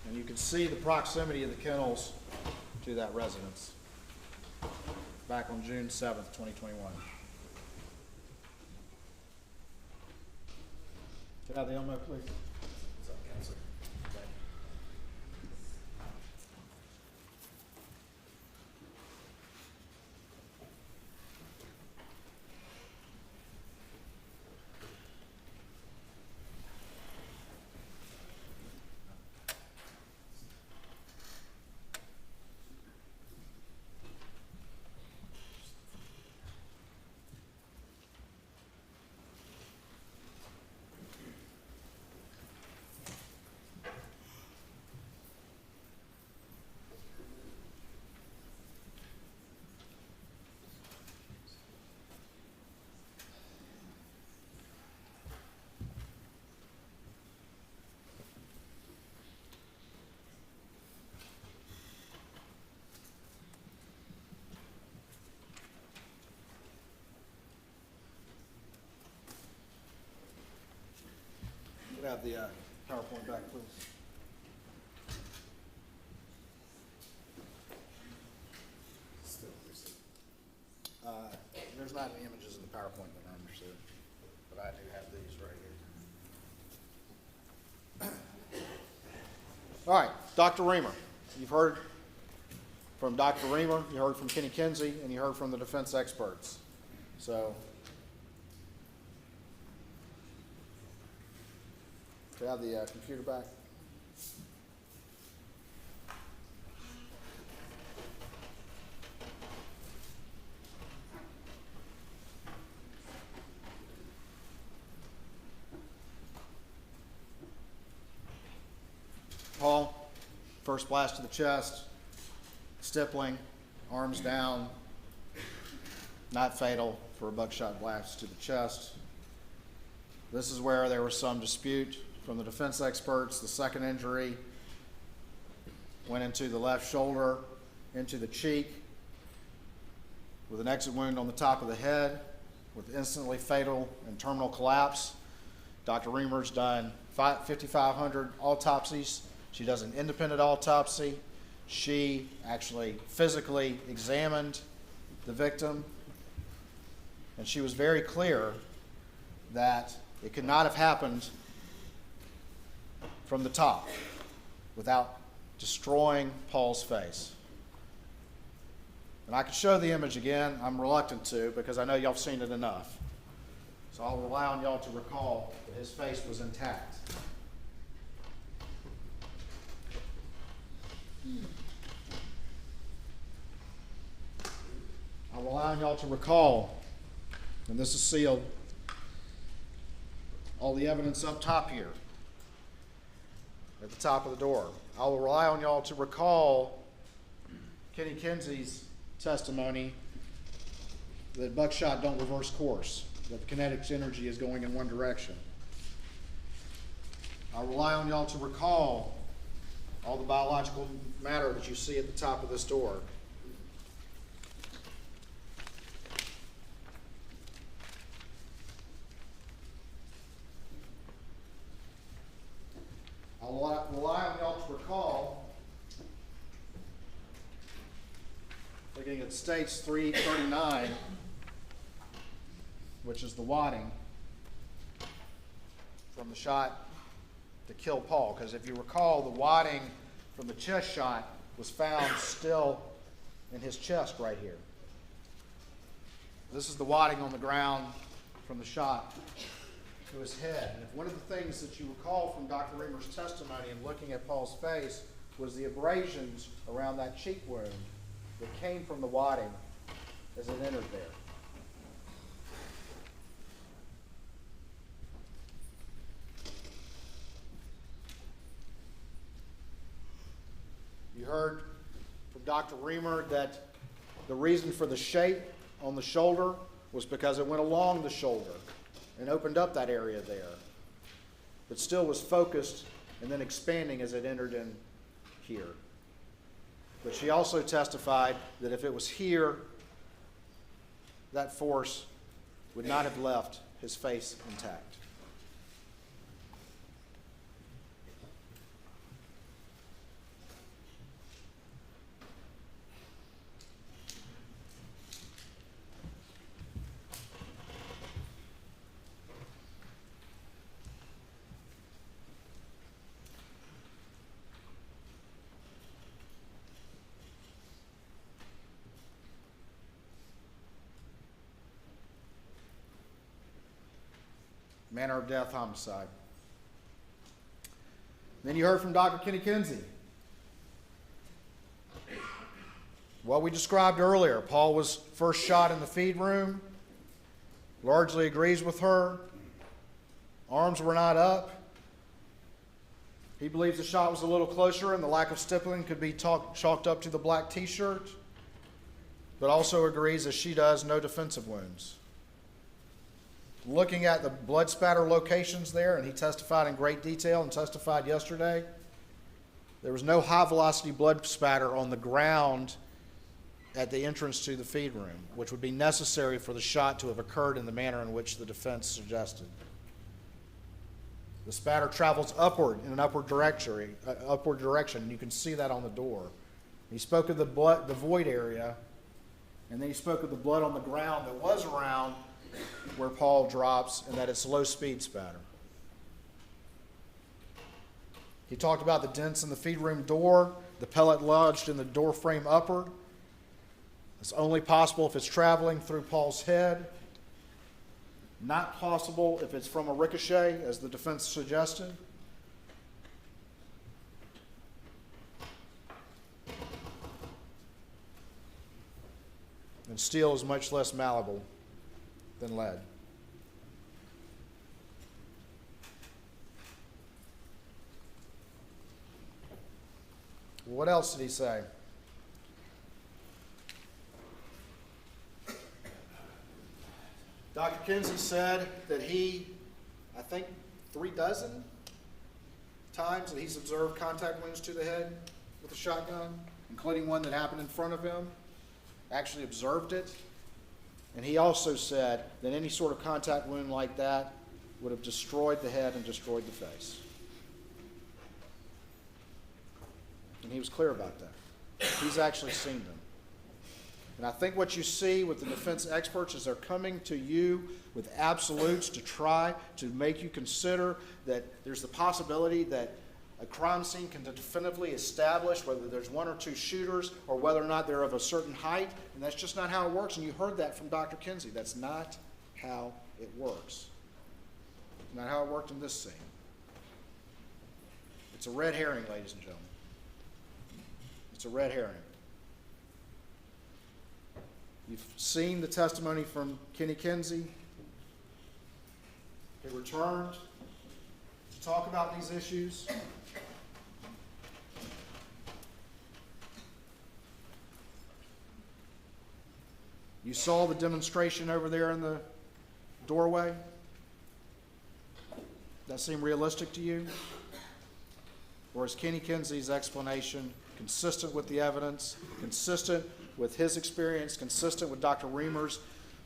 Speaker 1: And you can see the proximity of the kennels to that residence back on June 7th, 2021. Get out the Elmo, please. Have the PowerPoint back, please. There's not any images in the PowerPoint that are understood, but I do have these right here. All right, Dr. Reamer. You've heard from Dr. Reamer, you heard from Kenny Kinsey, and you heard from the defense experts. So, do you have the computer back? Paul, first blast to the chest, stippling, arms down, not fatal for a buckshot blast to the chest. This is where there was some dispute from the defense experts. The second injury went into the left shoulder, into the cheek, with an exit wound on the top of the head, with instantly fatal and terminal collapse. Dr. Reamer's done 5,500 autopsies. She does an independent autopsy. She actually physically examined the victim, and she was very clear that it could not have happened from the top without destroying Paul's face. And I could show the image again. I'm reluctant to because I know y'all have seen it enough. So I'll rely on y'all to recall that his face was intact. I'll rely on y'all to recall, and this is sealed, all the evidence up top here at the top of the door. I will rely on y'all to recall Kenny Kinsey's testimony that buckshot don't reverse course, that the kinetic energy is going in one direction. I'll rely on y'all to recall all the biological matter that you see at the top of this door. I'll rely on y'all to recall, looking at States 339, which is the wadding from the shot to kill Paul. Because if you recall, the wadding from the chest shot was found still in his chest right here. This is the wadding on the ground from the shot to his head. And if one of the things that you recall from Dr. Reamer's testimony and looking at Paul's face was the abrasions around that cheek wound that came from the wadding as it entered there. You heard from Dr. Reamer that the reason for the shape on the shoulder was because it went along the shoulder and opened up that area there, but still was focused and then expanding as it entered in here. But she also testified that if it was here, that force would not have left his face intact. Manner of death, homicide. Then you heard from Dr. Kenny Kinsey. What we described earlier, Paul was first shot in the feed room, largely agrees with her. Arms were not up. He believes the shot was a little closer and the lack of stippling could be chalked up to the black t-shirt, but also agrees, as she does, no defensive wounds. Looking at the blood spatter locations there, and he testified in great detail and testified yesterday, there was no high velocity blood spatter on the ground at the entrance to the feed room, which would be necessary for the shot to have occurred in the manner in which the defense suggested. The spatter travels upward in an upward direction, and you can see that on the door. He spoke of the void area, and then he spoke of the blood on the ground that was around where Paul drops, and that it's low speed spatter. He talked about the dents in the feed room door, the pellet lodged in the door frame upward. It's only possible if it's traveling through Paul's head. Not possible if it's from a ricochet, as the defense suggested. And steel is much less malleable than lead. What else did he say? Dr. Kinsey said that he, I think 36 times that he's observed contact wounds to the head with a shotgun, including one that happened in front of him, actually observed it. And he also said that any sort of contact wound like that would have destroyed the head and destroyed the face. And he was clear about that. He's actually seen them. And I think what you see with the defense experts is they're coming to you with absolutes to try to make you consider that there's the possibility that a crime scene can definitively establish whether there's one or two shooters or whether or not they're of a certain height, and that's just not how it works. And you heard that from Dr. Kinsey. That's not how it works. It's not how it worked in this scene. It's a red herring, ladies and gentlemen. It's a red herring. You've seen the testimony from Kenny Kinsey. He returned to talk about these issues. You saw the demonstration over there in the doorway? That seem realistic to you? or is Kenny Kinsey's explanation consistent with the evidence, consistent with his experience, consistent with Dr. Reamer's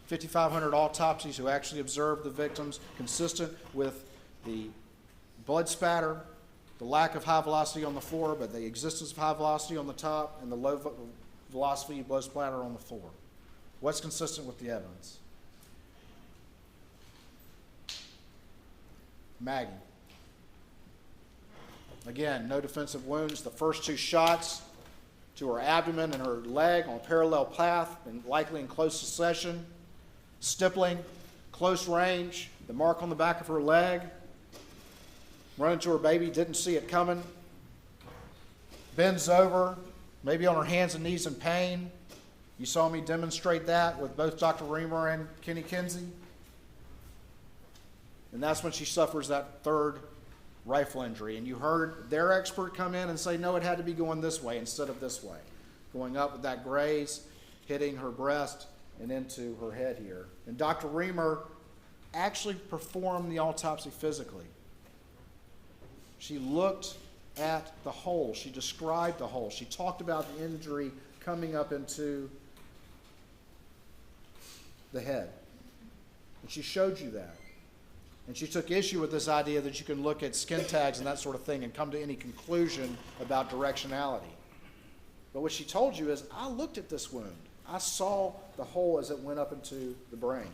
Speaker 1: 5,500 autopsies who actually observed the victims, consistent with the blood spatter, the lack of high velocity on the floor, but the existence of high velocity on the top, and the low velocity blood splatter on the floor? What's consistent with the evidence? Maggie. Again, no defensive wounds. The first two shots to her abdomen and her leg on a parallel path, and likely in close succession. Stippling, close range, the mark on the back of her leg. Running to her baby, didn't see it coming. Bends over, maybe on her hands and knees in pain. You saw me demonstrate that with both Dr. Reamer and Kenny Kinsey. And that's when she suffers that third rifle injury. And you heard their expert come in and say, no, it had to be going this way instead of this way. Going up with that graze, hitting her breast and into her head here. And Dr. Reamer actually performed the autopsy physically. She looked at the hole. She described the hole. She talked about the injury coming up into the head. And she showed you that. And she took issue with this idea that you can look at skin tags and that sort of thing and come to any conclusion about directionality. But what she told you is, I looked at this wound. I saw the hole as it went up into the brain.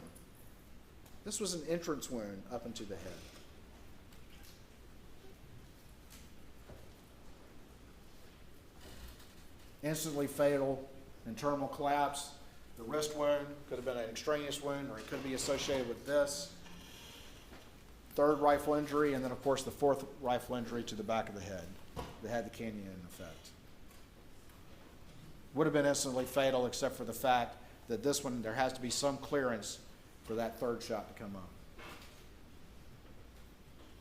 Speaker 1: This was an entrance wound up into the head. Instantly fatal and terminal collapse. The wrist wound could have been an extraneous wound, or it could be associated with this. Third rifle injury, and then of course the fourth rifle injury to the back of the head that had the canyon effect. Would have been instantly fatal, except for the fact that this one, there has to be some clearance for that third shot to come up.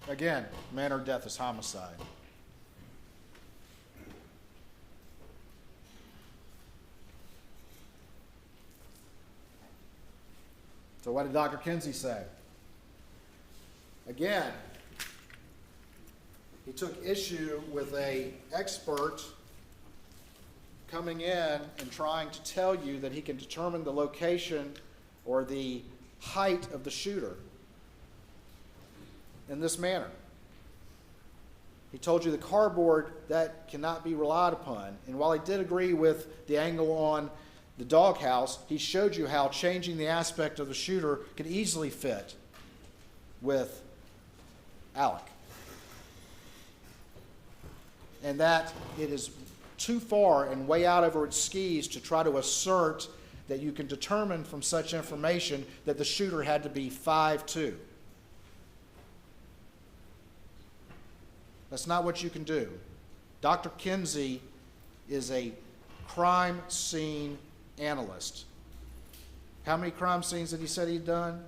Speaker 1: Again, manner of death is homicide. So what did Dr. Kinsey say? Again, he took issue with an expert coming in and trying to tell you that he can determine the location or the height of the shooter in this manner. He told you the cardboard, that cannot be relied upon. And while he did agree with the angle on the doghouse, he showed you how changing the aspect of the shooter could easily fit with Alec. And that it is too far and way out over its skis to try to assert that you can determine from such information that the shooter had to be 5'2". That's not what you can do. Dr. Kinsey is a crime scene analyst. How many crime scenes did he say he'd done?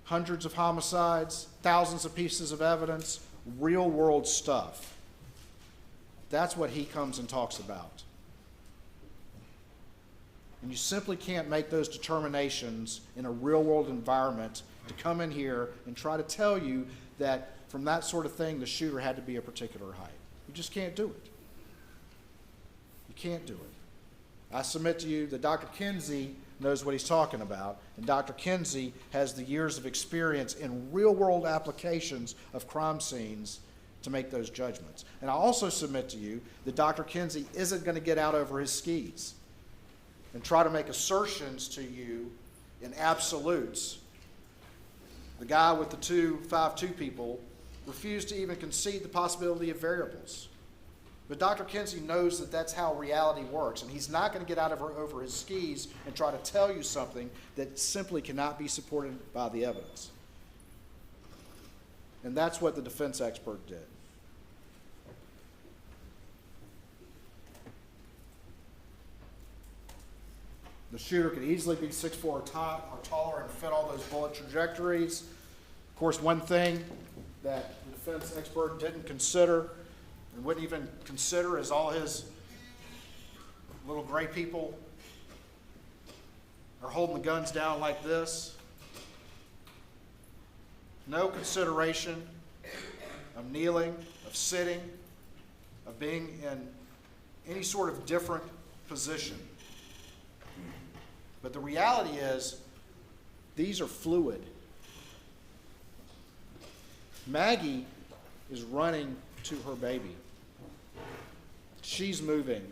Speaker 1: Hundreds of homicides, thousands of pieces of evidence, real world stuff. That's what he comes and talks about. And you simply can't make those determinations in a real world environment to come in here and try to tell you that from that sort of thing the shooter had to be a particular height. You just can't do it. You can't do it. I submit to you that Dr. Kinsey knows what he's talking about, and Dr. Kinsey has the years of experience in real-world applications of crime scenes to make those judgments. And I also submit to you that Dr. Kinsey isn't going to get out over his skis and try to make assertions to you in absolutes. The guy with the 5'2" people refused to even concede the possibility of variables. But Dr. Kinsey knows that that's how reality works, and he's not going to get out over his skis and try to tell you something that simply cannot be supported by the evidence. And that's what the defense expert did. The shooter could easily be 6'4" or taller and fit all those bullet trajectories. Of course, one thing that the defense expert didn't consider and wouldn't even consider is all his little gray people are holding the guns down like this. No consideration of kneeling, of sitting, of being in any sort of different position. But the reality is, these are fluid. Maggie is running to her baby. She's moving.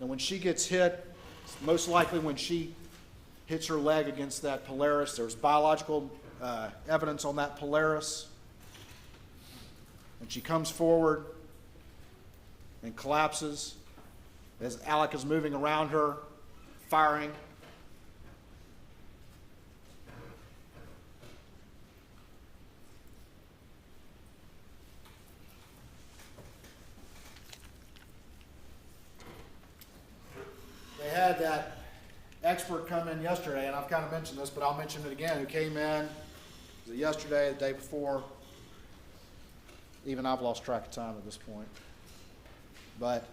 Speaker 1: And when she gets hit, most likely when she hits her leg against that Polaris, there's biological evidence on that Polaris. And she comes forward and collapses as Alec is moving around her, firing. They had that expert come in yesterday, and I've kind of mentioned this, but I'll mention it again, who came in, was it yesterday, the day before? Even I've lost track of time at this point. But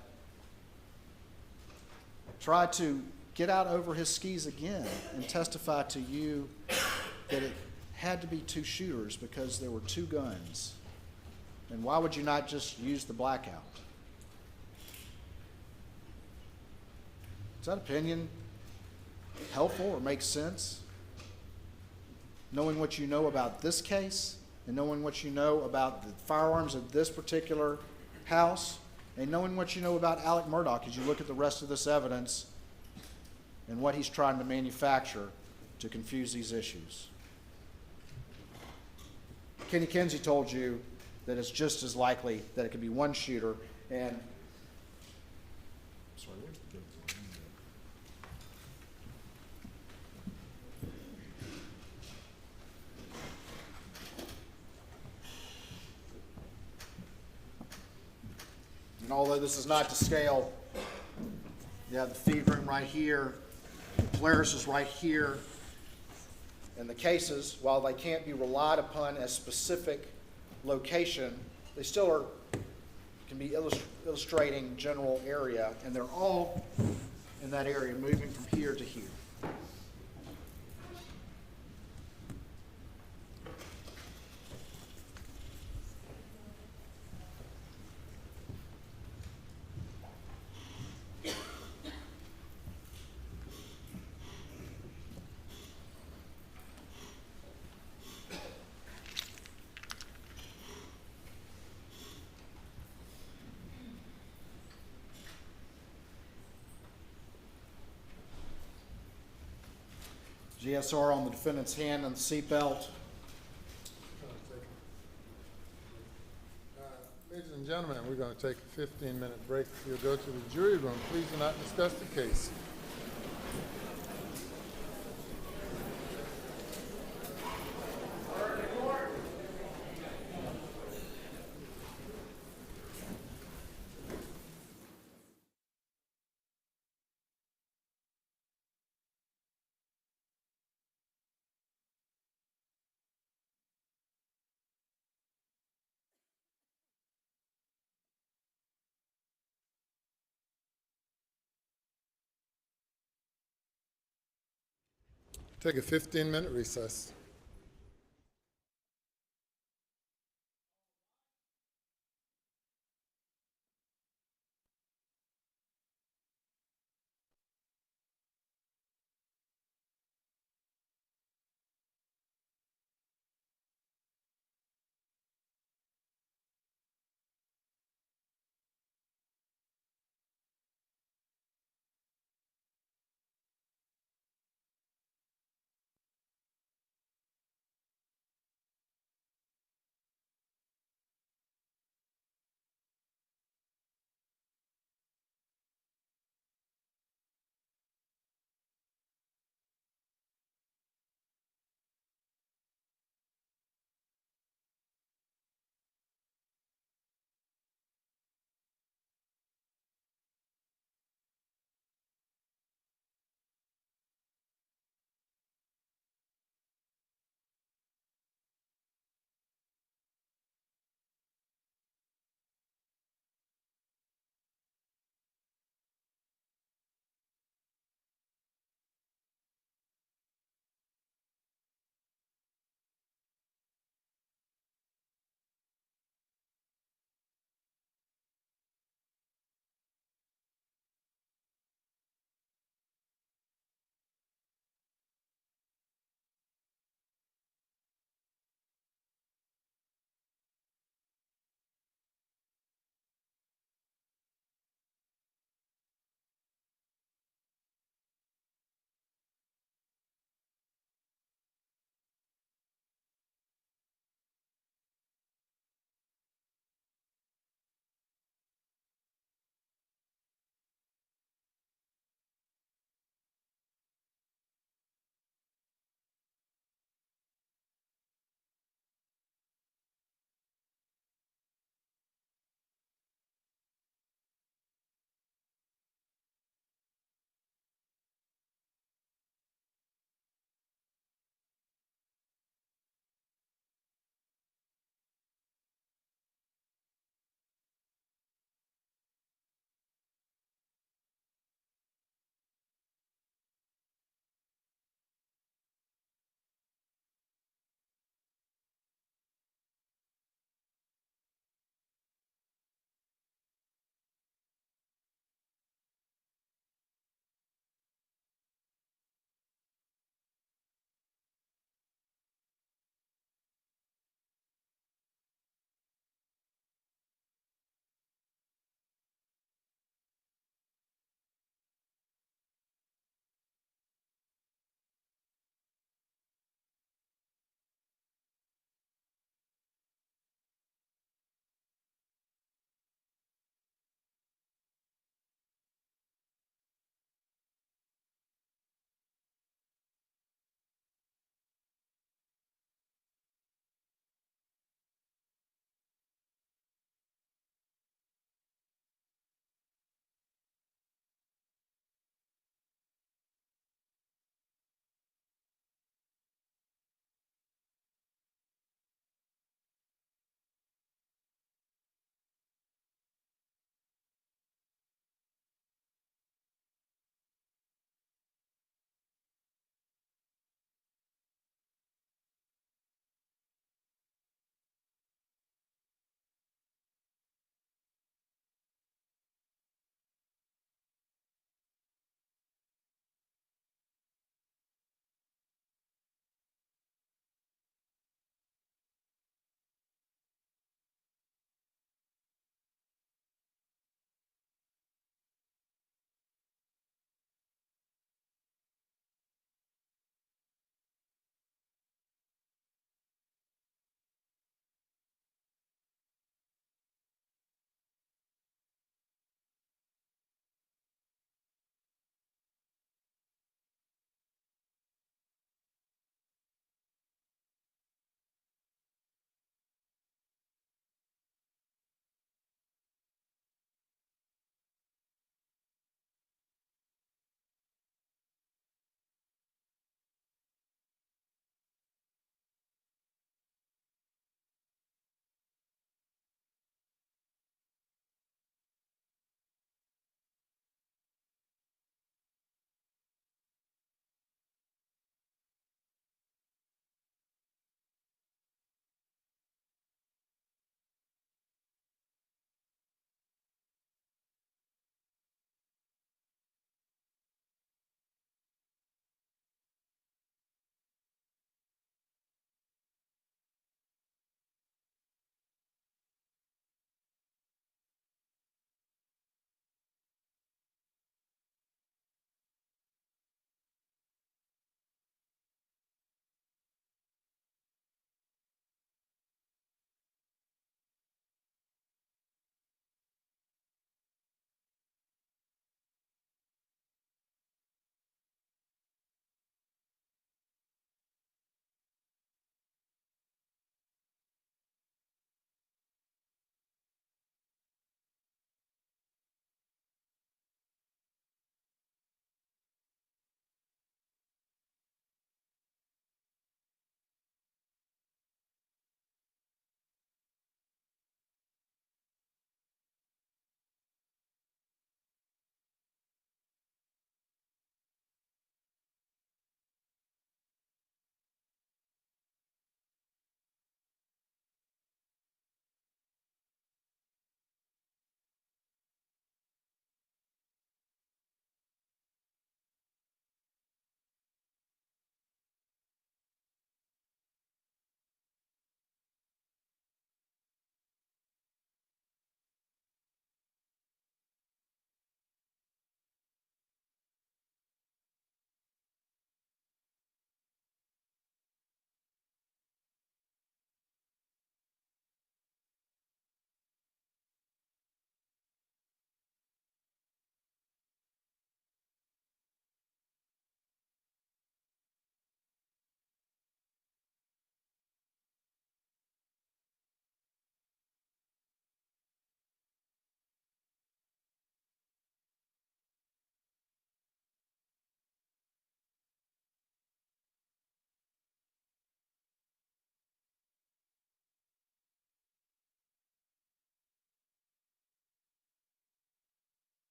Speaker 1: tried to get out over his skis again and testify to you that it had to be two shooters because there were two guns. And why would you not just use the blackout? Is that opinion helpful or makes sense? Knowing what you know about this case and knowing what you know about the firearms of this particular house and knowing what you know about Alec Murdaugh as you look at the rest of this evidence and what he's trying to manufacture to confuse these issues. Kenny Kinsey told you that it's just as likely that it could be one shooter, and sorry, where's the good and although this is not to scale, you have the feed room right here, the Polaris is right here, and the cases, while they can't be relied upon as specific location, they still can be illustrating general area, and they're all in that area, moving from here to here. GSR on the defendant's hand on the seatbelt.
Speaker 2: Ladies and gentlemen, we're going to take a 15-minute break. We'll go to the jury room. Please do not discuss the case. Take a 15-minute recess.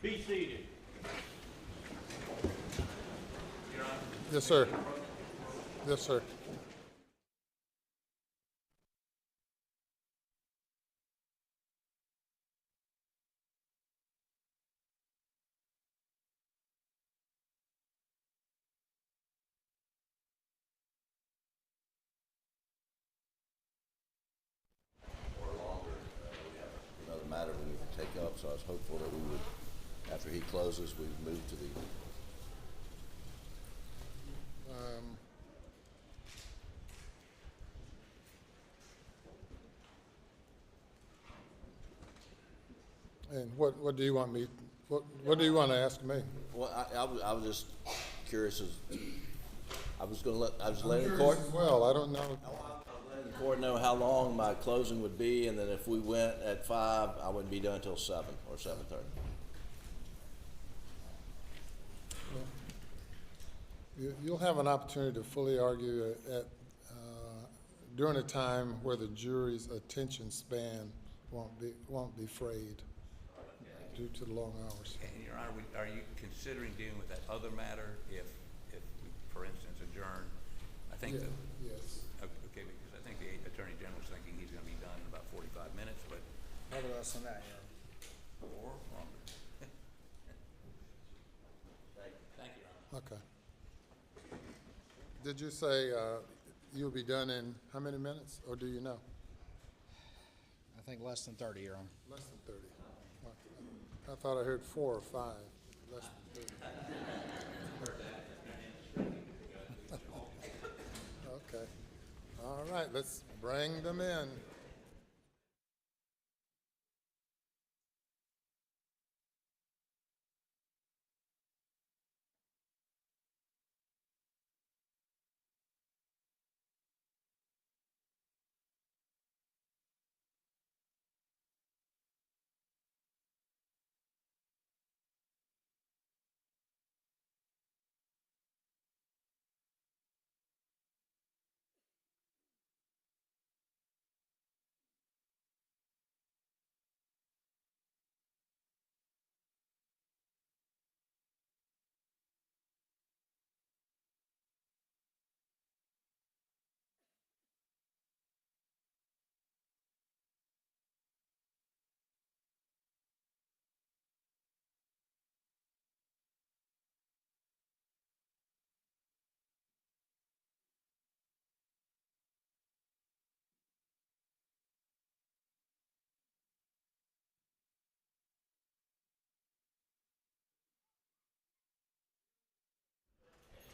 Speaker 6: Be seated. Your Honor.
Speaker 2: Yes, sir. Yes, sir.
Speaker 7: Or longer. We have another matter we need to take up, so I was hopeful that we would, after he closes, we would move to the,
Speaker 2: And what do you want me, what do you want to ask me?
Speaker 7: well, I was just curious as, I was letting the court,
Speaker 2: Well, I don't know.
Speaker 7: letting the court know how long my closing would be, and then if we went at 5, I wouldn't be done until 7 or 7:30.
Speaker 2: You'll have an opportunity to fully argue during a time where the jury's attention span won't be frayed due to the long hours.
Speaker 6: And Your Honor, are you considering dealing with that other matter if we, for instance, adjourn? I think that,
Speaker 2: Yes.
Speaker 6: okay, because I think the Attorney General's thinking he's gonna be done in about 45 minutes, but,
Speaker 1: Probably less than that,
Speaker 6: or longer. Thank you, Your Honor.
Speaker 2: Okay. Did you say you'll be done in how many minutes, or do you know?
Speaker 1: I think less than 30, Your Honor.
Speaker 2: Less than 30. I thought I heard 4 or 5. Less than 30. Okay. All right, let's bring them in.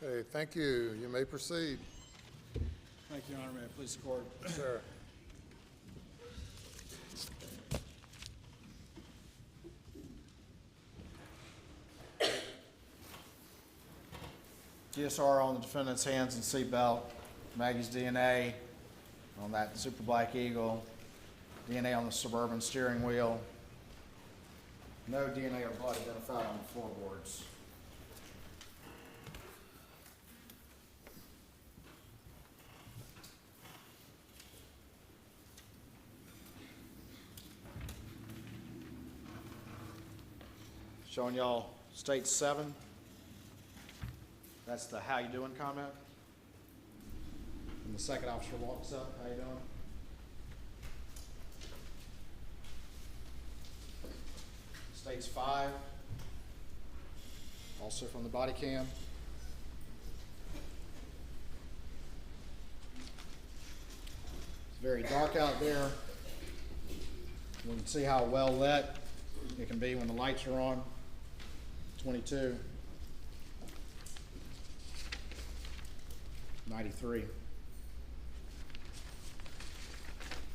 Speaker 2: Okay, thank you. You may proceed.
Speaker 1: Thank you, Your Honor. May it please the court.
Speaker 2: Sir.
Speaker 1: GSR on the defendant's hands and seatbelt, Maggie's DNA on that Super Black Eagle, DNA on the Suburban steering wheel, no DNA or blood identified on the floorboards. Showing y'all state 7. That's the how you doing comment. And the second officer walks up, how you doing? States 5. Also from the body cam. It's very dark out there. We can see how well lit it can be when the lights are on. 22. 93.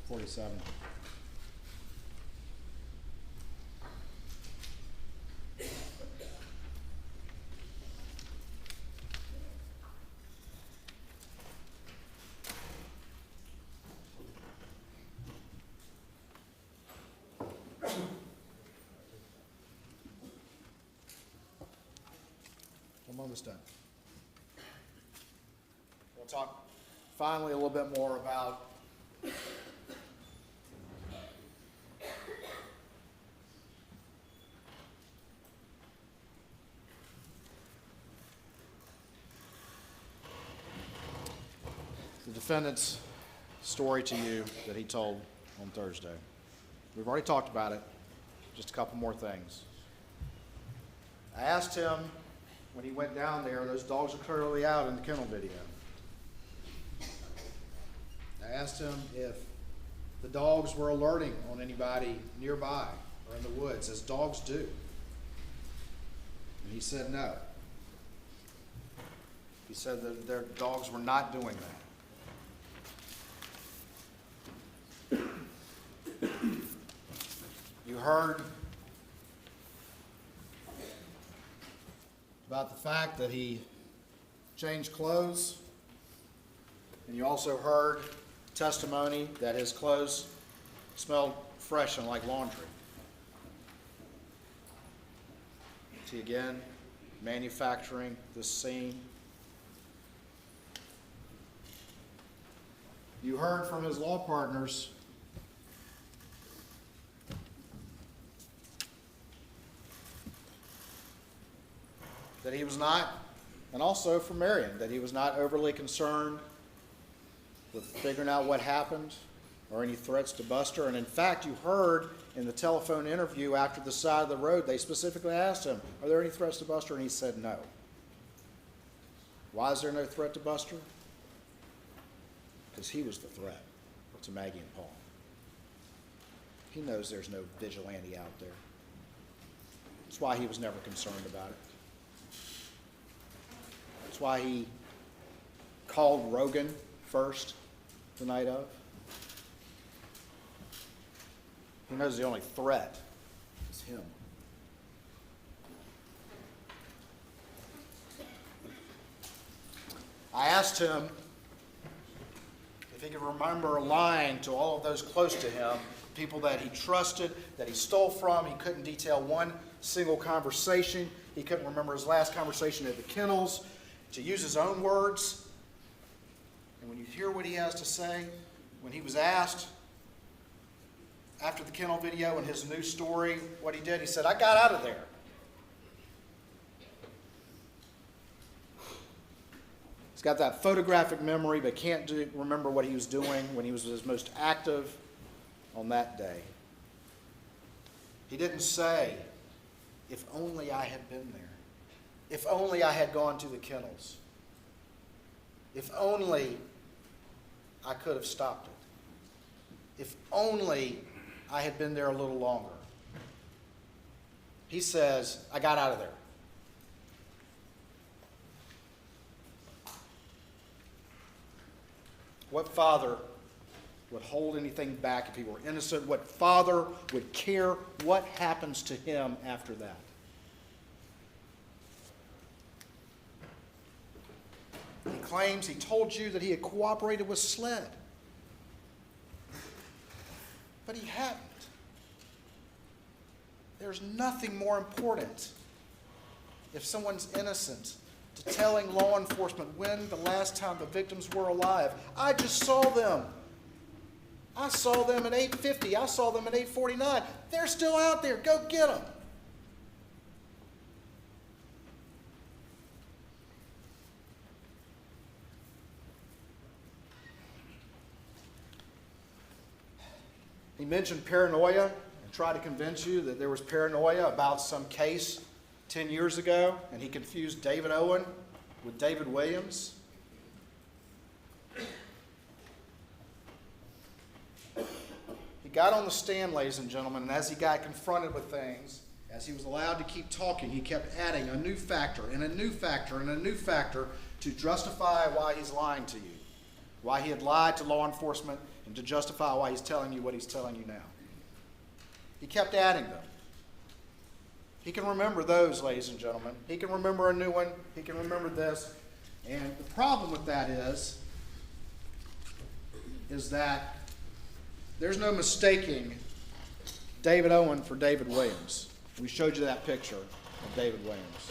Speaker 1: 47. I'm almost done. We'll talk finally a little bit more about defendant's story to you that he told on Thursday. We've already talked about it. Just a couple more things. I asked him when he went down there, those dogs are clearly out in the kennel video. I asked him if the dogs were alerting on anybody nearby or in the woods, as dogs do. And he said no. He said that their dogs were not doing that. You heard about the fact that he changed clothes, and you also heard testimony that his clothes smelled fresh and like laundry. See again, manufacturing this scene. You heard from his law partners that he was not, and also from Marion, that he was not overly concerned with figuring out what happened or any threats to Buster. And in fact, you heard in the telephone interview after the side of the road, they specifically asked him, are there any threats to Buster? And he said no. Why is there no threat to Buster? Because he was the threat to Maggie and Paul. He knows there's no vigilante out there. That's why he was never concerned about it. That's why he called Rogan first the night of. He knows the only threat is him. I asked him if he could remember lying to all of those close to him, people that he trusted, that he stole from. He couldn't detail one single conversation. He couldn't remember his last conversation at the kennels. To use his own words, and when you hear what he has to say, when he was asked after the kennel video and his new story, what he did, he said, I got out of there. He's got that photographic memory, but can't remember what he was doing when he was his most active on that day. He didn't say, if only I had been there. If only I had gone to the kennels. If only I could have stopped it. If only I had been there a little longer. He says, I got out of there. What father would hold anything back if he were innocent? What father would care what happens to him after that? He claims he told you that he had cooperated with SLED. But he hadn't. There's nothing more important, if someone's innocent, to telling law enforcement when the last time the victims were alive. I just saw them. I saw them at 8:50. I saw them at 8:49. They're still out there. Go get them. He mentioned paranoia and tried to convince you that there was paranoia about some case 10 years ago, and he confused David Owen with David Williams. He got on the stand, ladies and gentlemen, and as he got confronted with things, as he was allowed to keep talking, he kept adding a new factor and a new factor and a new factor to justify why he's lying to you, why he had lied to law enforcement, and to justify why he's telling you what he's telling you now. He kept adding them. He can remember those, ladies and gentlemen. He can remember a new one. He can remember this. And the problem with that is that there's no mistaking David Owen for David Williams. We showed you that picture of David Williams.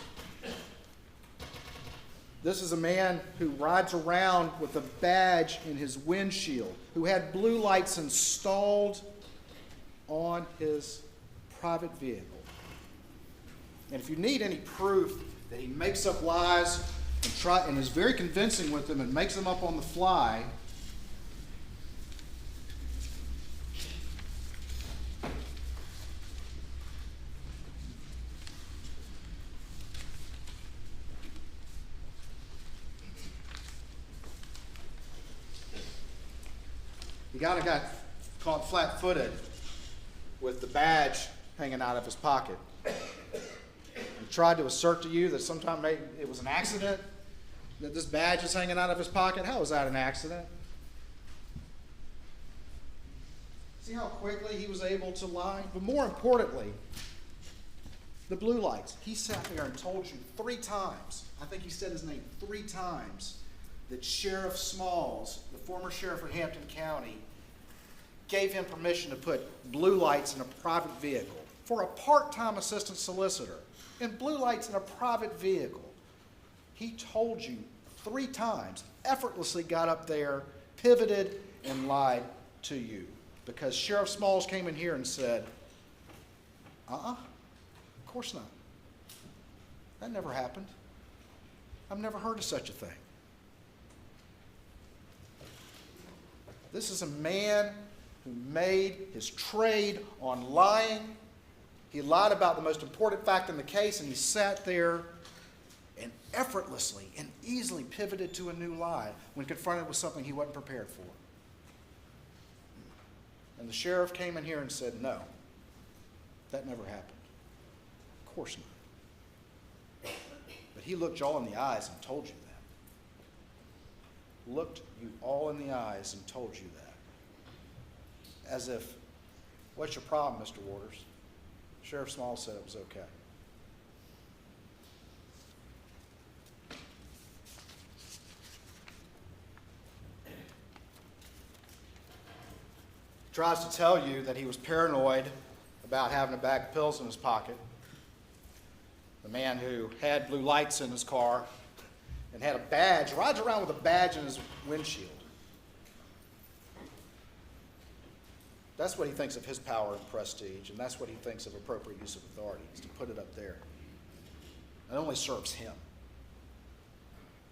Speaker 1: This is a man who rides around with a badge in his windshield, who had blue lights installed on his private vehicle. And if you need any proof that he makes up lies and is very convincing with them and makes them up on the fly, He got caught flat-footed with the badge hanging out of his pocket. He tried to assert to you that sometime maybe it was an accident, that this badge is hanging out of his pocket. How is that an accident? See how quickly he was able to lie? But more importantly, the blue lights. He sat there and told you 3 times, I think he said his name 3 times, that Sheriff Smalls, the former sheriff of Hampton County, gave him permission to put blue lights in a private vehicle for a part-time assistant solicitor. And blue lights in a private vehicle. He told you 3 times, effortlessly got up there, pivoted, and lied to you. Because Sheriff Smalls came in here and said, of course not. That never happened. I've never heard of such a thing. This is a man who made his trade on lying. He lied about the most important fact in the case, and he sat there and effortlessly and easily pivoted to a new lie when confronted with something he wasn't prepared for. And the sheriff came in here and said, no, that never happened. Of course not. But he looked you all in the eyes and told you that. Looked you all in the eyes and told you that. As if, what's your problem, Mr. Waters? Sheriff Small said it was okay. Tries to tell you that he was paranoid about having a bag of pills in his pocket. The man who had blue lights in his car and had a badge, rides around with a badge in his windshield. That's what he thinks of his power and prestige, and that's what he thinks of appropriate use of authority, is to put it up there. It only serves him.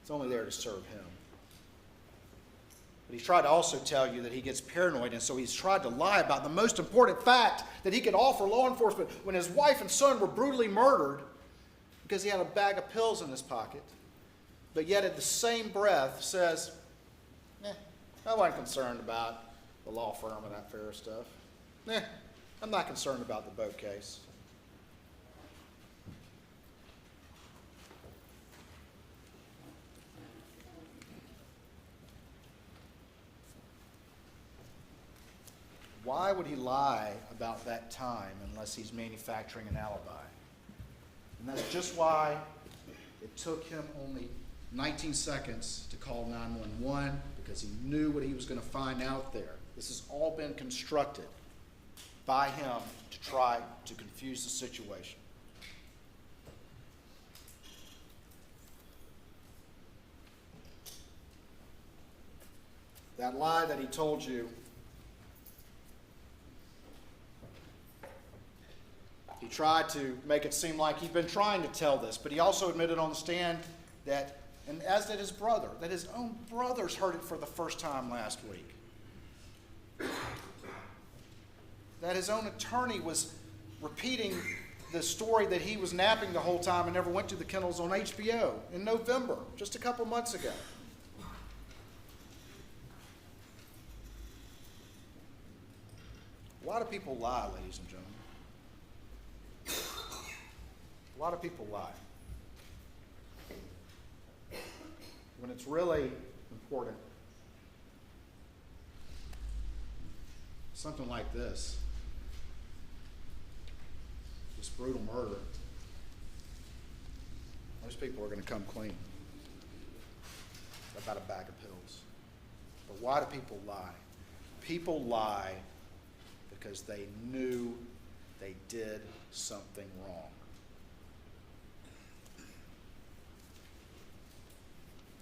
Speaker 1: It's only there to serve him. But he's tried to also tell you that he gets paranoid, and so he's tried to lie about the most important fact that he could offer law enforcement when his wife and son were brutally murdered because he had a bag of pills in his pocket, but yet at the same breath says, I wasn't concerned about the law firm and that fair stuff. I'm not concerned about the boat case. Why would he lie about that time unless he's manufacturing an alibi? And that's just why it took him only 19 seconds to call 911, because he knew what he was going to find out there. This has all been constructed by him to try to confuse the situation. That lie that he told you, he tried to make it seem like he'd been trying to tell this, but he also admitted on the stand that, and as did his brother, that his own brothers heard it for the first time last week. That his own attorney was repeating the story that he was napping the whole time and never went to the kennels on HBO in November, just a couple months ago. A lot of people lie, ladies and gentlemen. A lot of people lie. When it's really important. Something like this brutal murder, most people are going to come clean about a bag of pills. But why do people lie? People lie because they knew they did something wrong.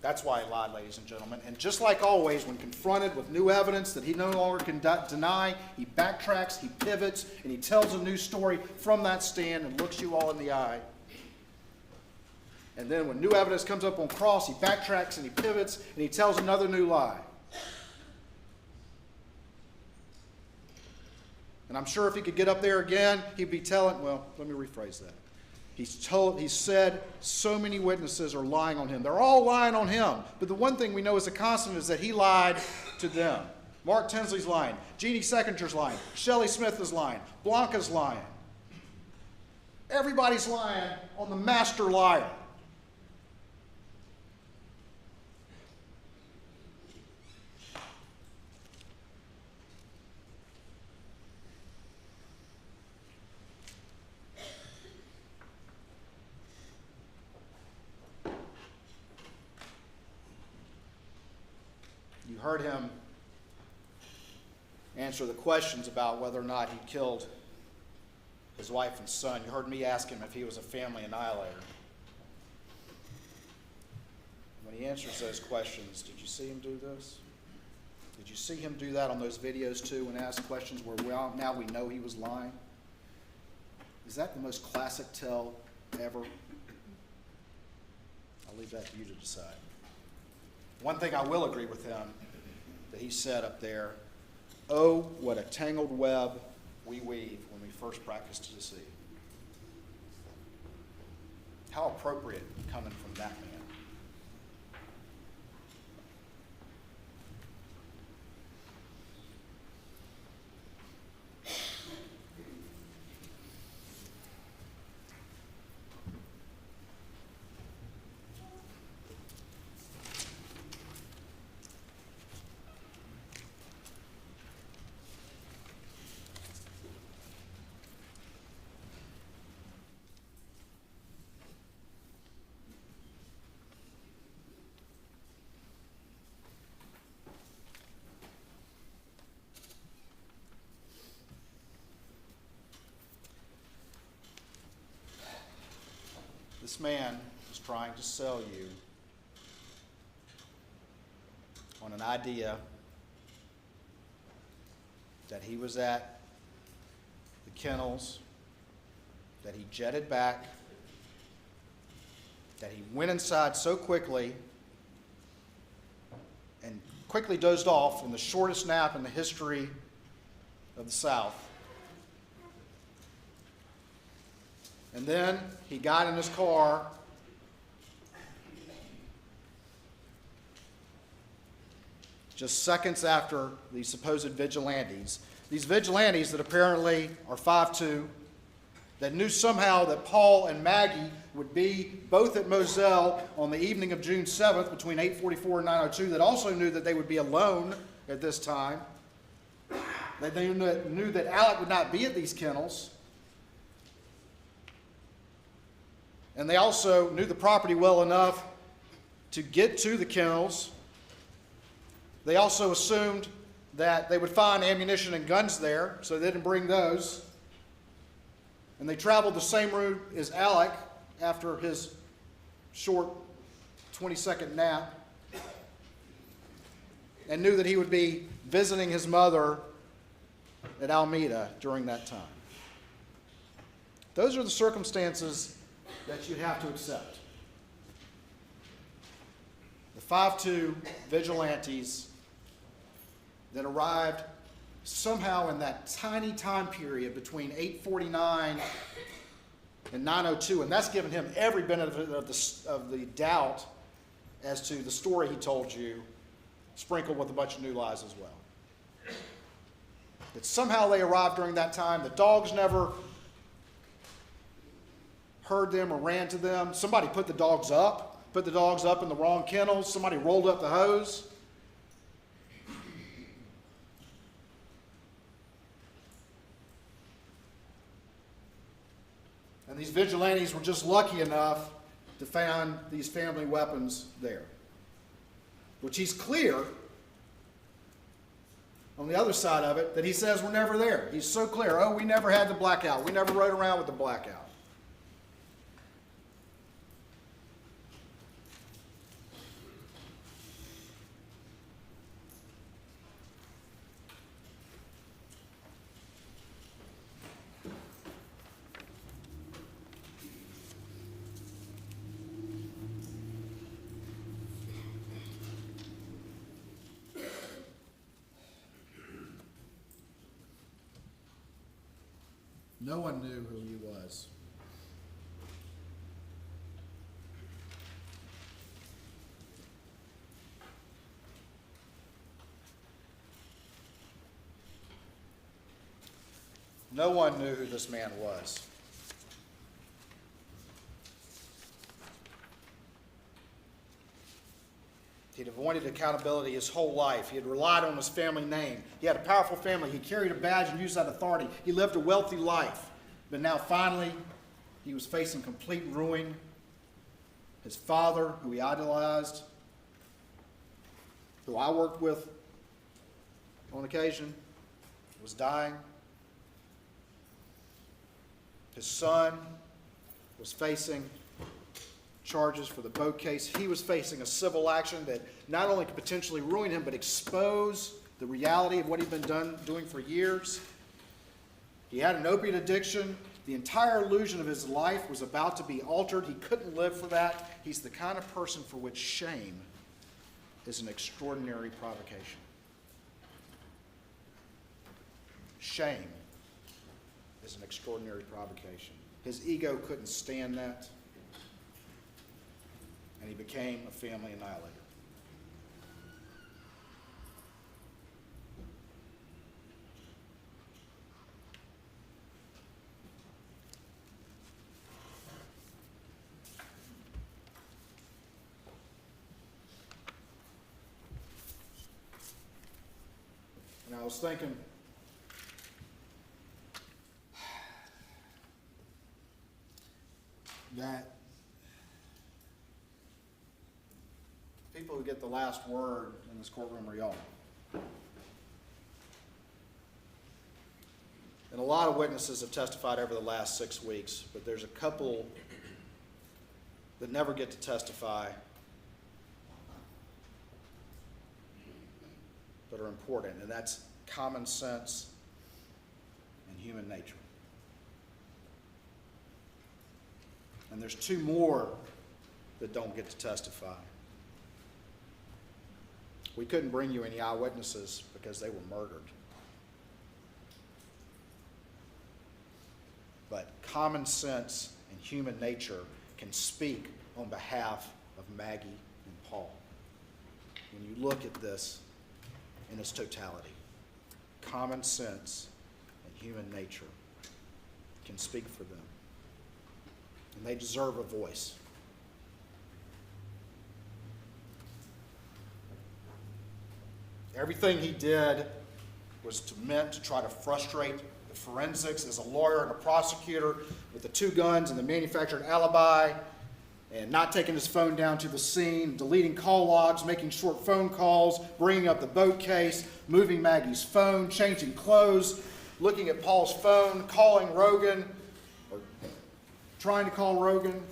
Speaker 1: That's why he lied, ladies and gentlemen. And just like always, when confronted with new evidence that he no longer can deny, he backtracks, he pivots, and he tells a new story from that stand and looks you all in the eye. And then when new evidence comes up on cross, he backtracks and he pivots and he tells another new lie. And I'm sure if he could get up there again, he'd be telling, well, let me rephrase that. He said so many witnesses are lying on him. They're all lying on him. But the one thing we know as a constant is that he lied to them. Mark Tinsley's lying. Jeannie Seckinger's lying. Shelley Smith is lying. Blanca's lying. Everybody's lying on the master liar. You heard him answer the questions about whether or not he killed his wife and son. You heard me ask him if he was a family annihilator. When he answers those questions, did you see him do this? Did you see him do that on those videos too, and ask questions where now we know he was lying? Is that the most classic tell ever? I'll leave that to you to decide. One thing I will agree with him that he said up there, "Oh, what a tangled web we weave when we first practice to deceive." How appropriate coming from that man. This man is trying to sell you on an idea that he was at the kennels, that he jetted back, that he went inside so quickly and quickly dozed off in the shortest nap in the history of the South. And then he got in his car just seconds after the supposed vigilantes. These vigilantes that apparently are 5'2", that knew somehow that Paul and Maggie would be both at Moselle on the evening of June 7th between 8:44 and 9:02, that also knew that they would be alone at this time, that they knew that Alec would not be at these kennels. And they also knew the property well enough to get to the kennels. They also assumed that they would find ammunition and guns there, so they didn't bring those. And they traveled the same route as Alec after his short 20-second nap, and knew that he would be visiting his mother at Alameda during that time. Those are the circumstances that you have to accept. The 5'2" vigilantes that arrived somehow in that tiny time period between 8:49 and 9:02, and that's given him every benefit of the doubt as to the story he told you, sprinkled with a bunch of new lies as well. That somehow they arrived during that time. The dogs never heard them or ran to them. Somebody put the dogs up in the wrong kennels. Somebody rolled up the hose. And these vigilantes were just lucky enough to find these family weapons there, which he's clear on the other side of it that he says were never there. He's so clear. Oh, we never had the blackout. We never rode around with the blackout. No one knew who he was. No one knew who this man was. He'd avoided accountability his whole life. He had relied on his family name. He had a powerful family. He carried a badge and used that authority. He lived a wealthy life. But now finally, he was facing complete ruin. His father, who he idolized, who I worked with on occasion, was dying. His son was facing charges for the boat case. He was facing a civil action that not only could potentially ruin him, but expose the reality of what he'd been doing for years. He had an opiate addiction. The entire illusion of his life was about to be altered. He couldn't live for that. He's the kind of person for which shame is an extraordinary provocation. Shame is an extraordinary provocation. His ego couldn't stand that, and he became a family annihilator. And I was thinking, that people who get the last word in this courtroom are y'all. And a lot of witnesses have testified over the last 6 weeks, but there's a couple that never get to testify but are important, and that's common sense and human nature. And there's 2 more that don't get to testify. We couldn't bring you any eyewitnesses because they were murdered. But common sense and human nature can speak on behalf of Maggie and Paul. When you look at this in its totality, common sense and human nature can speak for them. And they deserve a voice. Everything he did was meant to try to frustrate the forensics as a lawyer and a prosecutor with the 2 guns and the manufactured alibi, and not taking his phone down to the scene, deleting call logs, making short phone calls, bringing up the boat case, moving Maggie's phone, changing clothes, looking at Paul's phone, calling Rogan, or trying to call Rogan.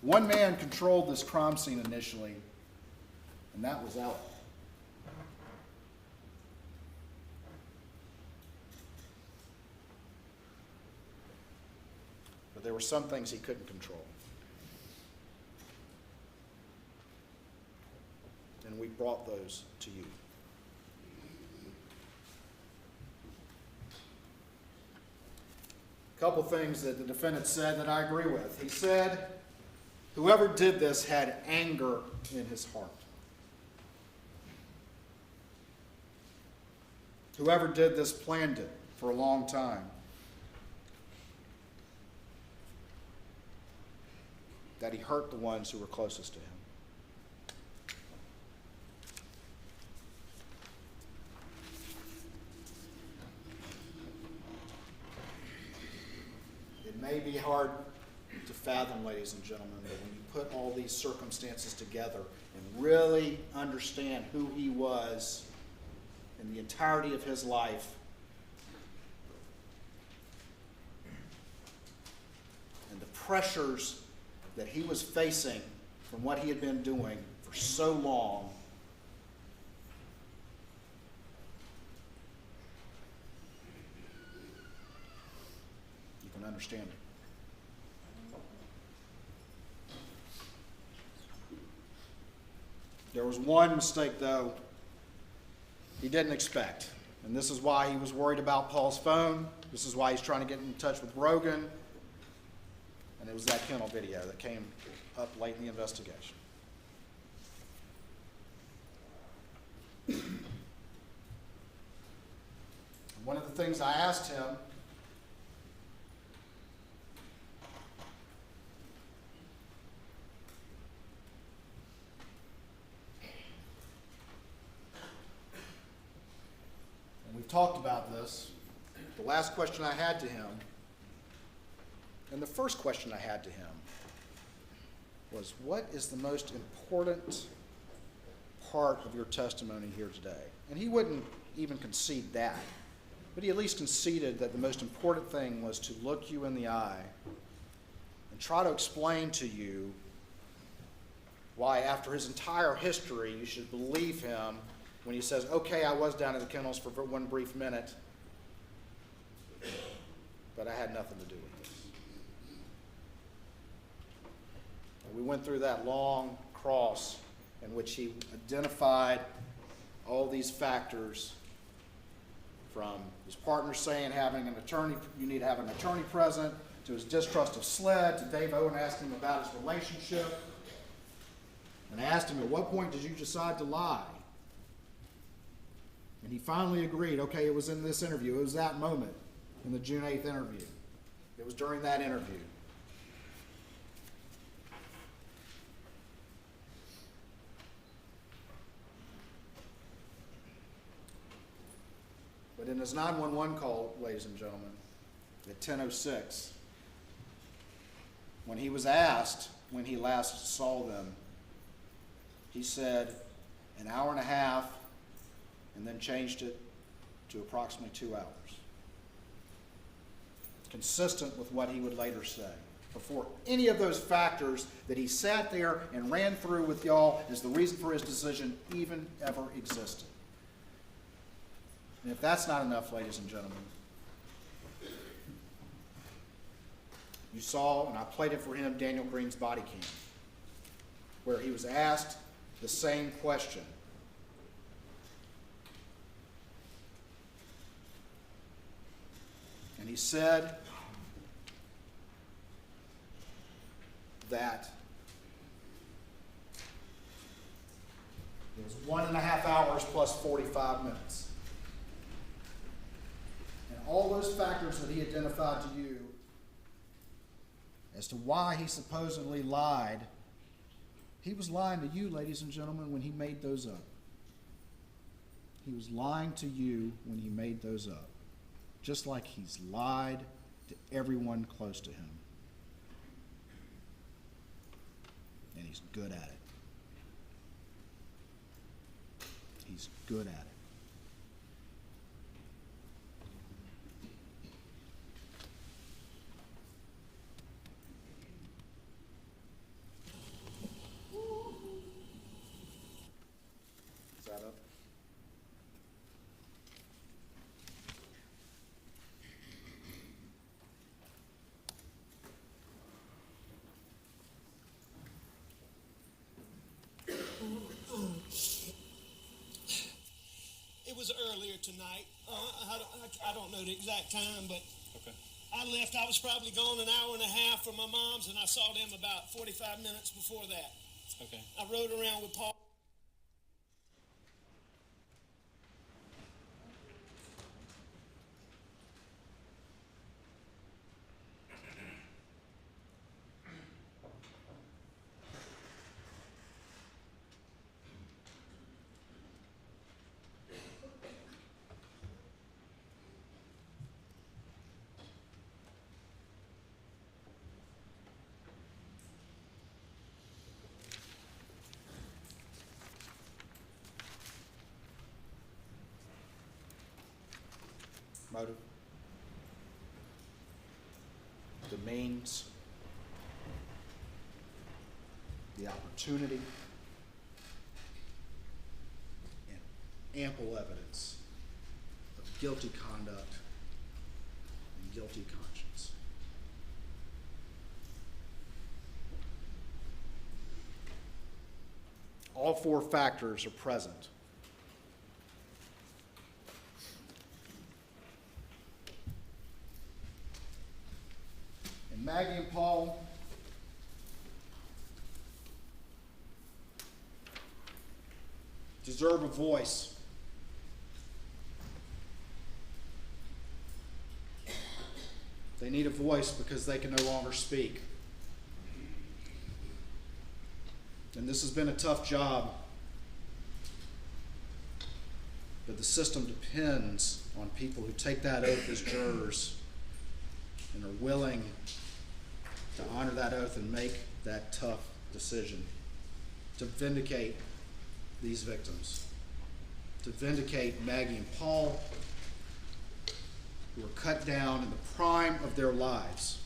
Speaker 1: One man controlled this crime scene initially, and that was Ellen. But there were some things he couldn't control. And we brought those to you. A couple things that the defendant said that I agree with. He said, whoever did this had anger in his heart. Whoever did this planned it for a long time. That he hurt the ones who were closest to him. It may be hard to fathom, ladies and gentlemen, but when you put all these circumstances together and really understand who he was in the entirety of his life, and the pressures that he was facing from what he had been doing for so long, you can understand it. There was one mistake, though, he didn't expect. And this is why he was worried about Paul's phone. This is why he's trying to get in touch with Rogan. And it was that kennel video that came up late in the investigation. And one of the things I asked him and we've talked about this, the last question I had to him, and the first question I had to him, was, what is the most important part of your testimony here today? And he wouldn't even concede that, but he at least conceded that the most important thing was to look you in the eye and try to explain to you why, after his entire history, you should believe him when he says, okay, I was down at the kennels for one brief minute, but I had nothing to do with this. And we went through that long cross in which he identified all these factors, from his partner saying having an attorney, you need to have an attorney present, to his distrust of SLED, to Dave Owen asking him about his relationship. And I asked him, at what point did you decide to lie? And he finally agreed, okay, it was in this interview. It was that moment in the June 8th interview. It was during that interview. But in his 911 call, ladies and gentlemen, at 10:06, when he was asked when he last saw them, he said an hour and a half, and then changed it to approximately 2 hours. Consistent with what he would later say, before any of those factors that he sat there and ran through with y'all as the reason for his decision even ever existed. And if that's not enough, ladies and gentlemen, you saw, and I played it for him, Daniel Green's body cam, where he was asked the same question. And he said that it was 1.5 hours plus 45 minutes. And all those factors that he identified to you as to why he supposedly lied, he was lying to you, ladies and gentlemen, when he made those up. He was lying to you when he made those up, just like he's lied to everyone close to him. And he's good at it. He's good at it. Is that up?
Speaker 4: It was earlier tonight. I don't know the exact time, but
Speaker 8: Okay.
Speaker 4: I left. I was probably gone an hour and a half from my mom's, and I saw them about 45 minutes before that.
Speaker 8: Okay.
Speaker 4: I rode around with Paul.
Speaker 1: Motive, the means, the opportunity, and ample evidence of guilty conduct and guilty conscience. All four factors are present. And Maggie and Paul deserve a voice. They need a voice because they can no longer speak. And this has been a tough job, but the system depends on people who take that oath as jurors and are willing to honor that oath and make that tough decision to vindicate these victims, to vindicate Maggie and Paul, who were cut down in the prime of their lives.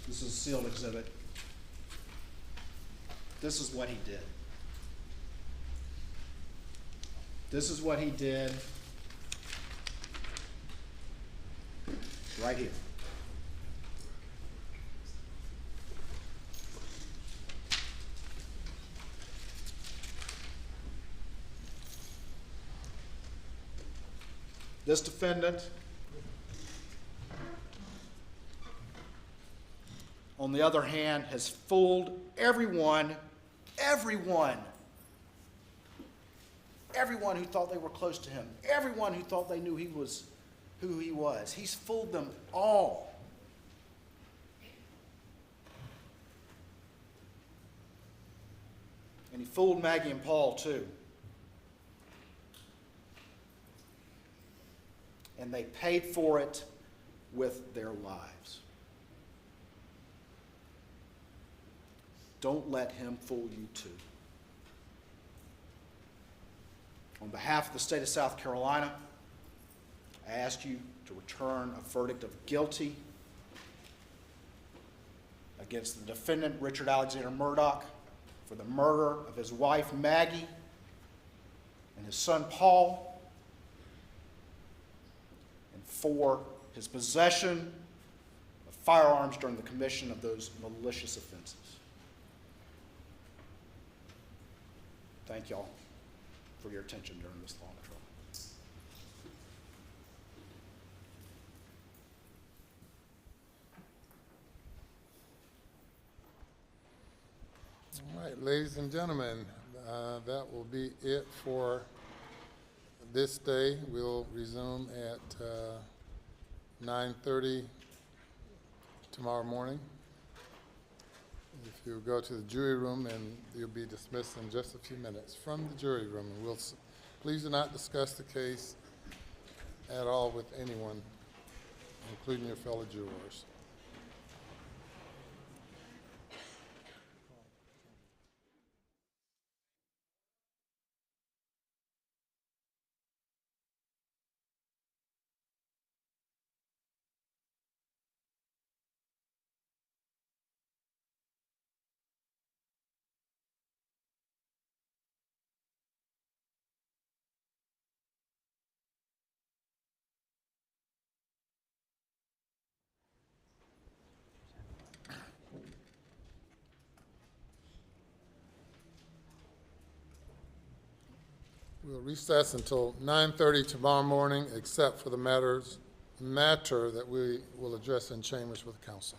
Speaker 1: This is a sealed exhibit. This is what he did. This is what he did right here. This defendant, on the other hand, has fooled everyone who thought they were close to him, everyone who thought they knew he was who he was. He's fooled them all. And he fooled Maggie and Paul too. And they paid for it with their lives. Don't let him fool you too. On behalf of the state of South Carolina, I ask you to return a verdict of guilty against the defendant, Richard Alexander Murdaugh, for the murder of his wife, Maggie, and his son, Paul, and for his possession of firearms during the commission of those malicious offenses. Thank y'all for your attention during this long trial.
Speaker 2: All right, ladies and gentlemen, that will be it for this day. We'll resume at 9:30 tomorrow morning. If you go to the jury room, and you'll be dismissed in just a few minutes from the jury room. And please do not discuss the case at all with anyone, including your fellow jurors. We'll recess until 9:30 tomorrow morning, except for the matter that we will address in chambers with counsel.